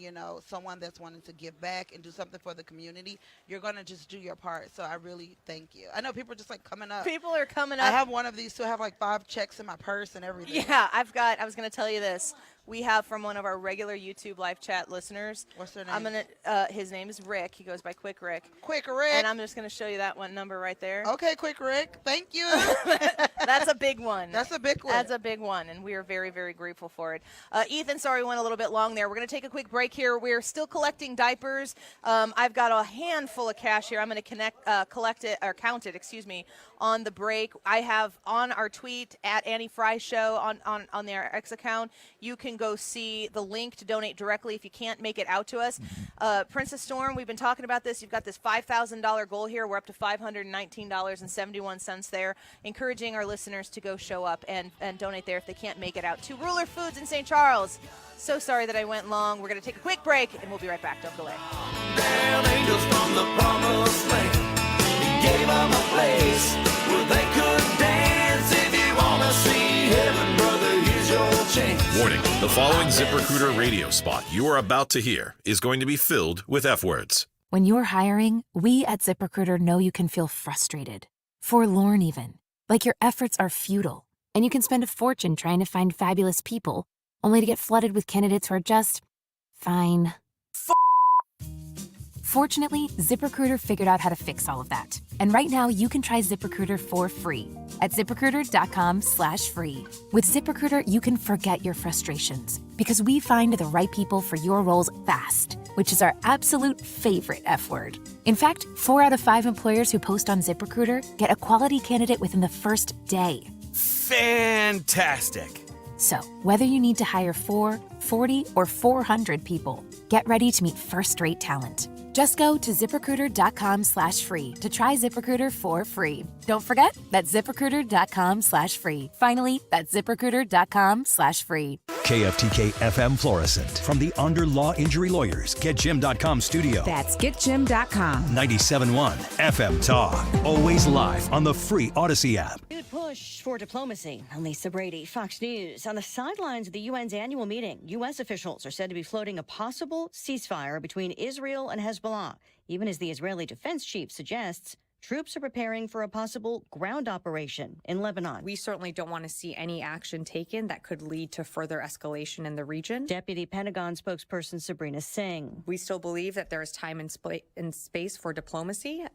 someone that's wanting to give back and do something for the community, you're going to just do your part. So I really thank you. I know people are just like coming up. People are coming up. I have one of these too. I have like 5 checks in my purse and everything. Yeah, I was going to tell you this. we have from one of our regular YouTube live chat listeners. What's their name? I'm gonna. His name is Rick. He goes by Quick Rick. Quick Rick. And I'm just gonna show you that one number right there. Okay, Quick Rick. Thank you. That's a big one. That's a big one. That's a big one, and we are very, very grateful for it. Ethan, sorry we went a little bit long there. We're going to take a quick break here. We're still collecting diapers. I've got a handful of cash here. I'm going to collect it, or count it, excuse me, on the break. I have on our tweet at Annie Fry Show on their X account. You can go see the link to donate directly if you can't make it out to us. Princess Storm, we've been talking about this. You've got this $5,000 goal here. We're up to $519.71 there. Encouraging our listeners to go show up and donate there if they can't make it out to Ruler Foods in St. Charles. So sorry that I went long. We're going to take a quick break, and we'll be right back. Don't go away. Down angels from the promised land. He gave them a place where they could dance. If you want to see heaven, brother, here's your chance. Warning, the following ZipRecruiter radio spot you are about to hear is going to be filled with F words. When you're hiring, we at ZipRecruiter know you can feel frustrated, forlorn even, like your efforts are futile, and you can spend a fortune trying to find fabulous people, only to get flooded with candidates who are just fine. Fortunately, ZipRecruiter figured out how to fix all of that. And right now, you can try ZipRecruiter for free at ZipRecruiter.com/free. With ZipRecruiter, you can forget your frustrations because we find the right people for your roles fast, which is our absolute favorite F word. In fact, 4 out of 5 employers who post on ZipRecruiter get a quality candidate within the first day. Fantastic. So, whether you need to hire 4, 40, or 400 people, get ready to meet first-rate talent. Just go to ZipRecruiter.com/free to try ZipRecruiter for free. Don't forget, that's ZipRecruiter.com/free. Finally, that's ZipRecruiter.com/free. KFTK FM Florissant from the Under Law Injury Lawyers GetJim.com studio. That's GetJim.com. 97.1 FM Talk. Always live on the free Odyssey app. Good push for diplomacy. I'm Lisa Brady, Fox News. On the sidelines of the UN's annual meeting, U.S. officials are said to be floating a possible ceasefire between Israel and Hezbollah, even as the Israeli defense chief suggests troops are preparing for a possible ground operation in Lebanon. We certainly don't want to see any action taken that could lead to further escalation in the region. Deputy Pentagon spokesperson Sabrina Singh. We still believe that there is time and space for diplomacy.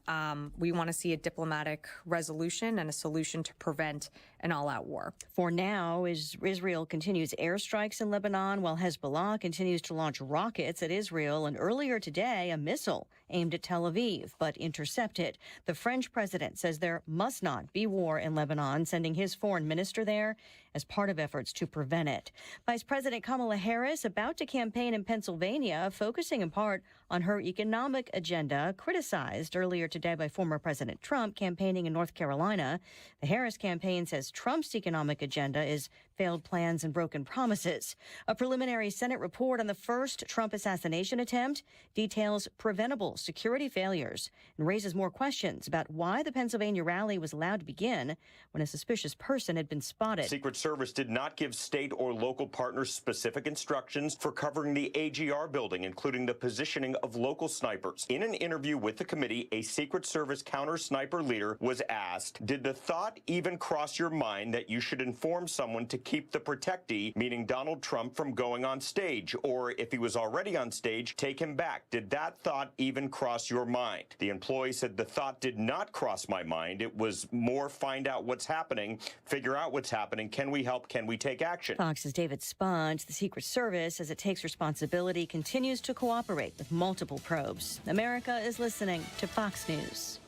We want to see a diplomatic resolution and a solution to prevent an all-out war. For now, Israel continues airstrikes in Lebanon while Hezbollah continues to launch rockets at Israel, and earlier today, a missile aimed at Tel Aviv, but intercepted. The French president says there must not be war in Lebanon, sending his foreign minister there as part of efforts to prevent it. Vice President Kamala Harris about to campaign in Pennsylvania, focusing in part on her economic agenda, criticized earlier today by former President Trump campaigning in North Carolina. The Harris campaign says Trump's economic agenda is failed plans and broken promises. A preliminary Senate report on the first Trump assassination attempt details preventable security failures and raises more questions about why the Pennsylvania rally was allowed to begin when a suspicious person had been spotted. Secret Service did not give state or local partners specific instructions for covering the AGR building, including the positioning of local snipers. In an interview with the committee, a Secret Service counter-sniper leader was asked, did the thought even cross your mind that you should inform someone to keep the protectee, meaning Donald Trump, from going on stage? Or if he was already on stage, take him back. Did that thought even cross your mind? The employee said the thought did not cross my mind. It was more find out what's happening, figure out what's happening. Can we help? Can we take action? Fox's David Sponge, the Secret Service, as it takes responsibility, continues to cooperate with multiple probes. America is listening to Fox News.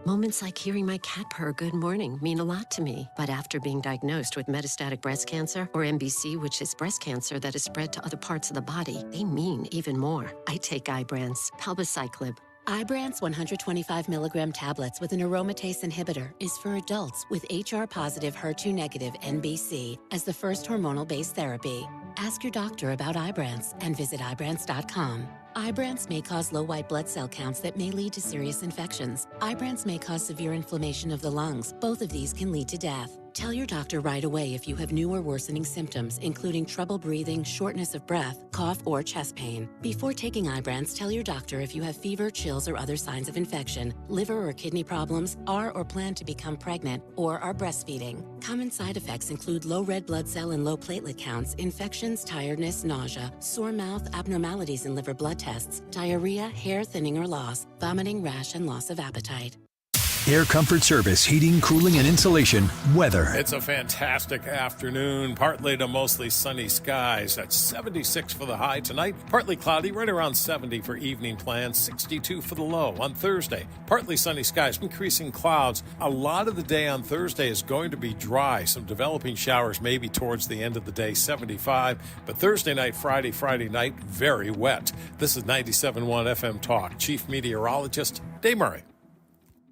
Moments like hearing my cat purr good morning mean a lot to me. But after being diagnosed with metastatic breast cancer, or MBC, which is breast cancer that is spread to other parts of the body, they mean even more. I take Ibrance, palbociclib. Ibrance 125 milligram tablets with an aromatase inhibitor is for adults with HR-positive, HER2-negative MBC as the first hormonal-based therapy. Ask your doctor about Ibrance and visit Ibrance.com. Ibrance may cause low white blood cell counts that may lead to serious infections. Ibrance may cause severe inflammation of the lungs. Both of these can lead to death. Tell your doctor right away if you have new or worsening symptoms, including trouble breathing, shortness of breath, cough, or chest pain. Before taking Ibrance, tell your doctor if you have fever, chills, or other signs of infection, liver or kidney problems, are or plan to become pregnant, or are breastfeeding. Common side effects include low red blood cell and low platelet counts, infections, tiredness, nausea, sore mouth, abnormalities in liver blood tests, diarrhea, hair thinning or loss, vomiting, rash, and loss of appetite. Air Comfort Service, heating, cooling, and insulation, weather. It's a fantastic afternoon. Partly to mostly sunny skies at 76 for the high tonight. Partly cloudy, right around 70 for evening plans, 62 for the low on Thursday. Partly sunny skies, increasing clouds. A lot of the day on Thursday is going to be dry. Some developing showers maybe towards the end of the day, 75. But Thursday night, Friday night, very wet. This is 97.1 FM Talk. Chief Meteorologist Dave Murray.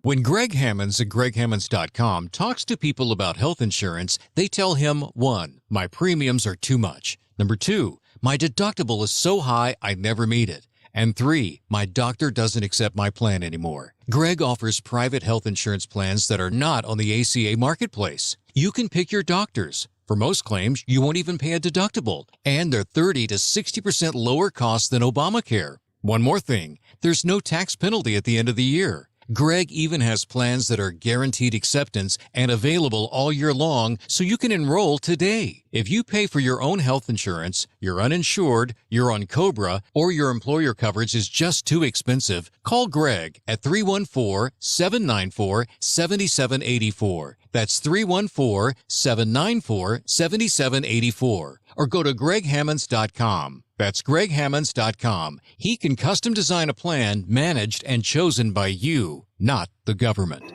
When Greg Hammonds at GregHammonds.com talks to people about health insurance, they tell him, 1, my premiums are too much. 2, my deductible is so high I never meet it. And 3, my doctor doesn't accept my plan anymore. Greg offers private health insurance plans that are not on the ACA marketplace. You can pick your doctors. For most claims, you won't even pay a deductible, and they're 30 to 60% lower cost than Obamacare. One more thing, there's no tax penalty at the end of the year. Greg even has plans that are guaranteed acceptance and available all year long, so you can enroll today. If you pay for your own health insurance, you're uninsured, you're on COBRA, or your employer coverage is just too expensive, call Greg at 314-794-7784. That's 314-794-7784. Or go to GregHammonds.com. That's GregHammonds.com. He can custom design a plan managed and chosen by you, not the government.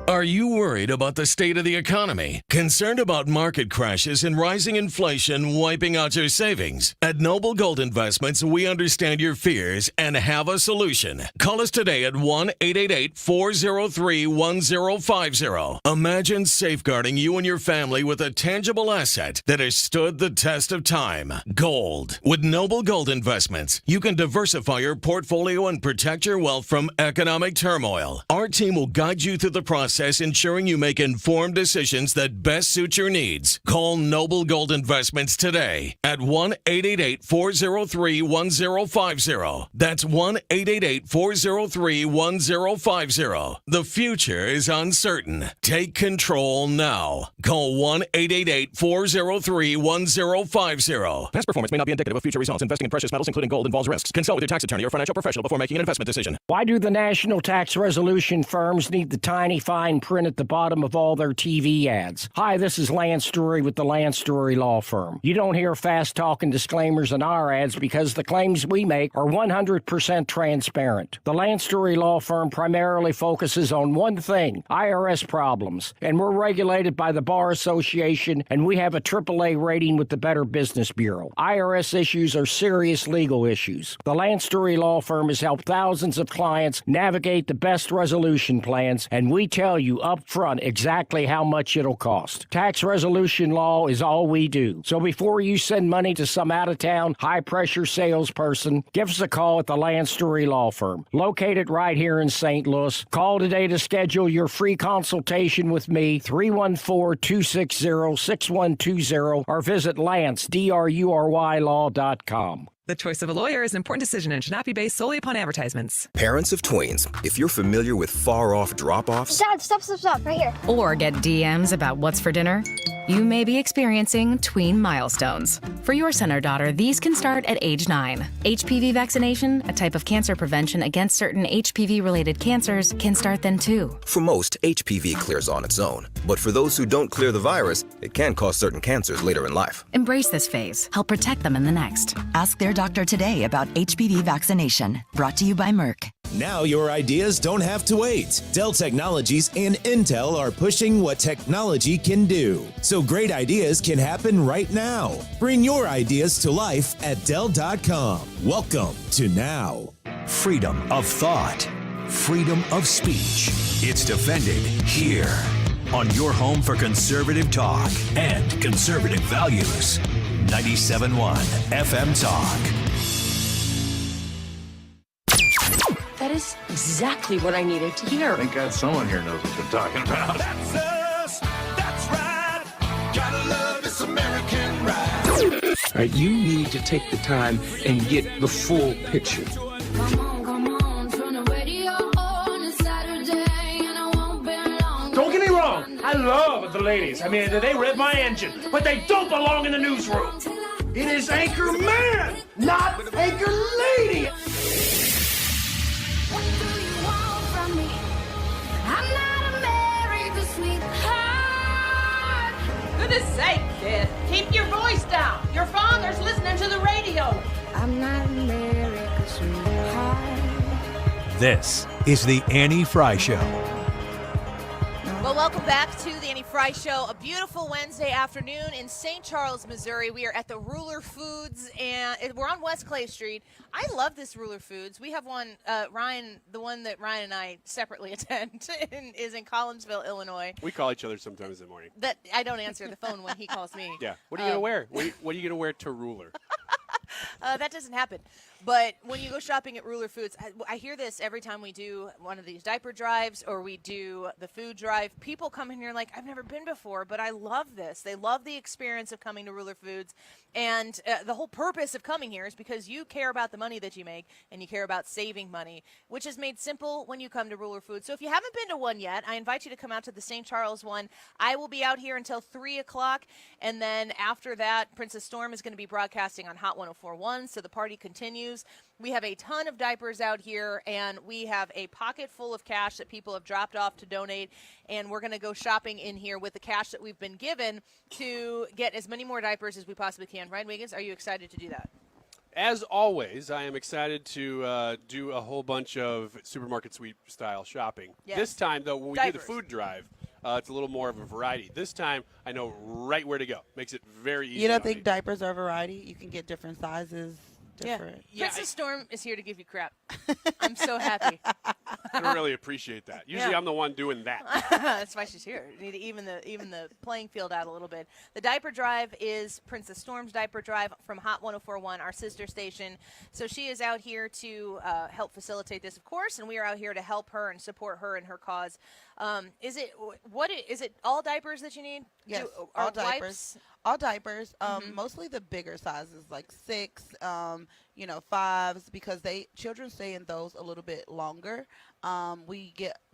Are you worried about the state of the economy? Concerned about market crashes and rising inflation wiping out your savings? At Noble Gold Investments, we understand your fears and have a solution. Call us today at 1-888-403-1050. Imagine safeguarding you and your family with a tangible asset that has stood the test of time. Gold. With Noble Gold Investments, you can diversify your portfolio and protect your wealth from economic turmoil. Our team will guide you through the process, ensuring you make informed decisions that best suit your needs. Call Noble Gold Investments today at 1-888-403-1050. That's 1-888-403-1050. The future is uncertain. Take control now. Call 1-888-403-1050. Past performance may not be indicative of future results. Investing in precious metals, including gold, involves risks. Consult with your tax attorney or financial professional before making an investment decision. Why do the national tax resolution firms need the tiny fine print at the bottom of all their TV ads? Hi, this is Lance Story with the Lance Story Law Firm. You don't hear fast-talking disclaimers in our ads because the claims we make are 100% transparent. The Lance Story Law Firm primarily focuses on one thing, IRS problems, and we're regulated by the Bar Association, and we have a AAA rating with the Better Business Bureau. IRS issues are serious legal issues. The Lance Story Law Firm has helped thousands of clients navigate the best resolution plans, and we tell you up front exactly how much it'll cost. Tax resolution law is all we do. So before you send money to some out-of-town, high-pressure salesperson, give us a call at the Lance Story Law Firm, located right here in St. Louis. Call today to schedule your free consultation with me, 314-260-6120, or visit LanceDRURYLaw.com. The choice of a lawyer is an important decision and should not be based solely upon advertisements. Parents of tweens, if you're familiar with far-off drop-offs... Dad, stop, right here. Or get DMs about what's for dinner, you may be experiencing tween milestones. For your son or daughter, these can start at age 9. HPV vaccination, a type of cancer prevention against certain HPV-related cancers, can start then too. For most, HPV clears on its own. But for those who don't clear the virus, it can cause certain cancers later in life. Embrace this phase. Help protect them in the next. Ask their doctor today about HPV vaccination. Brought to you by Merck. Now your ideas don't have to wait. Dell Technologies and Intel are pushing what technology can do. So great ideas can happen right now. Bring your ideas to life at Dell.com. Welcome to Now. Freedom of thought. Freedom of speech. It's defended here on your home for conservative talk and conservative values. 97.1 FM Talk. That is exactly what I needed to hear. Thank God someone here knows what they're talking about. That's us. That's right. Gotta love this American ride. All right, you need to take the time and get the full picture. Don't get me wrong, I love the ladies. I mean, they rev my engine, but they don't belong in the newsroom. It is Anchor Man, not Anchor Lady. Goodness sake, kid. Keep your voice down. Your father's listening to the radio. I'm not America's sweetheart. This is the Annie Fry Show. Well, welcome back to the Annie Fry Show. A beautiful Wednesday afternoon in St. Charles, Missouri. We are at the Ruler Foods, and we're on West Clay Street. I love this Ruler Foods. We have one, Ryan, the one that Ryan and I separately attend, is in Collinsville, Illinois. We call each other sometimes in the morning. That I don't answer the phone when he calls me. Yeah. What are you going to wear? What are you going to wear to Ruler? That doesn't happen. But when you go shopping at Ruler Foods, I hear this every time we do one of these diaper drives or we do the food drive. People come in here like, I've never been before, but I love this. They love the experience of coming to Ruler Foods. And the whole purpose of coming here is because you care about the money that you make and you care about saving money, which is made simple when you come to Ruler Foods. So if you haven't been to one yet, I invite you to come out to the St. Charles one. I will be out here until 3 o'clock. And then after that, Princess Storm is going to be broadcasting on Hot 104.1, so the party continues. We have a ton of diapers out here, and we have a pocket full of cash that people have dropped off to donate, and we're going to go shopping in here with the cash that we've been given to get as many more diapers as we possibly can. Ryan Wiggins, are you excited to do that? As always, I am excited to do a whole bunch of supermarket sweep-style shopping. Yes. This time, though, when we Diapers. do the food drive, it's a little more of a variety. This time, I know right where to go. Makes it very easy. You don't on think me. diapers are a variety? You can get different sizes. Different. Yeah. Princess Storm is here to give you crap. I'm so happy. I really appreciate that. Usually Yeah. I'm the one doing that. That's why she's here. You need to even the playing field out a little bit. The diaper drive is Princess Storm's diaper drive from Hot 104.1, our sister station. So she is out here to help facilitate this, of course, and we are out here to help her and support her in her cause. Is it all diapers that you need? Yes, Are all diapers. wipes? All diapers. Mostly the bigger sizes, like 6, 5s, because children stay in those a little bit longer. We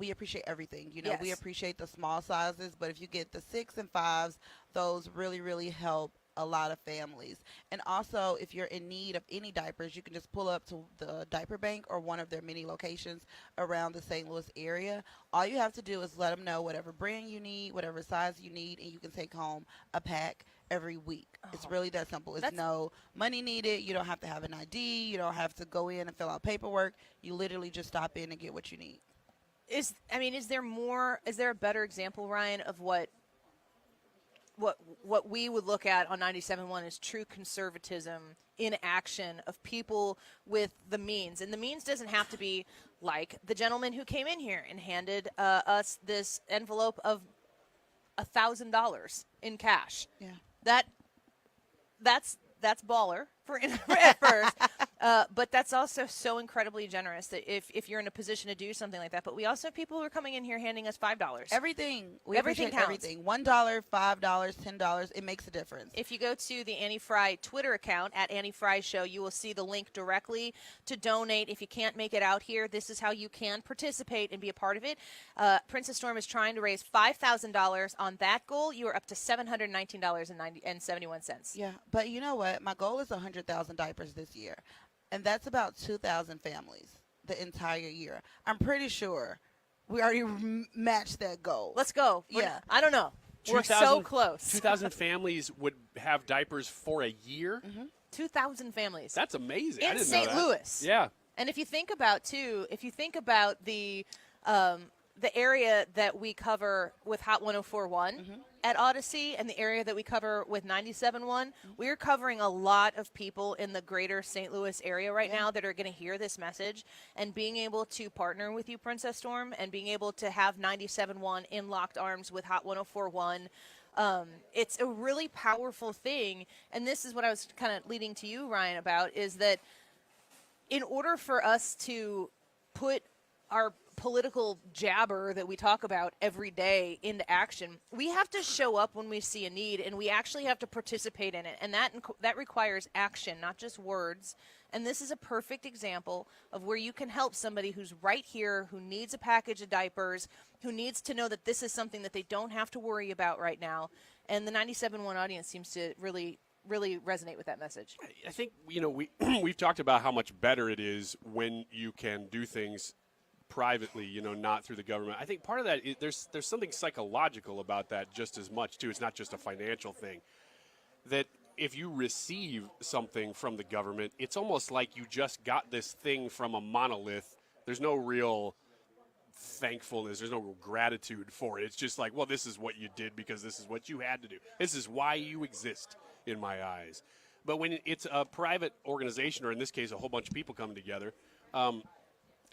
appreciate everything. We Yes. appreciate the small sizes, but if you get the 6 and 5s, those really, really help a lot of families. And also, if you're in need of any diapers, you can just pull up to the diaper bank or one of their many locations around the St. Louis area. All you have to do is let them know whatever brand you need, whatever size you need, and you can take home a pack every week. It's really that simple. It's no money needed. You don't have to have an ID. You don't have to go in and fill out paperwork. You literally just stop in and get what you need. Is there a better example, Ryan, of what we would look at on 97.1 is true conservatism in action of people with the means. And the means doesn't have to be like the gentleman who came in here and handed us this envelope of $1,000 in cash. Yeah. That's baller at first. But that's also so incredibly generous that if you're in a position to do something like that. But we also have people who are coming in here handing us $5. Everything. Everything counts. Everything. $1, $5, $10. It makes a difference. If you go to the Annie Fry Twitter account at Annie Fry Show, you will see the link directly to donate. If you can't make it out here, this is how you can participate and be a part of it. Princess Storm is trying to raise $5,000 on that goal. You are up to $719.71. Yeah, but you know what? My goal is 100,000 diapers this year, and that's about 2,000 families the entire year. I'm pretty sure we already matched that goal. Let's go. I don't know. We're so close. 2,000 families would have diapers for a year? 2,000 families. That's amazing. In I didn't St. know that. Louis. Yeah. And if you think about, the area that we cover with Hot 104.1 at Odyssey and the area that we cover with 97.1, we're covering a lot of people in the greater St. Louis area right now that are going to hear this message, and being able to partner with you, Princess Storm, and being able to have 97.1 in locked arms with Hot 104.1, it's a really powerful thing. And this is what I was kind of leading to you, Ryan, about, is that in order for us to put our political jabber that we talk about every day into action. We have to show up when we see a need, and we actually have to participate in it. And that requires action, not just words. And this is a perfect example of where you can help somebody who's right here, who needs a package of diapers, who needs to know that this is something that they don't have to worry about right now. And the 97.1 audience seems to really resonate with that message. I think, we've talked about how much better it is when you can do things privately, not through the government. I think part of that is there's something psychological about that just as much, too. It's not just a financial thing. That if you receive something from the government, it's almost like you just got this thing from a monolith. There's no real thankfulness. There's no real gratitude for it. It's just like, well, this is what you did because this is what you had to do. This is why you exist in my eyes. But when it's a private organization, or in this case, a whole bunch of people coming together,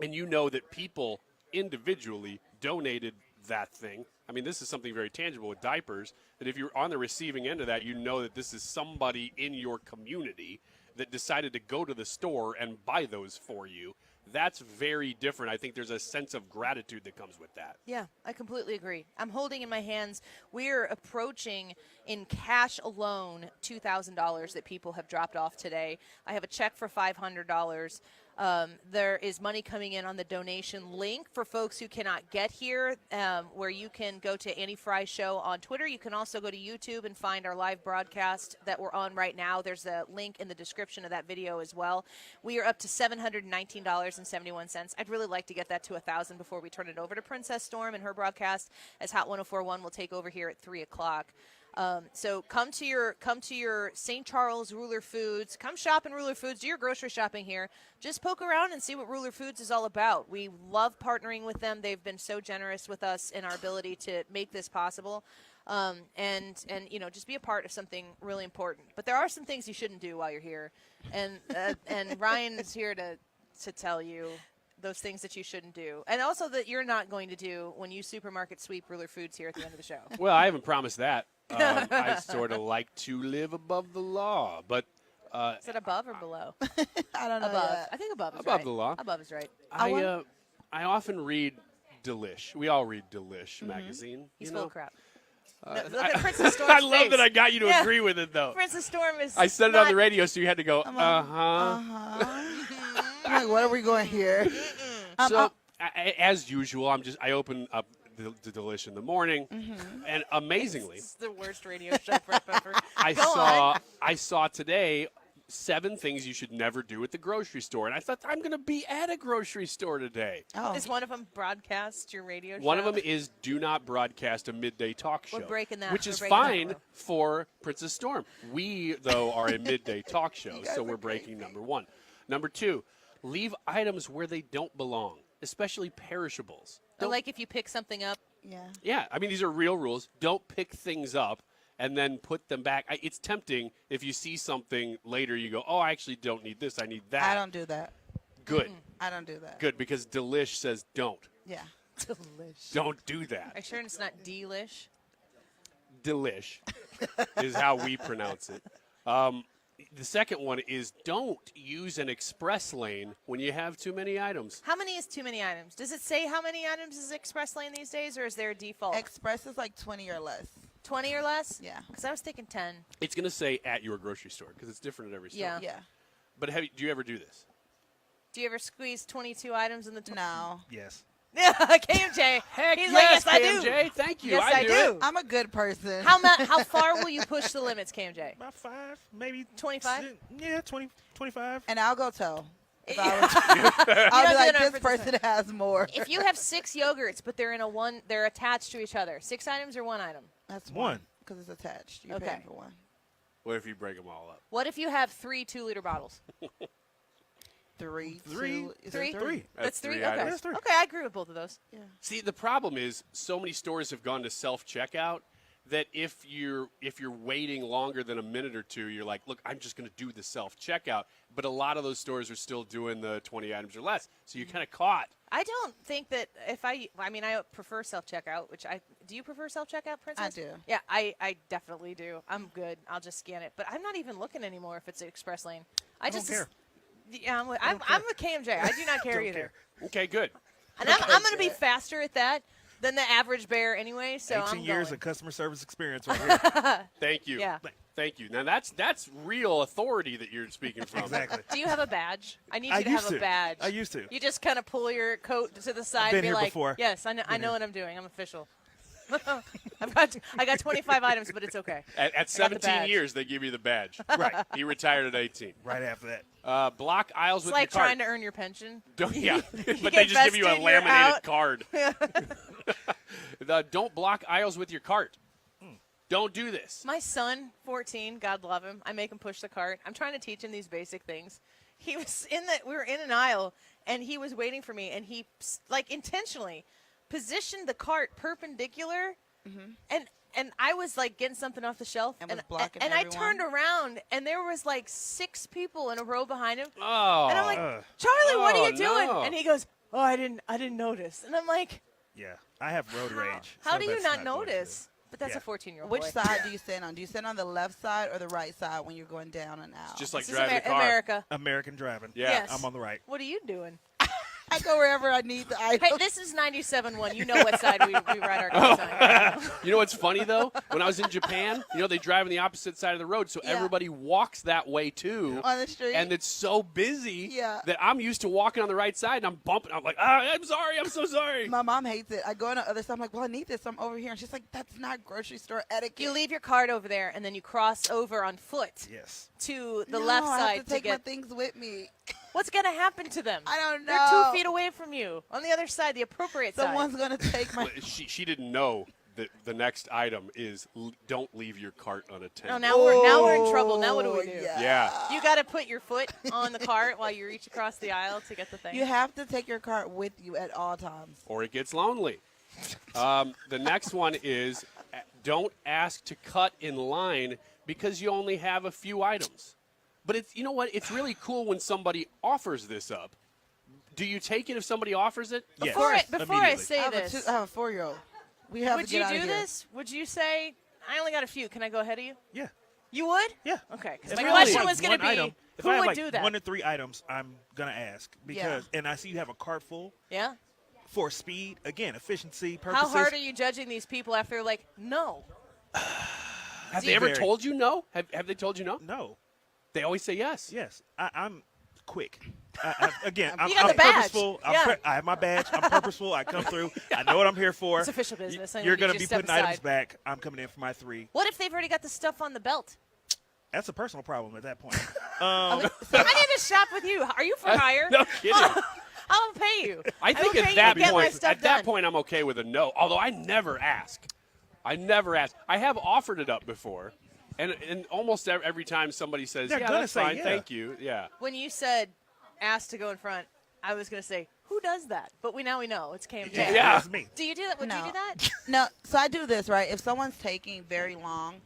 and you know that people individually donated that thing. I mean, this is something very tangible with diapers, that if you're on the receiving end of that, you know that this is somebody in your community that decided to go to the store and buy those for you. That's very different. I think there's a sense of gratitude that comes with that. Yeah, I completely agree. I'm holding in my hands, we're approaching in cash alone $2,000 that people have dropped off today. I have a check for $500. There is money coming in on the donation link for folks who cannot get here, where you can go to Annie Fry Show on Twitter. You can also go to YouTube and find our live broadcast that we're on right now. There's a link in the description of that video as well. We are up to $719.71. I'd really like to get that to $1,000 before we turn it over to Princess Storm and her broadcast, as Hot 104.1 will take over here at 3 o'clock. So come to your St. Charles Ruler Foods. Come shop in Ruler Foods. Do your grocery shopping here. Just poke around and see what Ruler Foods is all about. We love partnering with them. They've been so generous with us in our ability to make this possible. And just be a part of something really important. But there are some things you shouldn't do while you're here. And Ryan is here to tell you those things that you shouldn't do. And also that you're not going to do when you supermarket sweep Ruler Foods here at the end of the show. Well, I haven't promised that. I sort of like to live above the law, but is it above or below? I don't know. Above. Yet. I think above is above right. the law. Above is right. I often read Delish. We all read Delish magazine. He's you full know? of crap. No, look at Princess Storm's I love face. that I got you to agree with it, though. Princess Storm is. I said it on the radio, so you had to go. Like, what are we going here? So, as usual, I open up the Delish in the morning, and amazingly, it's the worst radio show ever. I saw today 7 things you should never do at the grocery store, and I thought I'm going to be at a grocery store today. Oh. Is one of them broadcast your radio show? One of them is do not broadcast a midday talk show. We're breaking that. Which is fine for Princess Storm. We, though, are a midday talk show, so we're breaking number 1. Number 2, leave items where they don't belong, especially perishables. Like if you pick something up. Yeah, I mean, these are real rules. Don't pick things up and then put them back. It's tempting if you see something later, you go, oh, I actually don't need this. I need that. I don't do that. Good. I don't do that. Good, because Delish says don't. Yeah. Delish. Don't do that. Are you sure it's not delish? Delish is how we pronounce it. The second one is don't use an express lane when you have too many items. How many is too many items? Does it say how many items is express lane these days, or is there a default? Express is like 20 or less. 20 or less? Yeah. Because I was thinking 10. It's going to say at your grocery store because it's different at every store. Yeah. But do you ever do this? Do you ever squeeze 22 items in the No. Yes. Yeah, KMJ. Heck He's yes, like, KMJ. yes, I do. Thank you. Yes, I do. I'm a good person. How far will you push the limits, KMJ? About 5, maybe 25. Yeah, 20, 25. And I'll go toe. I'll be like, this person has more. If you have 6 yogurts, but they're attached to each other. 6 items or 1 item? That's 1. Because it's attached. You're paying for 1. What if you break them all up? What if you have 3 2-liter bottles? 3. That's 3? three Okay. items. That's 3. Okay, I agree with both of those. Yeah. See, the problem is so many stores have gone to self-checkout that if you're waiting longer than a minute or 2, you're like, look, I'm just going to do the self-checkout. But a lot of those stores are still doing the 20 items or less. So you're kind of caught. I don't think that I prefer self-checkout, do you prefer self-checkout, Princess? I do. Yeah, I definitely do. I'm good. I'll just scan it. But I'm not even looking anymore if it's an express lane. I don't care. Yeah, I'm with KMJ. I do not care either. Okay, good. And I'm going to be faster at that than the average bear anyway. So 18 I'm years going. of customer service experience right here. Thank you. Yeah. Thank you. Now that's real authority that you're speaking from. Exactly. Do you have a badge? I need you to used have a to. badge. I used to. You just kind of pull your coat to the side been and be here like, before. "Yes, I know what I'm doing. I'm official." I got 25 items, but it's okay. At 17 years, they give you the badge. Right. He retired at 18. Right after that. Block aisles It's with like your cart. trying to earn your pension. Yeah, but they get just give you a vested, you're laminated out. card. Don't block aisles with your cart. Don't do this. My son, 14, God love him. I make him push the cart. I'm trying to teach him these basic things. We were in an aisle, and he was waiting for me, and he like intentionally positioned the cart perpendicular, and I was like getting something off the shelf, And was blocking I everyone? turned around, and there was like 6 people in a row behind him, Oh. and I'm like, Charlie, what are you doing? no. And he goes, oh, I didn't notice, and I'm like, Yeah, I have road rage. how so do you that's not going to- notice? But that's Yeah. a 14-year-old Which boy. side do you stand on? Do you stand on the left side or the right side when you're going down and out? Just like This is driving a car. America. American driving. Yeah. Yes. I'm on the right. What are you doing? I go wherever I need the item. Hey, this is 97.1. You know what side we ride our cars on. You know what's funny, though? When I was in Japan, they drive on the opposite side of the road, so Yeah. everybody walks that way, too. On the street. And it's so busy Yeah. that I'm used to walking on the right side, and I'm bumping. I'm like, I'm sorry. I'm so sorry. My mom hates it. I go on the other side. I'm like, well, I need this. I'm over here. And she's like, that's not grocery store etiquette. You leave your cart over there, and then you cross over on foot Yes. to the No, left I side have to take my get. things with me. What's going to happen to them? I don't They're know. 2 feet away from you. On the other side, the appropriate Someone's side. going to take my. She didn't know that the next item is don't leave your cart unattended. No, now we're in trouble. Now what do we do? Yeah. You got to put your foot on the cart while you reach across the aisle to get the thing. You have to take your cart with you at all times. Or it gets lonely. The next one is don't ask to cut in line because you only have a few items. But you know what? It's really cool when somebody offers this up. Do you take it if somebody offers it? Yes. Before I Immediately. say this, I have a 4-year-old. We have would to get you out do of here. this? Would you say, I only got a few. Can I go ahead of you? Yeah. You would? Yeah. Okay. 'cause If my I have, question like, was going one to be, item, if who I have, would like, do that? 1 to 3 items, I'm going to ask. And I see you have a cart full. Yeah? For speed, again, efficiency purposes. How hard are you judging these people after they're like, no? Have they ever told you no? Have they told you no? No. They always say yes. Yes. I'm quick. Again, You I'm got the badge. purposeful. Yeah. I have my badge. I'm purposeful. I come through. I know what I'm here for. It's official business. I You're need you going to to be step putting aside. items back. I'm coming in for my 3. What if they've already got the stuff on the belt? That's a personal problem at that point. I need to shop with you. Are you for hire? No kidding. I'll pay you. I think will at pay that you to get my point, stuff at that done. point, I'm okay with a no. Although I never ask. I have offered it up before, and almost every time somebody says, They're "Yeah, gonna that's say fine, yeah. thank you." Yeah. When you said ask to go in front, I was going to say, who does that? But now we know. It's KMJ. Yeah. That's me. Do you do that? Would you do that? No. So I do this, right? If someone's taking very long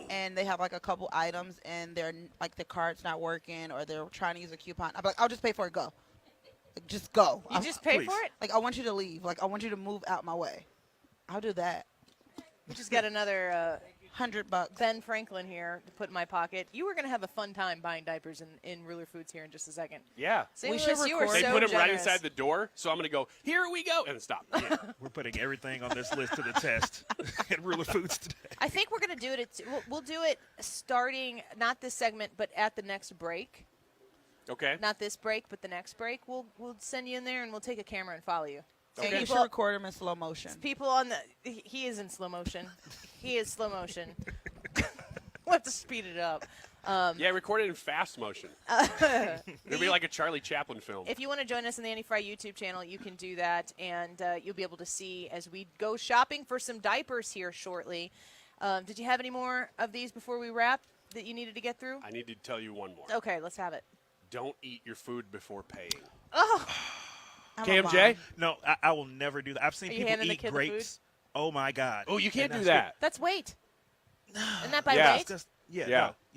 and they have like a couple items and they're like the card's not working or they're trying to use a coupon, I'm like, I'll just pay for it. Go. Like, just go. You just pay please. for it? Like, I want you to leave. Like, I want you to move out my way. I'll do that. We just got another $100. Ben Franklin here to put in my pocket. You were going to have a fun time buying diapers in Ruler Foods here in just a second. Yeah. St. We Louis, should you were record. They so put them right generous. inside the door, so I'm going to go, "Here we go," and stop. Yeah, we're putting everything on this list to the test at Ruler Foods today. I think we're going to do it. We'll do it starting, not this segment, but at the next break. Okay. Not this break, but the next break. We'll send you in there, and we'll take a camera and follow you. And Okay. you should record them in slow motion. People on the he is in slow motion. He is slow motion. We'll have to speed it up. Yeah, record it in fast motion. It'll be like a Charlie Chaplin film. If you want to join us on the Annie Fry YouTube channel, you can do that, and you'll be able to see as we go shopping for some diapers here shortly. Did you have any more of these before we wrap that you needed to get through? I need to tell you one more. Okay, let's have it. Don't eat your food before paying. Oh, KMJ? No, I will never do that. I've seen Are you people handing the eat kid the grapes. Oh, my God. Oh, you can't And do that's that. that's weight. Isn't that by Yeah. weight?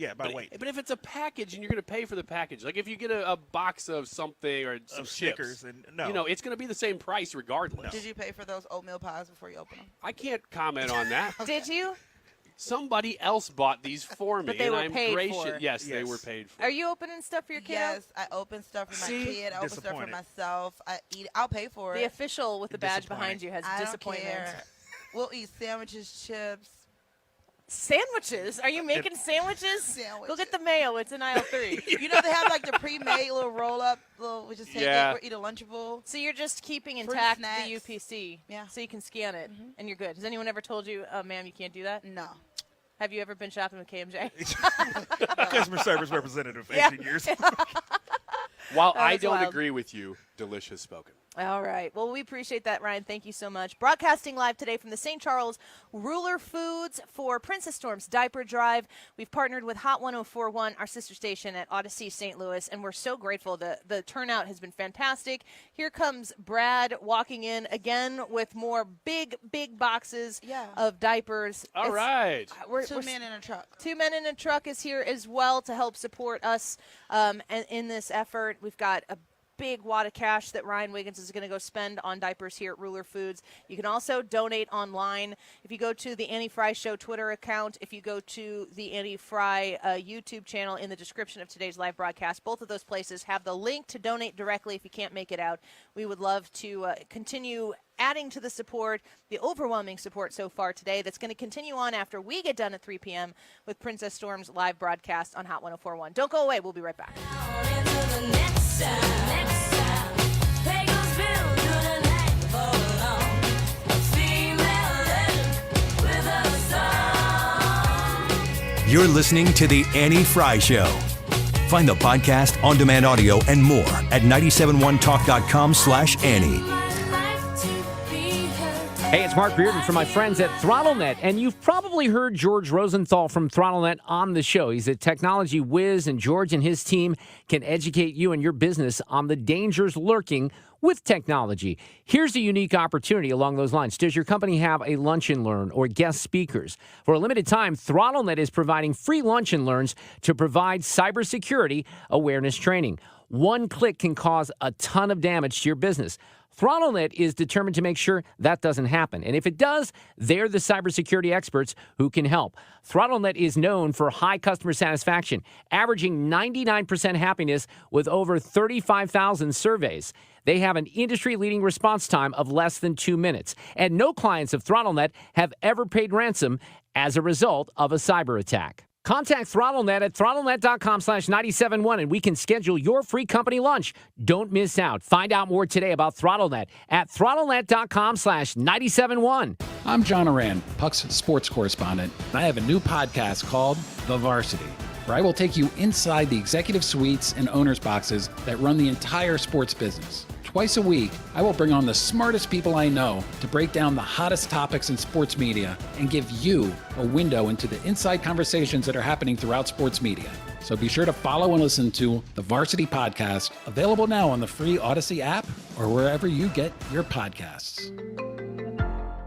By But, weight. but if it's a package and you're going to pay for the package, like if you get a box of something or some Of chips, Snickers and no. it's going to be the same price regardless. Did you pay for those oatmeal pies before you open them? I can't comment on that. Did you? Somebody else bought these for me, But they and were I'm paid gracious. for. Yes, they were paid for. Are you opening stuff for your kid? Yes, I open stuff for my kid. I open stuff for myself. I eat. I'll pay for it. The official with the badge behind you has I don't disappointment. care. We'll eat sandwiches, chips. Sandwiches? Are you making sandwiches? Go get the mayo. It's in aisle 3. You know they have like the pre-made little roll-up, we just take it or eat a Lunchable. So you're just keeping Fruit intact snacks. the UPC, so you can scan it, and you're good. Has anyone ever told you, ma'am, you can't do that? No. Have you ever been shopping with KMJ? Customer service representative for 18 years. While I That's don't wild. agree with you, delicious spoken. All right. Well, we appreciate that, Ryan. Thank you so much. Broadcasting live today from the St. Charles Ruler Foods for Princess Storm's Diaper Drive. We've partnered with Hot 1041, our sister station at Odyssey St. Louis, and we're so grateful. The turnout has been fantastic. Here comes Brad walking in again with more big boxes of diapers. All right. Two men in a truck. 2 Men in a Truck is here as well to help support us in this effort. We've got a big wad of cash that Ryan Wiggins is going to go spend on diapers here at Ruler Foods. You can also donate online. If you go to the Annie Fry Show Twitter account, if you go to the Annie Fry YouTube channel in the description of today's live broadcast, both of those places have the link to donate directly if you can't make it out. We would love to continue adding to the support, the overwhelming support so far today that's going to continue on after we get done at 3 p.m. with Princess Storm's live broadcast on Hot 1041. Don't go away. We'll be right back. You're listening to The Annie Fry Show. Find the podcast, on-demand audio, and more at 971talk.com/Annie. Hey, it's Mark Bearden from my friends at ThrottleNet, and you've probably heard George Rosenthal from ThrottleNet on the show. He's a technology whiz, and George and his team can educate you and your business on the dangers lurking with technology. Here's a unique opportunity along those lines. Does your company have a lunch and learn or guest speakers? For a limited time, ThrottleNet is providing free lunch and learns to provide cybersecurity awareness training. One click can cause a ton of damage to your business. ThrottleNet is determined to make sure that doesn't happen. And if it does, they're the cybersecurity experts who can help. ThrottleNet is known for high customer satisfaction, averaging 99% happiness with over 35,000 surveys. They have an industry-leading response time of less than 2 minutes. And no clients of ThrottleNet have ever paid ransom as a result of a cyber attack. Contact ThrottleNet at throttlenet.com/971 and we can schedule your free company lunch. Don't miss out. Find out more today about ThrottleNet at throttlenet.com/971. I'm John Oran, Puck's sports correspondent, and I have a new podcast called The Varsity, where I will take you inside the executive suites and owners' boxes that run the entire sports business. Twice a week, I will bring on the smartest people I know to break down the hottest topics in sports media and give you a window into the inside conversations that are happening throughout sports media. So be sure to follow and listen to the Varsity Podcast, available now on the free Odyssey app or wherever you get your podcasts.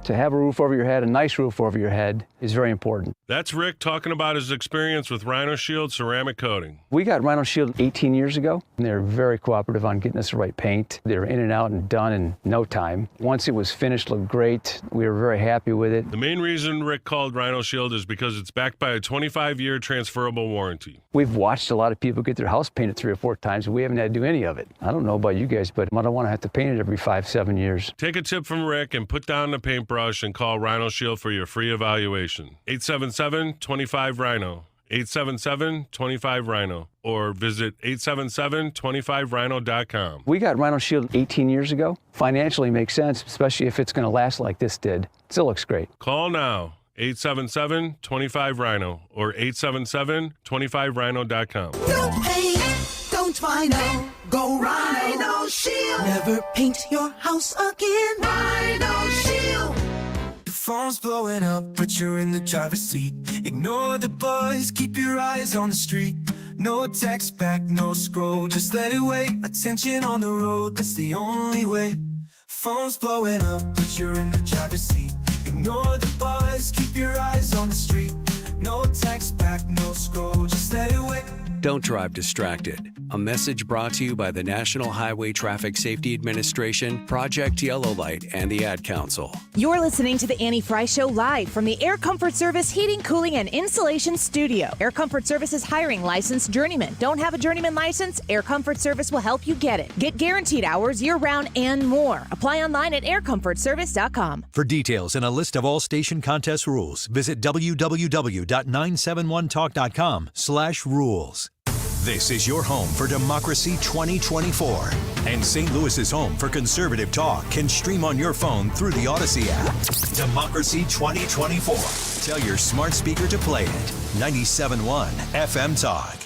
To have a roof over your head, a nice roof over your head, is very important. That's Rick talking about his experience with Rhino Shield ceramic coating. We got Rhino Shield 18 years ago, and they were very cooperative on getting us the right paint. They were in and out and done in no time. Once it was finished, looked great. We were very happy with it. The main reason Rick called Rhino Shield is because it's backed by a 25-year transferable warranty. We've watched a lot of people get their house painted 3 or 4 times, and we haven't had to do any of it. I don't know about you guys, but I don't want to have to paint it every 5-7 years. Take a tip from Rick and put down the paintbrush and call Rhino Shield for your free evaluation. 877-25-RHINO. 877-25-RHINO. Or visit 877-25rhino.com. We got Rhino Shield 18 years ago. Financially makes sense, especially if it's going to last like this did. Still looks great. Call now. 877-25-RHINO or 877-25rhino.com. Don't paint, don't Rhino, go Rhino Shield. Never paint your house again. Rhino Shield. Your phone's blowing up, but you're in the driver's seat. Ignore the buzz, keep your eyes on the street. No text back, no scroll, just let it wait. Attention on the road, that's the only way. Phone's blowing up, but you're in the driver's seat. Ignore the buzz, keep your eyes on the street. No text back, no scroll, just let it wait. Don't drive distracted. A message brought to you by the National Highway Traffic Safety Administration, Project Yellow Light, and the Ad Council. You're listening to the Annie Fry Show live from the Air Comfort Service Heating, Cooling, and Insulation Studio. Air Comfort Service is hiring licensed journeymen. Don't have a journeyman license? Air Comfort Service will help you get it. Get guaranteed hours year-round and more. Apply online at aircomfortservice.com. For details and a list of all station contest rules, visit www.971talk.com/rules. This is your home for Democracy 2024. And St. Louis's home for conservative talk can stream on your phone through the Odyssey app. Democracy 2024. Tell your smart speaker to play it. 97.1 FM Talk.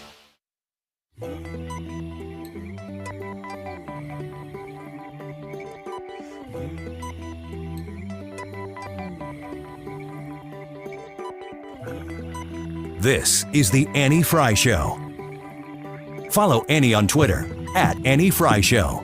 This is the Annie Fry Show. Follow Annie on Twitter at Annie Fry Show.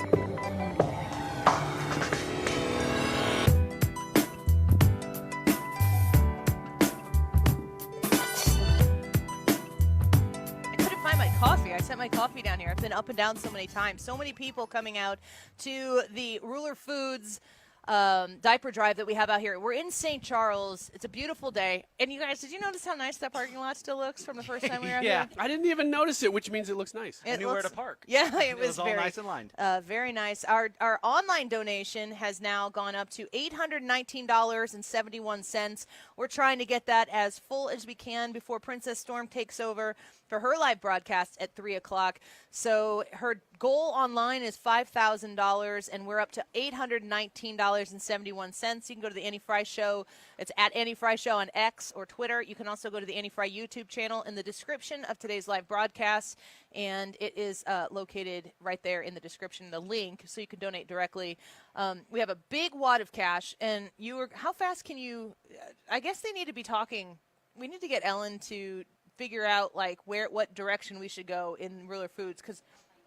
Coffee. I set my coffee down here. I've been up and down so many times. So many people coming out to the Ruler Foods diaper drive that we have out here. We're in St. Charles. It's a beautiful day. And you guys, did you notice how nice that parking lot still looks from the first time we were out here? I didn't even notice it, which means it looks nice. I knew where to park. Yeah, it was all very nice and lined. Very nice. Our online donation has now gone up to $819.71. We're trying to get that as full as we can before Princess Storm takes over for her live broadcast at 3 o'clock. So her goal online is $5,000, and we're up to $819.71. You can go to the Annie Fry Show. It's at Annie Fry Show on X or Twitter. You can also go to the Annie Fry YouTube channel in the description of today's live broadcast, and it is located right there in the description, the link, so you can donate directly. We have a big wad of cash, and how fast can you? I guess they need to be talking. We need to get Ellen to figure out what direction we should go in Ruler Foods, because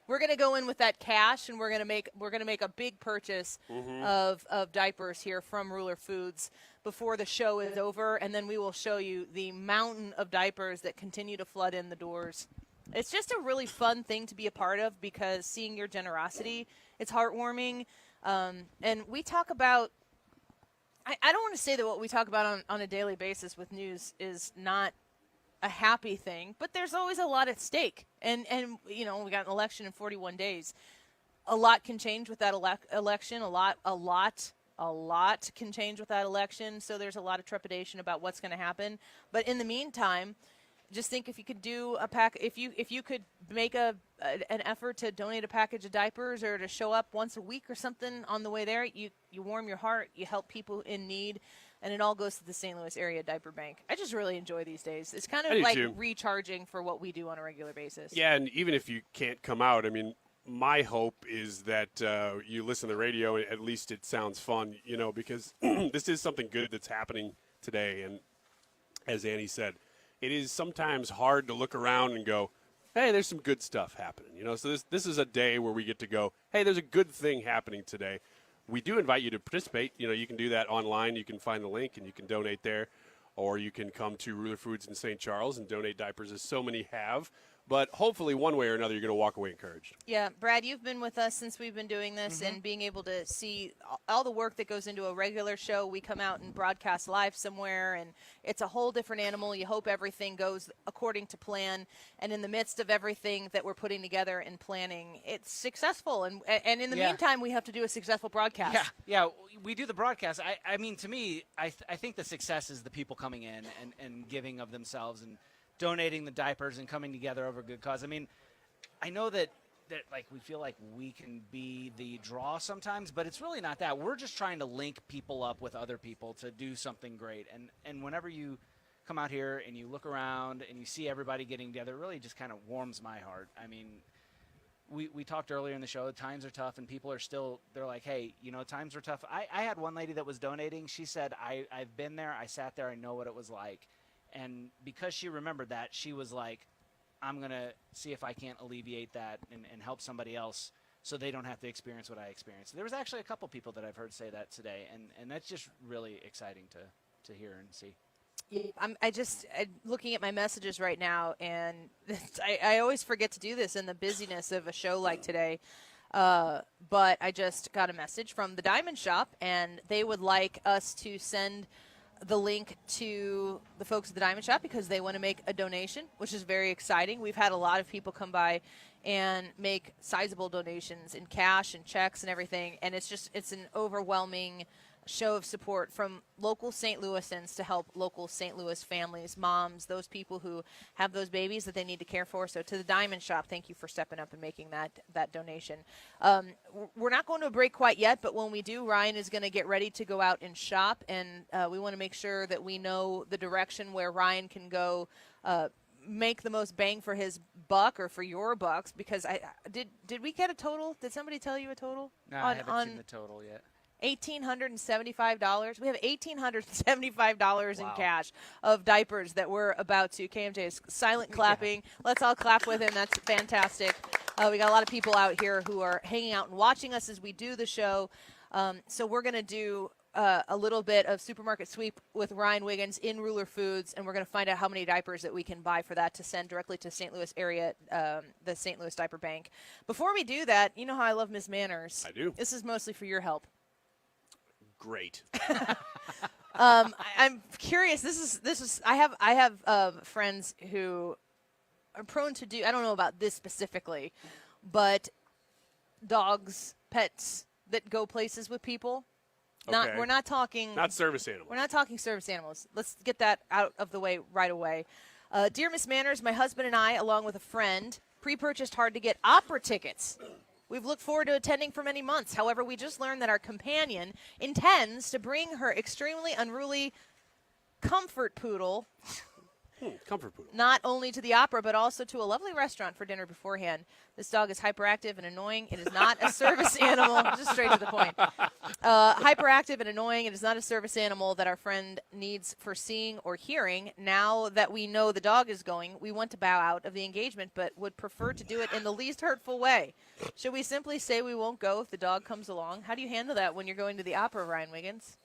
we're going to go in with that cash, and we're going to make a big purchase of diapers here from Ruler Foods before the show is over, and then we will show you the mountain of diapers that continue to flood in the doors. It's just a really fun thing to be a part of, because seeing your generosity, it's heartwarming. And we talk about, I don't want to say that what we talk about on a daily basis with news is not a happy thing, but there's always a lot at stake. And we got an election in 41 days. A lot can change with that election. A lot can change with that election. So there's a lot of trepidation about what's going to happen. But in the meantime, just think if you could do a pack, if you could make an effort to donate a package of diapers, or to show up once a week or something on the way there, you warm your heart, you help people in need. And it all goes to the St. Louis Area Diaper Bank. I just really enjoy these days. It's kind of like recharging for what we do on a regular basis. Yeah, and even if you can't come out, I mean, my hope is that you listen to the radio, and at least it sounds fun, because this is something good that's happening today. And as Annie said, it is sometimes hard to look around and go, hey, there's some good stuff happening. So this is a day where we get to go, hey, there's a good thing happening today. We do invite you to participate. You can do that online. You can find the link, and you can donate there. Or you can come to Ruler Foods in St. Charles and donate diapers, as so many have. But hopefully one way or another, you're going to walk away encouraged. Yeah, Brad, you've been with us since we've been doing this, and being able to see all the work that goes into a regular show. We come out and broadcast live somewhere, and it's a whole different animal. You hope everything goes according to plan, and in the midst of everything that we're putting together and planning, it's successful. And in the meantime, we have to do a successful broadcast. Yeah, we do the broadcast. I mean, to me, I think the success is the people coming in and giving of themselves and donating the diapers and coming together over a good cause. I mean, I know that we feel like we can be the draw sometimes, but it's really not that. We're just trying to link people up with other people to do something great. And whenever you come out here and you look around and you see everybody getting together, it really just kind of warms my heart. I mean, we talked earlier in the show, times are tough, and people are still, they're like, hey, times are tough. I had one lady that was donating. She said, I've been there, I sat there, I know what it was like. And because she remembered that, she was like, I'm going to see if I can't alleviate that and help somebody else so they don't have to experience what I experienced. There was actually a couple people that I've heard say that today, and that's just really exciting to hear and see. I'm looking at my messages right now, and I always forget to do this in the busyness of a show like today. But I just got a message from the Diamond Shop, and they would like us to send the link to the folks at the Diamond Shop because they want to make a donation, which is very exciting. We've had a lot of people come by and make sizable donations in cash and checks and everything, and it's an overwhelming show of support from local St. Louisans to help local St. Louis families, moms, those people who have those babies that they need to care for. So to the Diamond Shop, thank you for stepping up and making that donation. We're not going to a break quite yet, but when we do, Ryan is going to get ready to go out and shop, and we want to make sure that we know the direction where Ryan can go make the most bang for his buck or for your bucks, because did we get a total? Did somebody tell you a total? No, I haven't seen the total yet. $1,875. We have $1,875 in cash of diapers that we're about to. KMJ is silent clapping. Let's all clap with him. That's fantastic. We got a lot of people out here who are hanging out and watching us as we do the show. So we're going to do a little bit of supermarket sweep with Ryan Wiggins in Ruler Foods, and we're going to find out how many diapers that we can buy for that to send directly to St. Louis area, the St. Louis Diaper Bank. Before we do that, you know how I love Miss Manners. I do. This is mostly for your help. Great. I'm curious. This is. I have friends who are prone to do. I don't know about this specifically, but dogs, pets that go places with people. Okay. We're not talking. Not service animals. We're not talking service animals. Let's get that out of the way right away. Dear Miss Manners, my husband and I, along with a friend, pre-purchased hard-to-get opera tickets. We've looked forward to attending for many months. However, we just learned that our companion intends to bring her extremely unruly comfort poodle Comfort poodle. not only to the opera, but also to a lovely restaurant for dinner beforehand. This dog is hyperactive and annoying. It is not a service animal. Just straight to the point. Hyperactive and annoying. It is not a service animal that our friend needs for seeing or hearing. Now that we know the dog is going, we want to bow out of the engagement, but would prefer to do it in the least hurtful way. Should we simply say we won't go if the dog comes along? How do you handle that when you're going to the opera, Ryan Wiggins?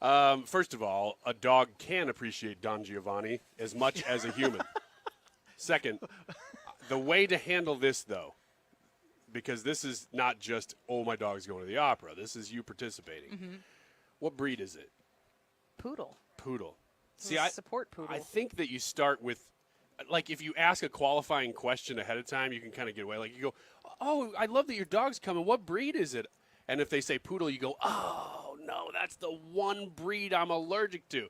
First of all, a dog can appreciate Don Giovanni as much as a human. Second, the way to handle this, though, because this is not just, oh, my dog's going to the opera. This is you participating. Mm-hmm. What breed is it? Poodle. Poodle. See, I support poodle. I think that you start with, like, if you ask a qualifying question ahead of time, you can kind of get away. Like, you go, oh, I love that your dog's coming. What breed is it? And if they say poodle, you go, oh, no, that's the one breed I'm allergic to,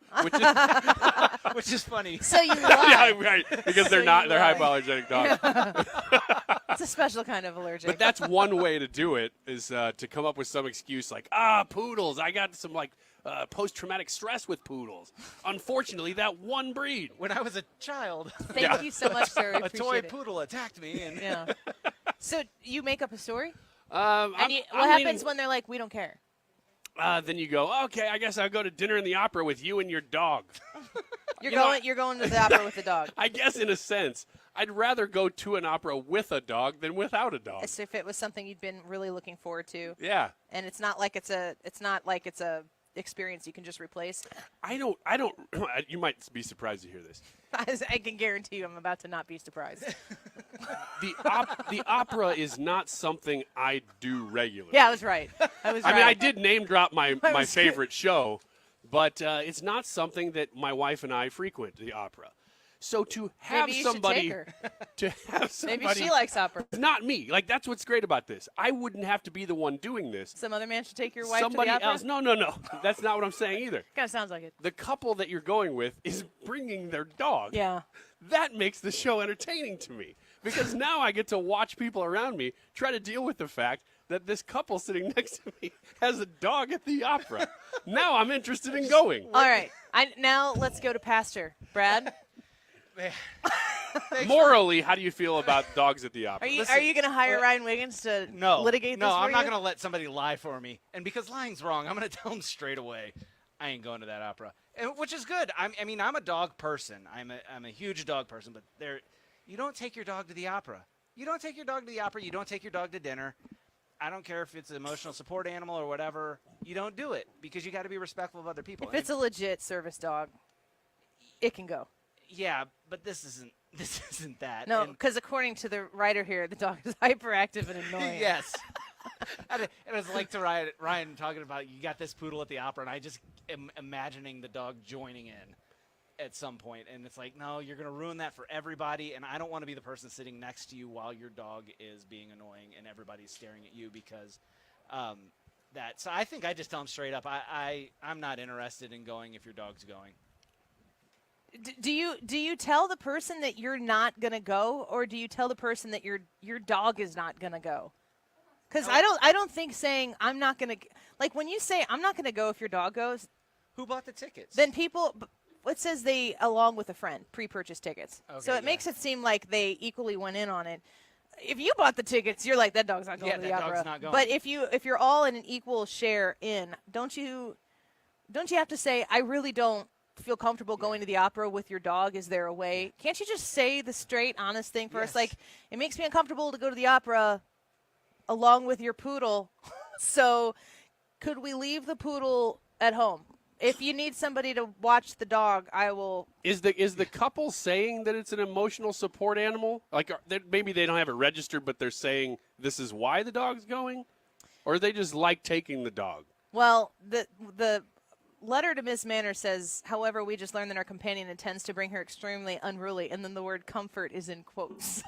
which is funny. So you lie. Yeah, right, because they're hypoallergenic dogs. It's a special kind of allergic. But that's one way to do it, is to come up with some excuse like, poodles. I got some, post-traumatic stress with poodles. Unfortunately, that one breed. When I was a child. Thank you so much, sir. We a appreciate toy it. poodle attacked me. And Yeah. So you make up a story? What happens when they're like, we don't care? Then you go, okay, I guess I'll go to dinner in the opera with you and your dog. You're going to the opera with the dog. I guess in a sense, I'd rather go to an opera with a dog than without a dog. As if it was something you'd been really looking forward to. Yeah. And it's not like it's a experience you can just replace. I don't. You might be surprised to hear this. I can guarantee you I'm about to not be surprised. The opera is not something I do regularly. Yeah, I was right. I mean, I did name drop my favorite show, but it's not something that my wife and I frequent, the opera. So to have Maybe you somebody, should somebody, Maybe she likes opera. Not me. Like, that's what's great about this. I wouldn't have to be the one doing this. Some other man should take your wife Somebody to the opera? else. No. That's not what I'm saying either. Kind of sounds like it. The couple that you're going with is bringing their dog. Yeah. That makes the show entertaining to me, because now I get to watch people around me try to deal with the fact that this couple sitting next to me has a dog at the opera. Now I'm interested in going. All right. Now let's go to Pastor. Brad? Morally, how do you feel about dogs at the opera? Are you going to hire Ryan Wiggins to litigate this No, for I'm not you? going to let somebody lie for me. And because lying's wrong, I'm going to tell them straight away, I ain't going to that opera. Which is good. I'm a dog person. I'm a huge dog person. But you don't take your dog to the opera. You don't take your dog to the opera. You don't take your dog to dinner. I don't care if it's an emotional support animal or whatever. You don't do it because you got to be respectful of other people. If it's a legit service dog. it can go. Yeah, but this isn't that. No, And- because according to the writer here, the dog is hyperactive and annoying. Yes. And it was like to Ryan talking about you got this poodle at the opera, and I just am imagining the dog joining in at some point, and it's like, no, you're going to ruin that for everybody, and I don't want to be the person sitting next to you while your dog is being annoying and everybody's staring at you because that. So I think I just tell them straight up, I'm not interested in going if your dog's going. Do you tell the person that you're not gonna go, or do you tell the person that your dog is not gonna go? Because I don't think saying I'm not gonna, like when you say I'm not gonna go if your dog goes. Who bought the tickets? Then people. It says they, along with a friend, pre-purchase tickets. Okay, so it makes it seem like they equally went in on it. If you bought the tickets, you're like, that dog's not going to the opera. Dog's not going. But if you're all in an equal share in, don't you have to say, I really don't feel comfortable going to the opera with your dog? Is there a way? Can't you just say the straight, honest thing first? Like, it makes me uncomfortable to go to the opera along with your poodle. So could we leave the poodle at home? If you need somebody to watch the dog, I will. Is the couple saying that it's an emotional support animal? Like maybe they don't have it registered, but they're saying this is why the dog's going, or they just like taking the dog. Well, the letter to Miss Manor says, however, we just learned that our companion intends to bring her extremely unruly, and then the word comfort is in quotes.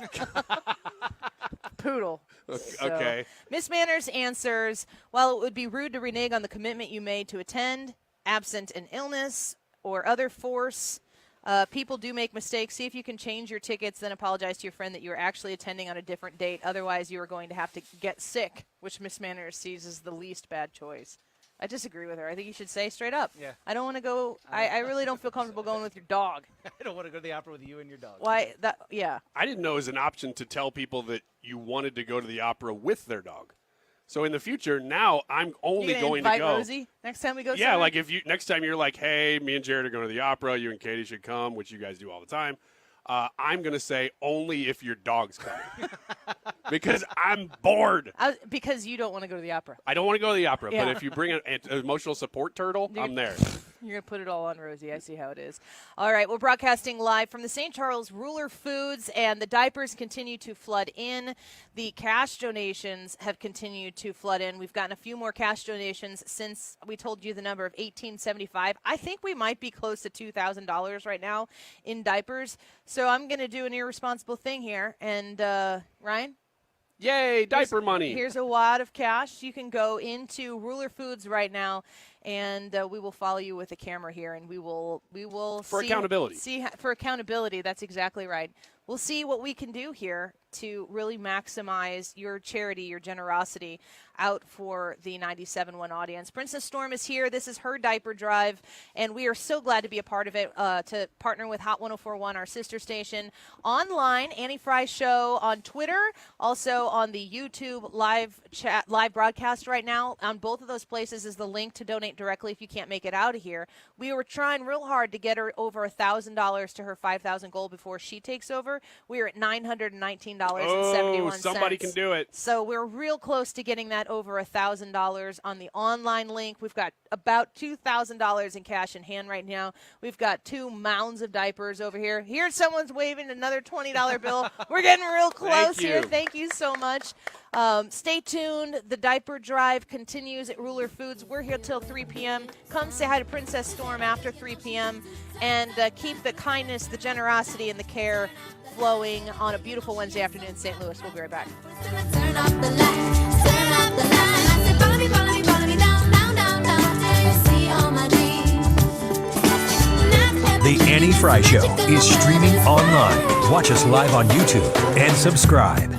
Poodle. Okay. Miss Manners answers, while it would be rude to renege on the commitment you made to attend, absent an illness or other force, people do make mistakes. See if you can change your tickets, then apologize to your friend that you are actually attending on a different date. Otherwise, you are going to have to get sick, which Miss Manners sees as the least bad choice. I disagree with her. I think you should say straight up. Yeah. I don't want to go. I really don't feel comfortable going with your dog. I don't want to go to the opera with you and your dog. Why? Yeah. I didn't know it was an option to tell people that you wanted to go to the opera with their dog. So in the future, now I'm only going to invite go. Rosie next time we go. Yeah, somewhere? like if you next time you're like, hey, me and Jared are going to the opera. You and Katie should come, which you guys do all the time. I'm going to say only if your dog's coming because I'm bored. Because you don't want to go to the opera. I don't want to go to the opera, Yeah. but if you bring an emotional support turtle, I'm there. You're going to put it all on Rosie. I see how it is. All right, we're broadcasting live from the St. Charles Ruler Foods, and the diapers continue to flood in. The cash donations have continued to flood in. We've gotten a few more cash donations since we told you the number of $1,875. I think we might be close to $2,000 right now in diapers. So I'm going to do an irresponsible thing here. And, Ryan? Yay, diaper money. Here's a wad of cash. You can go into Ruler Foods right now, and we will follow you with a camera here, and we will For accountability. For accountability, that's exactly right. We'll see what we can do here to really maximize your charity, your generosity out for the 97.1 audience. Princess Storm is here. This is her diaper drive, and we are so glad to be a part of it, to partner with Hot 104.1, our sister station, online, Annie Fry Show on Twitter, also on the YouTube live broadcast right now. On both of those places is the link to donate directly if you can't make it out of here. We were trying real hard to get her over $1,000 to her $5,000 goal before she takes over. We are at $919.71. Oh, somebody can do it. So we're real close to getting that over $1,000 on the online link. We've got about $2,000 in cash in hand right now. We've got 2 mounds of diapers over here. Here's someone's waving another $20 bill. We're getting real close here. Thank you so much. Stay tuned. The diaper drive continues at Ruler Foods. We're here till 3 p.m. Come say hi to Princess Storm after 3 p.m. and keep the kindness, the generosity, and the care flowing on a beautiful Wednesday afternoon in St. Louis. We'll be right back. Turn off the light, turn off the light. I said, follow me down, down, down, down, till you see all my dreams. The Annie Fry Show is streaming online. Watch us live on YouTube and subscribe.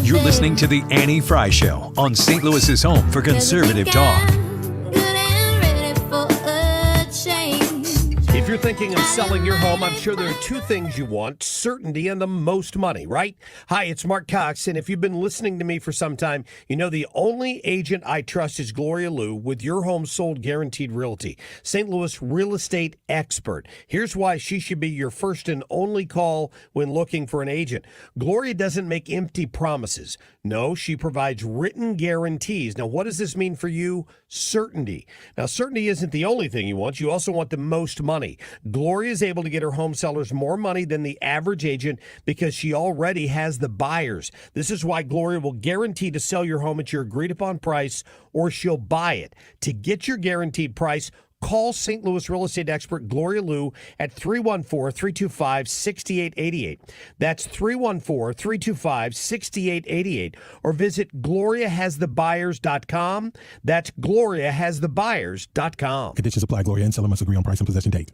You're listening to The Annie Fry Show on St. Louis's home for conservative talk. Good and ready for a change. If you're thinking of selling your home, I'm sure there are two things you want: certainty and the most money, right? Hi, it's Mark Cox, and if you've been listening to me for some time, you know the only agent I trust is Gloria Liu with Your Home Sold Guaranteed Realty, St. Louis real estate expert. Here's why she should be your first and only call when looking for an agent. Gloria doesn't make empty promises. No, she provides written guarantees. Now, what does this mean for you? Certainty. Now, certainty isn't the only thing you want. You also want the most money. Gloria is able to get her home sellers more money than the average agent because she already has the buyers. This is why Gloria will guarantee to sell your home at your agreed upon price, or she'll buy it. To get your guaranteed price, call St. Louis real estate expert Gloria Liu at 314-325-6888. That's 314-325-6888. Or visit GloriaHasTheBuyers.com. That's GloriaHasTheBuyers.com. Conditions apply. Gloria and seller must agree on price and possession date.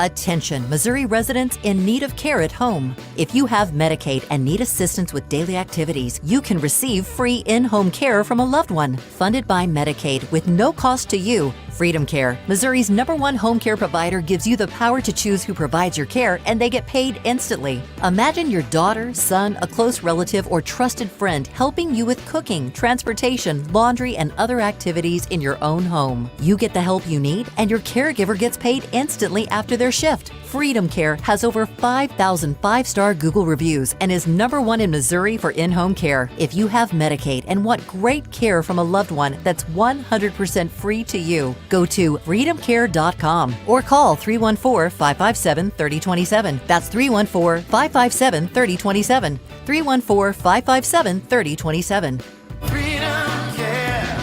Attention, Missouri residents in need of care at home. If you have Medicaid and need assistance with daily activities, you can receive free in-home care from a loved one, funded by Medicaid with no cost to you. Freedom Care, Missouri's #1 home care provider, gives you the power to choose who provides your care, and they get paid instantly. Imagine your daughter, son, a close relative, or trusted friend helping you with cooking, transportation, laundry, and other activities in your own home. You get the help you need, and your caregiver gets paid instantly after their shift. Freedom Care has over 5,000 five-star Google reviews and is #1 in Missouri for in-home care. If you have Medicaid and want great care from a loved one that's 100% free to you, go to freedomcare.com or call 314-557-3027. That's 314-557-3027. 314-557-3027. Freedom Care,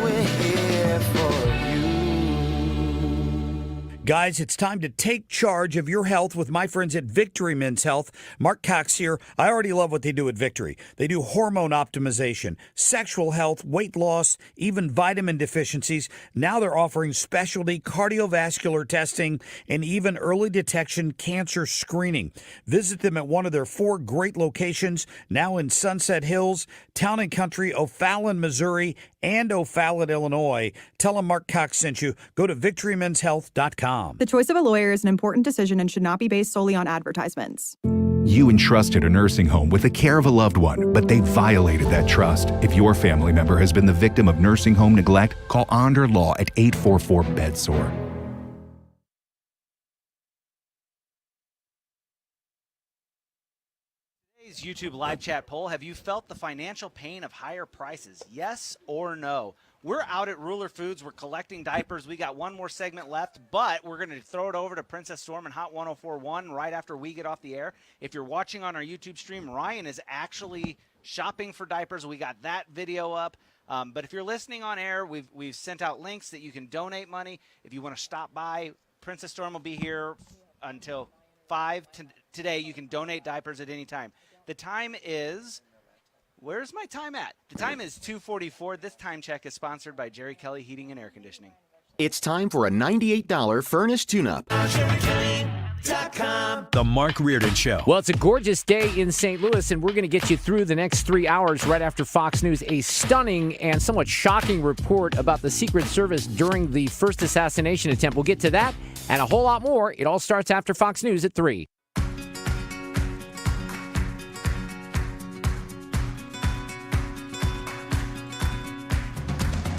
we're here for you. Guys, it's time to take charge of your health with my friends at Victory Men's Health. Mark Cox here. I already love what they do at Victory. They do hormone optimization, sexual health, weight loss, even vitamin deficiencies. Now they're offering specialty cardiovascular testing and even early detection cancer screening. Visit them at one of their 4 great locations, now in Sunset Hills, Town and Country, O'Fallon, Missouri, and O'Fallon, Illinois. Tell them Mark Cox sent you. Go to victorymenshealth.com. The choice of a lawyer is an important decision and should not be based solely on advertisements. You entrusted a nursing home with the care of a loved one, but they violated that trust. If your family member has been the victim of nursing home neglect, call Onder Law at 844-BED-SORE. Today's YouTube live chat poll: have you felt the financial pain of higher prices? Yes or no? We're out at Ruler Foods. We're collecting diapers. We got one more segment left, but we're going to throw it over to Princess Storm and Hot 104.1 right after we get off the air. If you're watching on our YouTube stream, Ryan is actually shopping for diapers. We got that video up. But if you're listening on air, we've sent out links that you can donate money. If you want to stop by, Princess Storm will be here until 5 today. You can donate diapers at any time. The time is... Where's my time at? The time is 2:44. This time check is sponsored by Jerry Kelly Heating and Air Conditioning. It's time for a $98 furnace tune-up. The Mark Reardon Show. Well, it's a gorgeous day in St. Louis, and we're going to get you through the next 3 hours right after Fox News. A stunning and somewhat shocking report about the Secret Service during the first assassination attempt. We'll get to that and a whole lot more. It all starts after Fox News at 3.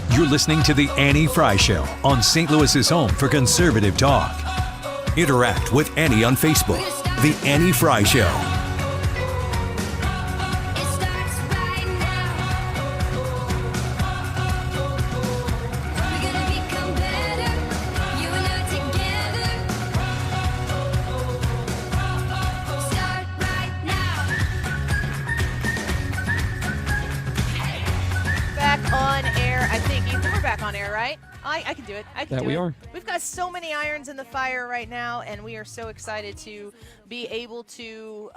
You're listening to The Annie Fry Show on St. Louis's home for conservative talk. Interact with Annie on Facebook. The Annie Fry Show. I can do it. We've got so many irons in the fire right now, and we are so excited to be able to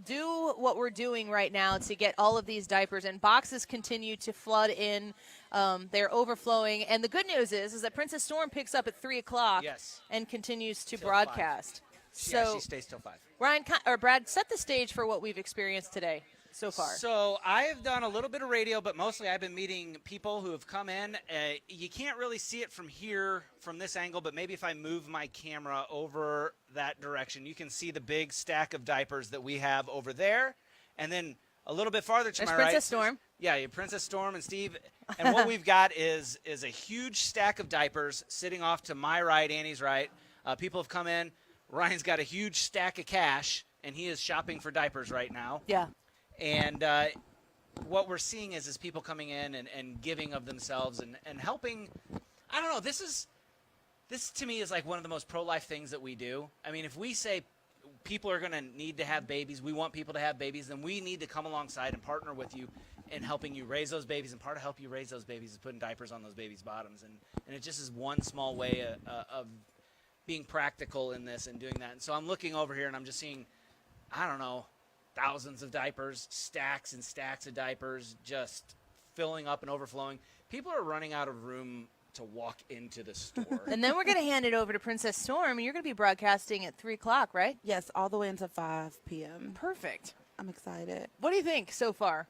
do what we're doing right now to get all of these diapers. And boxes continue to flood in. They're overflowing. And the good news is that Princess Storm picks up at 3 o'clock and continues to broadcast. So she stays till 5. Ryan or Brad, set the stage for what we've experienced today. so far? So I have done a little bit of radio, but mostly I've been meeting people who have come in. You can't really see it from here, from this angle, but maybe if I move my camera over that direction, you can see the big stack of diapers that we have over there. And then a little bit farther to There's my Princess right. Storm. Yeah, Princess Storm and Steve. And what we've got is a huge stack of diapers sitting off to my right, Annie's right. People have come in. Ryan's got a huge stack of cash, and he is shopping for diapers right now. Yeah. And what we're seeing is people coming in and giving of themselves and helping. I don't know. This to me is like one of the most pro-life things that we do. I mean, if we say people are going to need to have babies, we want people to have babies, then we need to come alongside and partner with you in helping you raise those babies. And part of helping you raise those babies is putting diapers on those babies' bottoms. And it just is one small way of being practical in this and doing that. And so I'm looking over here and I'm just seeing, I don't know, thousands of diapers, stacks and stacks of diapers, just filling up and overflowing. People are running out of room to walk into the store. And then we're going to hand it over to Princess Storm, and you're going to be broadcasting at 3 o'clock, right? Yes, all the way until 5 p.m. Perfect. I'm excited. What do you think so far?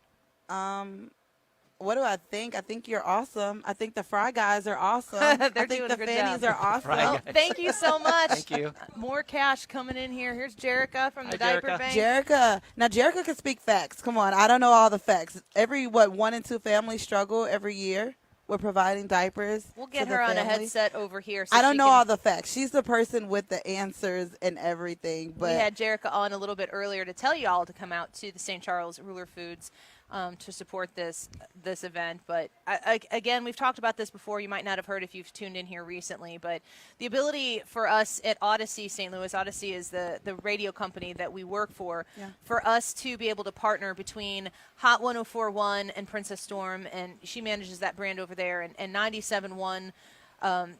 What do I think? I think you're awesome. I think the Fry Guys are awesome. They're I think doing the a good fannies job. are awesome. Well, thank you so much. Thank you. More cash coming in here. Here's Jerica from the Hi, Diaper Jerica. Bank. Jerica. Now, Jerica can speak facts. Come on. I don't know all the facts. Every, 1 in 2 families struggle every year with providing diapers. We'll get to her the on a family. headset over here. So I don't she know can- all the facts. She's the person with the answers and everything. But we had Jerica on a little bit earlier to tell you all to come out to the St. Charles Ruler Foods to support this event. But again, we've talked about this before. You might not have heard if you've tuned in here recently. But the ability for us at Odyssey St. Louis, Odyssey is the radio company that we work for, for us to be able to partner between Hot 104.1 and Princess Storm, and she manages that brand over there, and 97.1.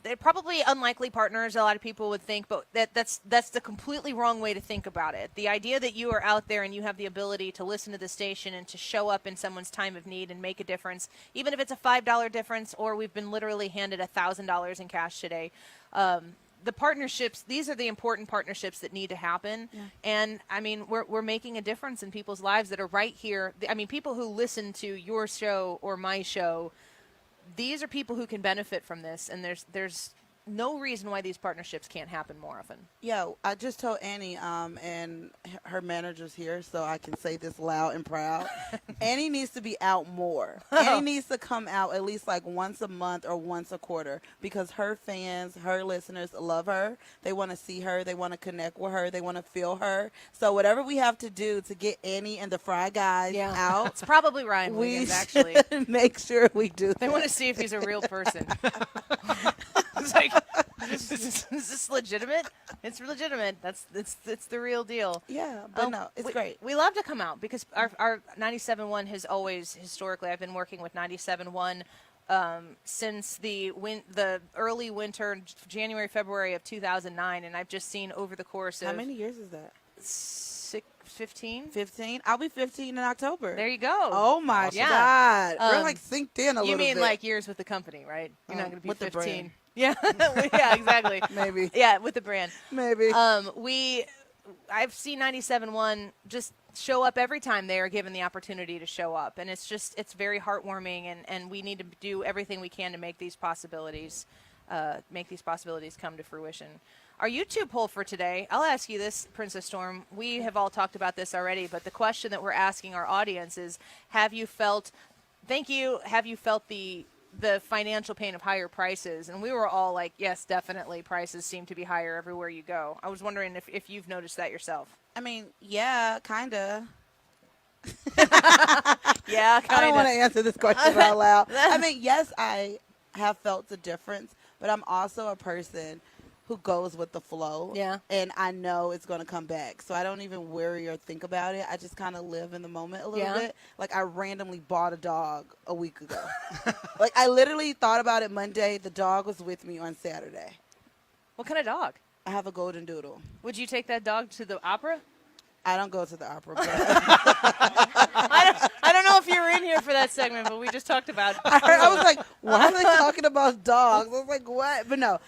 They're probably unlikely partners, a lot of people would think, but that's the completely wrong way to think about it. The idea that you are out there and you have the ability to listen to the station and to show up in someone's time of need and make a difference, even if it's a $5 difference, or we've been literally handed $1,000 in cash today. The partnerships, these are the important partnerships that need to happen. Yeah. And, I mean, we're making a difference in people's lives that are right here. I mean, people who listen to your show or my show, these are people who can benefit from this, and there's no reason why these partnerships can't happen more often. Yeah, I just told Annie, and her manager's here, so I can say this loud and proud. Annie needs to be out more. Annie needs to come out at least like once a month or once a quarter, because her fans, her listeners love her. They want to see her. They want to connect with her. They want to feel her. So whatever we have to do to get Annie and the Fry Guys out. It's probably Ryan we Wiggins, actually. Make sure we do They that. want to see if he's a real person. It's like, is this legitimate? It's legitimate. It's the real deal. Yeah, but no, it's great. We love to come out because our 97.1 has always, historically, I've been working with 97.1 since the early winter, January, February of 2009, and I've just seen over the course of... How many years is that? 15? 15? I'll be 15 in October. There you go. Oh, my God. We're like synced in a little bit. You mean like years with the company, right? You're not going to be with 15. The brand. Yeah, yeah, exactly. Maybe. Yeah, with the brand. Maybe. I've seen 97.1 just show up every time they are given the opportunity to show up, and it's very heartwarming, and we need to do everything we can to make these possibilities come to fruition. Our YouTube poll for today, I'll ask you this, Princess Storm. We have all talked about this already, but the question that we're asking our audience is, have you felt the financial pain of higher prices? And we were all like, yes, definitely, prices seem to be higher everywhere you go. I was wondering if you've noticed that yourself. I mean, yeah, kind of. Yeah, kind of. I don't want to answer this question out loud. I mean, yes, I have felt the difference, but I'm also a person who goes with the flow. Yeah. And I know it's going to come back. So I don't even worry or think about it. I just kind of live in the moment a little bit. Like, I randomly bought a dog a week ago. Like, I literally thought about it Monday. The dog was with me on Saturday. What kind of dog? I have a golden doodle. Would you take that dog to the opera? I don't go to the opera. But I don't know if you were in here for that segment, but we just talked about I was like, why are they talking about dogs? I was like, what? But no,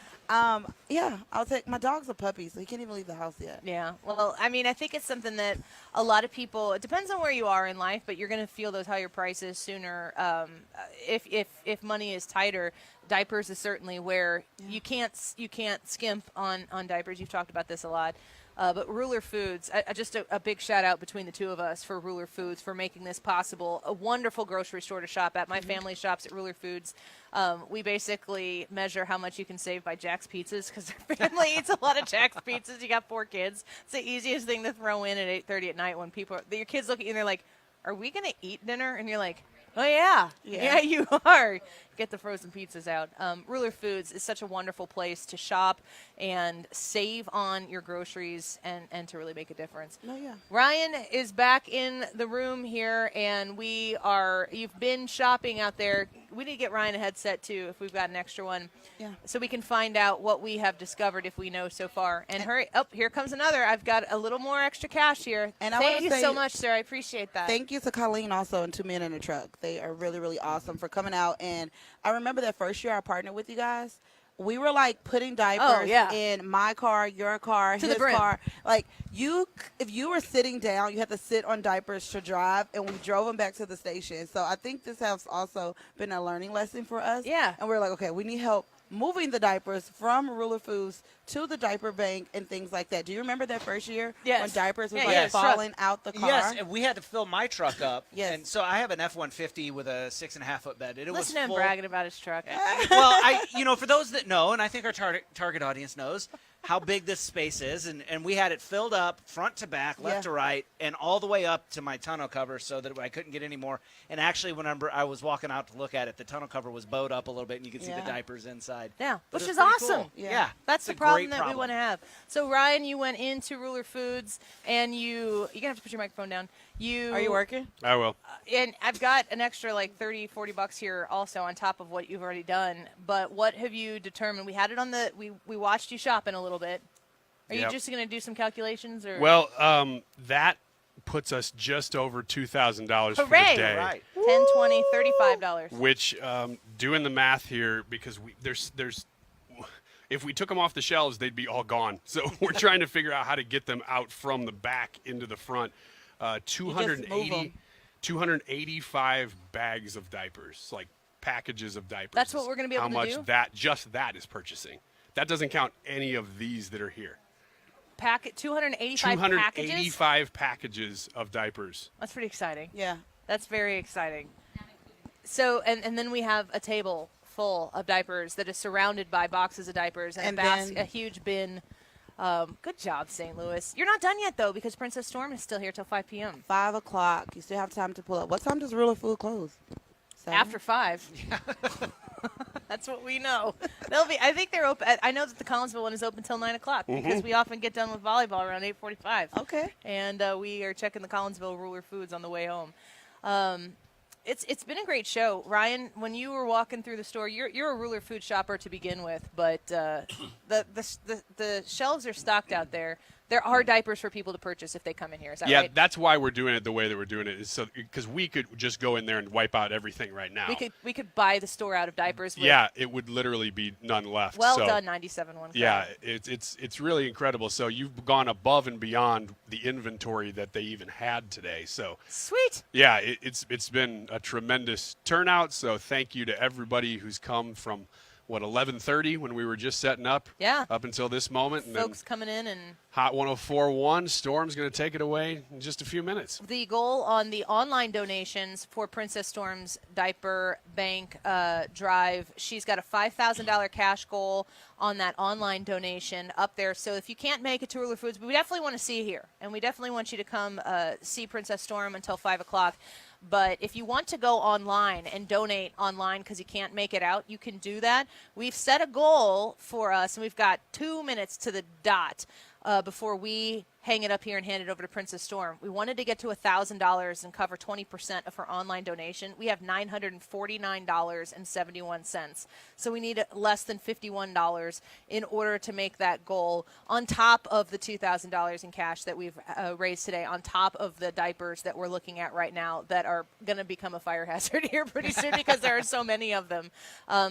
Yeah, I'll take my dog's a puppy, so he can't even leave the house yet. Yeah. Well, I mean, I think it's something that a lot of people. It depends on where you are in life, but you're going to feel those higher prices sooner. If money is tighter, diapers is certainly where you can't skimp on diapers. You've talked about this a lot. But Ruler Foods, just a big shout out between the two of us for Ruler Foods for making this possible. A wonderful grocery store to shop at. My family shops at Ruler Foods. We basically measure how much you can save by Jack's Pizzas because their family eats a lot of Jack's Pizzas. You got 4 kids. It's the easiest thing to throw in at 8:30 at night when your kids look at you and they're like, "Are we going to eat dinner?" And you're like, "Oh, yeah, you are." Get the frozen pizzas out. Ruler Foods is such a wonderful place to shop and save on your groceries and to really make a difference. Oh, yeah. Ryan is back in the room here, and you've been shopping out there. We need to get Ryan a headset, too, if we've got an extra one. Yeah. So we can find out what we have discovered if we know so far. And hurry. Oh, here comes another. I've got a little more extra cash here. And thank you so much, sir. I appreciate that. Thank you to Helene also and 2 Men in a Truck. They are really, really awesome for coming out. And I remember that first year I partnered with you guys. We were like putting diapers in my car, your car, his car. Like if you were sitting down, you had to sit on diapers to drive, and we drove them back to the station. So I think this has also been a learning lesson for us. Yeah. And we're like, okay, we need help moving the diapers from Ruler Foods to the diaper bank and things like that. Do you remember that first year when diapers were falling out the car? Yes, and we had to fill my truck up. Yes. And so I have an F-150 with a 6.5-foot bed. Listen to him bragging about his truck. Well, for those that know, and I think our target audience knows, how big this space is, and we had it filled up front to back, left to right, and all the way up to my tonneau cover so that I couldn't get any more. And actually, whenever I was walking out to look at it, the tonneau cover was bowed up a little bit, and you could see the diapers inside. Yeah, But which it's is pretty awesome. cool. Yeah. That's It's the a problem great that we want to have. So, Ryan, you went into Ruler Foods, and you're going to have to put your microphone down. Are you working? I will. And I've got an extra like $30-$40 here also on top of what you've already done. But what have you determined? We had it on we watched you shopping a little bit. Are you just going to do some calculations? Or? Well, that puts us just over $2,000 for the day. Right. $10, $20, $35. Which, doing the math here, because there's if we took them off the shelves, they'd be all gone. So we're trying to figure out how to get them out from the back into the front. 285 bags of diapers, like packages of diapers. That's what we're going to be able to do? How much that is purchasing. That doesn't count any of these that are here. 285 packages of diapers. That's pretty exciting. Yeah. That's very exciting. So, and then we have a table full of diapers that is surrounded by boxes of diapers and a huge bin. Good job, St. Louis. You're not done yet, though, because Princess Storm is still here till 5 p.m. 5 o'clock. You still have time to pull up. What time does Ruler Food close? 7? After 5. That's what we know. I think they're open. I know that the Collinsville one is open till 9 o'clock because we often get done with volleyball around 8:45. Okay. And we are checking the Collinsville Ruler Foods on the way home. It's been a great show, Ryan. When you were walking through the store, you're a Ruler Food shopper to begin with, but the shelves are stocked out there. There are diapers for people to purchase if they come in here. Is that right? Yeah, that's why we're doing it the way that we're doing it, is so because we could just go in there and wipe out everything right now. We could buy the store out of diapers. Yeah, it would literally be none left. Well done, 97.1. Yeah, it's really incredible. So you've gone above and beyond the inventory that they even had today. So sweet. Yeah, it's been a tremendous turnout. So thank you to everybody who's come from 11:30 when we were just setting up. Yeah. Up until this moment. And folks coming in and Hot 104.1, Storm's going to take it away in just a few minutes. The goal on the online donations for Princess Storm's diaper bank drive, she's got a $5,000 cash goal on that online donation up there. So if you can't make it to Ruler Foods, we definitely want to see you here, and we definitely want you to come see Princess Storm until 5 o'clock. But if you want to go online and donate online because you can't make it out, you can do that. We've set a goal for us, and we've got 2 minutes to the dot before we hang it up here and hand it over to Princess Storm. We wanted to get to $1,000 and cover 20% of her online donation. We have $949.71. So we need less than $51 in order to make that goal, on top of the $2,000 in cash that we've raised today, on top of the diapers that we're looking at right now that are going to become a fire hazard here pretty soon because there are so many of them.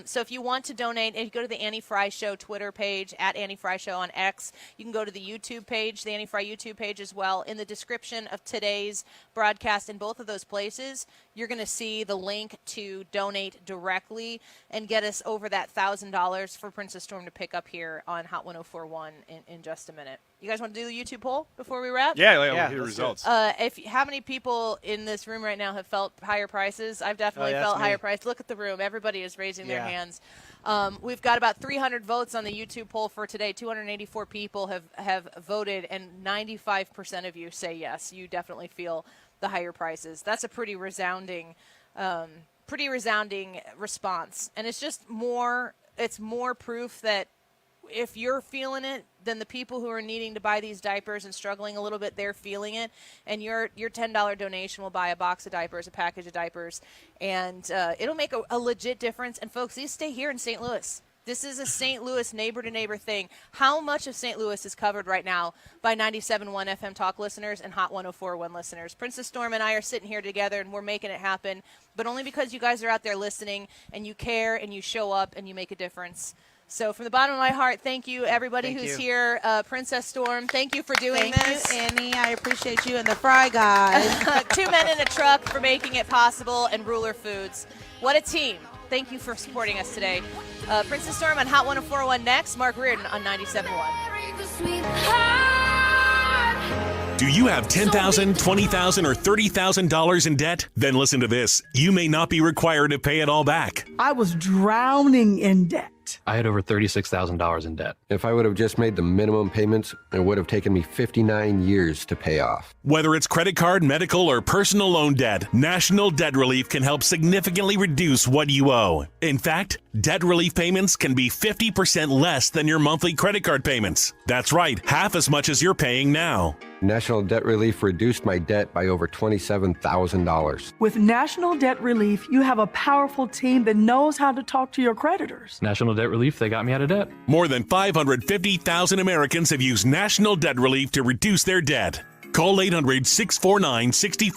So if you want to donate, if you go to the Annie Fry Show Twitter page, at Annie Fry Show on X, you can go to the YouTube page, the Annie Fry YouTube page as well. In the description of today's broadcast, in both of those places, you're going to see the link to donate directly and get us over that $1,000 for Princess Storm to pick up here on Hot 104.1 in just a minute. You guys want to do the YouTube poll before we wrap? Yeah, we'll hear the results. How many people in this room right now have felt higher prices? I've definitely felt higher prices. Look at the room. Everybody is raising their hands. We've got about 300 votes on the YouTube poll for today. 284 people have voted, and 95% of you say yes. You definitely feel the higher prices. That's a pretty resounding response. And it's just more proof that if you're feeling it, then the people who are needing to buy these diapers and struggling a little bit, they're feeling it. And your $10 donation will buy a box of diapers, a package of diapers, and it'll make a legit difference. And folks, these stay here in St. Louis. This is a St. Louis neighbor-to-neighbor thing. How much of St. Louis is covered right now by 97.1 FM Talk listeners and Hot 104.1 listeners? Princess Storm and I are sitting here together, and we're making it happen, but only because you guys are out there listening, and you care, and you show up, and you make a difference. So from the bottom of my heart, thank you, everybody who's here. Princess Storm, thank you for doing this. Thank you, Annie. I appreciate you and the Fry guys. 2 men in a truck for making it possible, and Ruler Foods. What a team. Thank you for supporting us today. Princess Storm on Hot 104.1 next. Mark Reardon on 97.1. Do you have $10,000, $20,000, or $30,000 in debt? Then listen to this. You may not be required to pay it all back. I was drowning in debt. I had over $36,000 in debt. If I would have just made the minimum payments, it would have taken me 59 years to pay off. Whether it's credit card, medical, or personal loan debt, National Debt Relief can help significantly reduce what you owe. In fact, debt relief payments can be 50% less than your monthly credit card payments. That's right, half as much as you're paying now. National Debt Relief reduced my debt by over $27,000. With National Debt Relief, you have a powerful team that knows how to talk to your creditors. National Debt Relief, they got me out of debt. More than 550,000 Americans have used National Debt Relief to reduce their debt. Call 800-649-60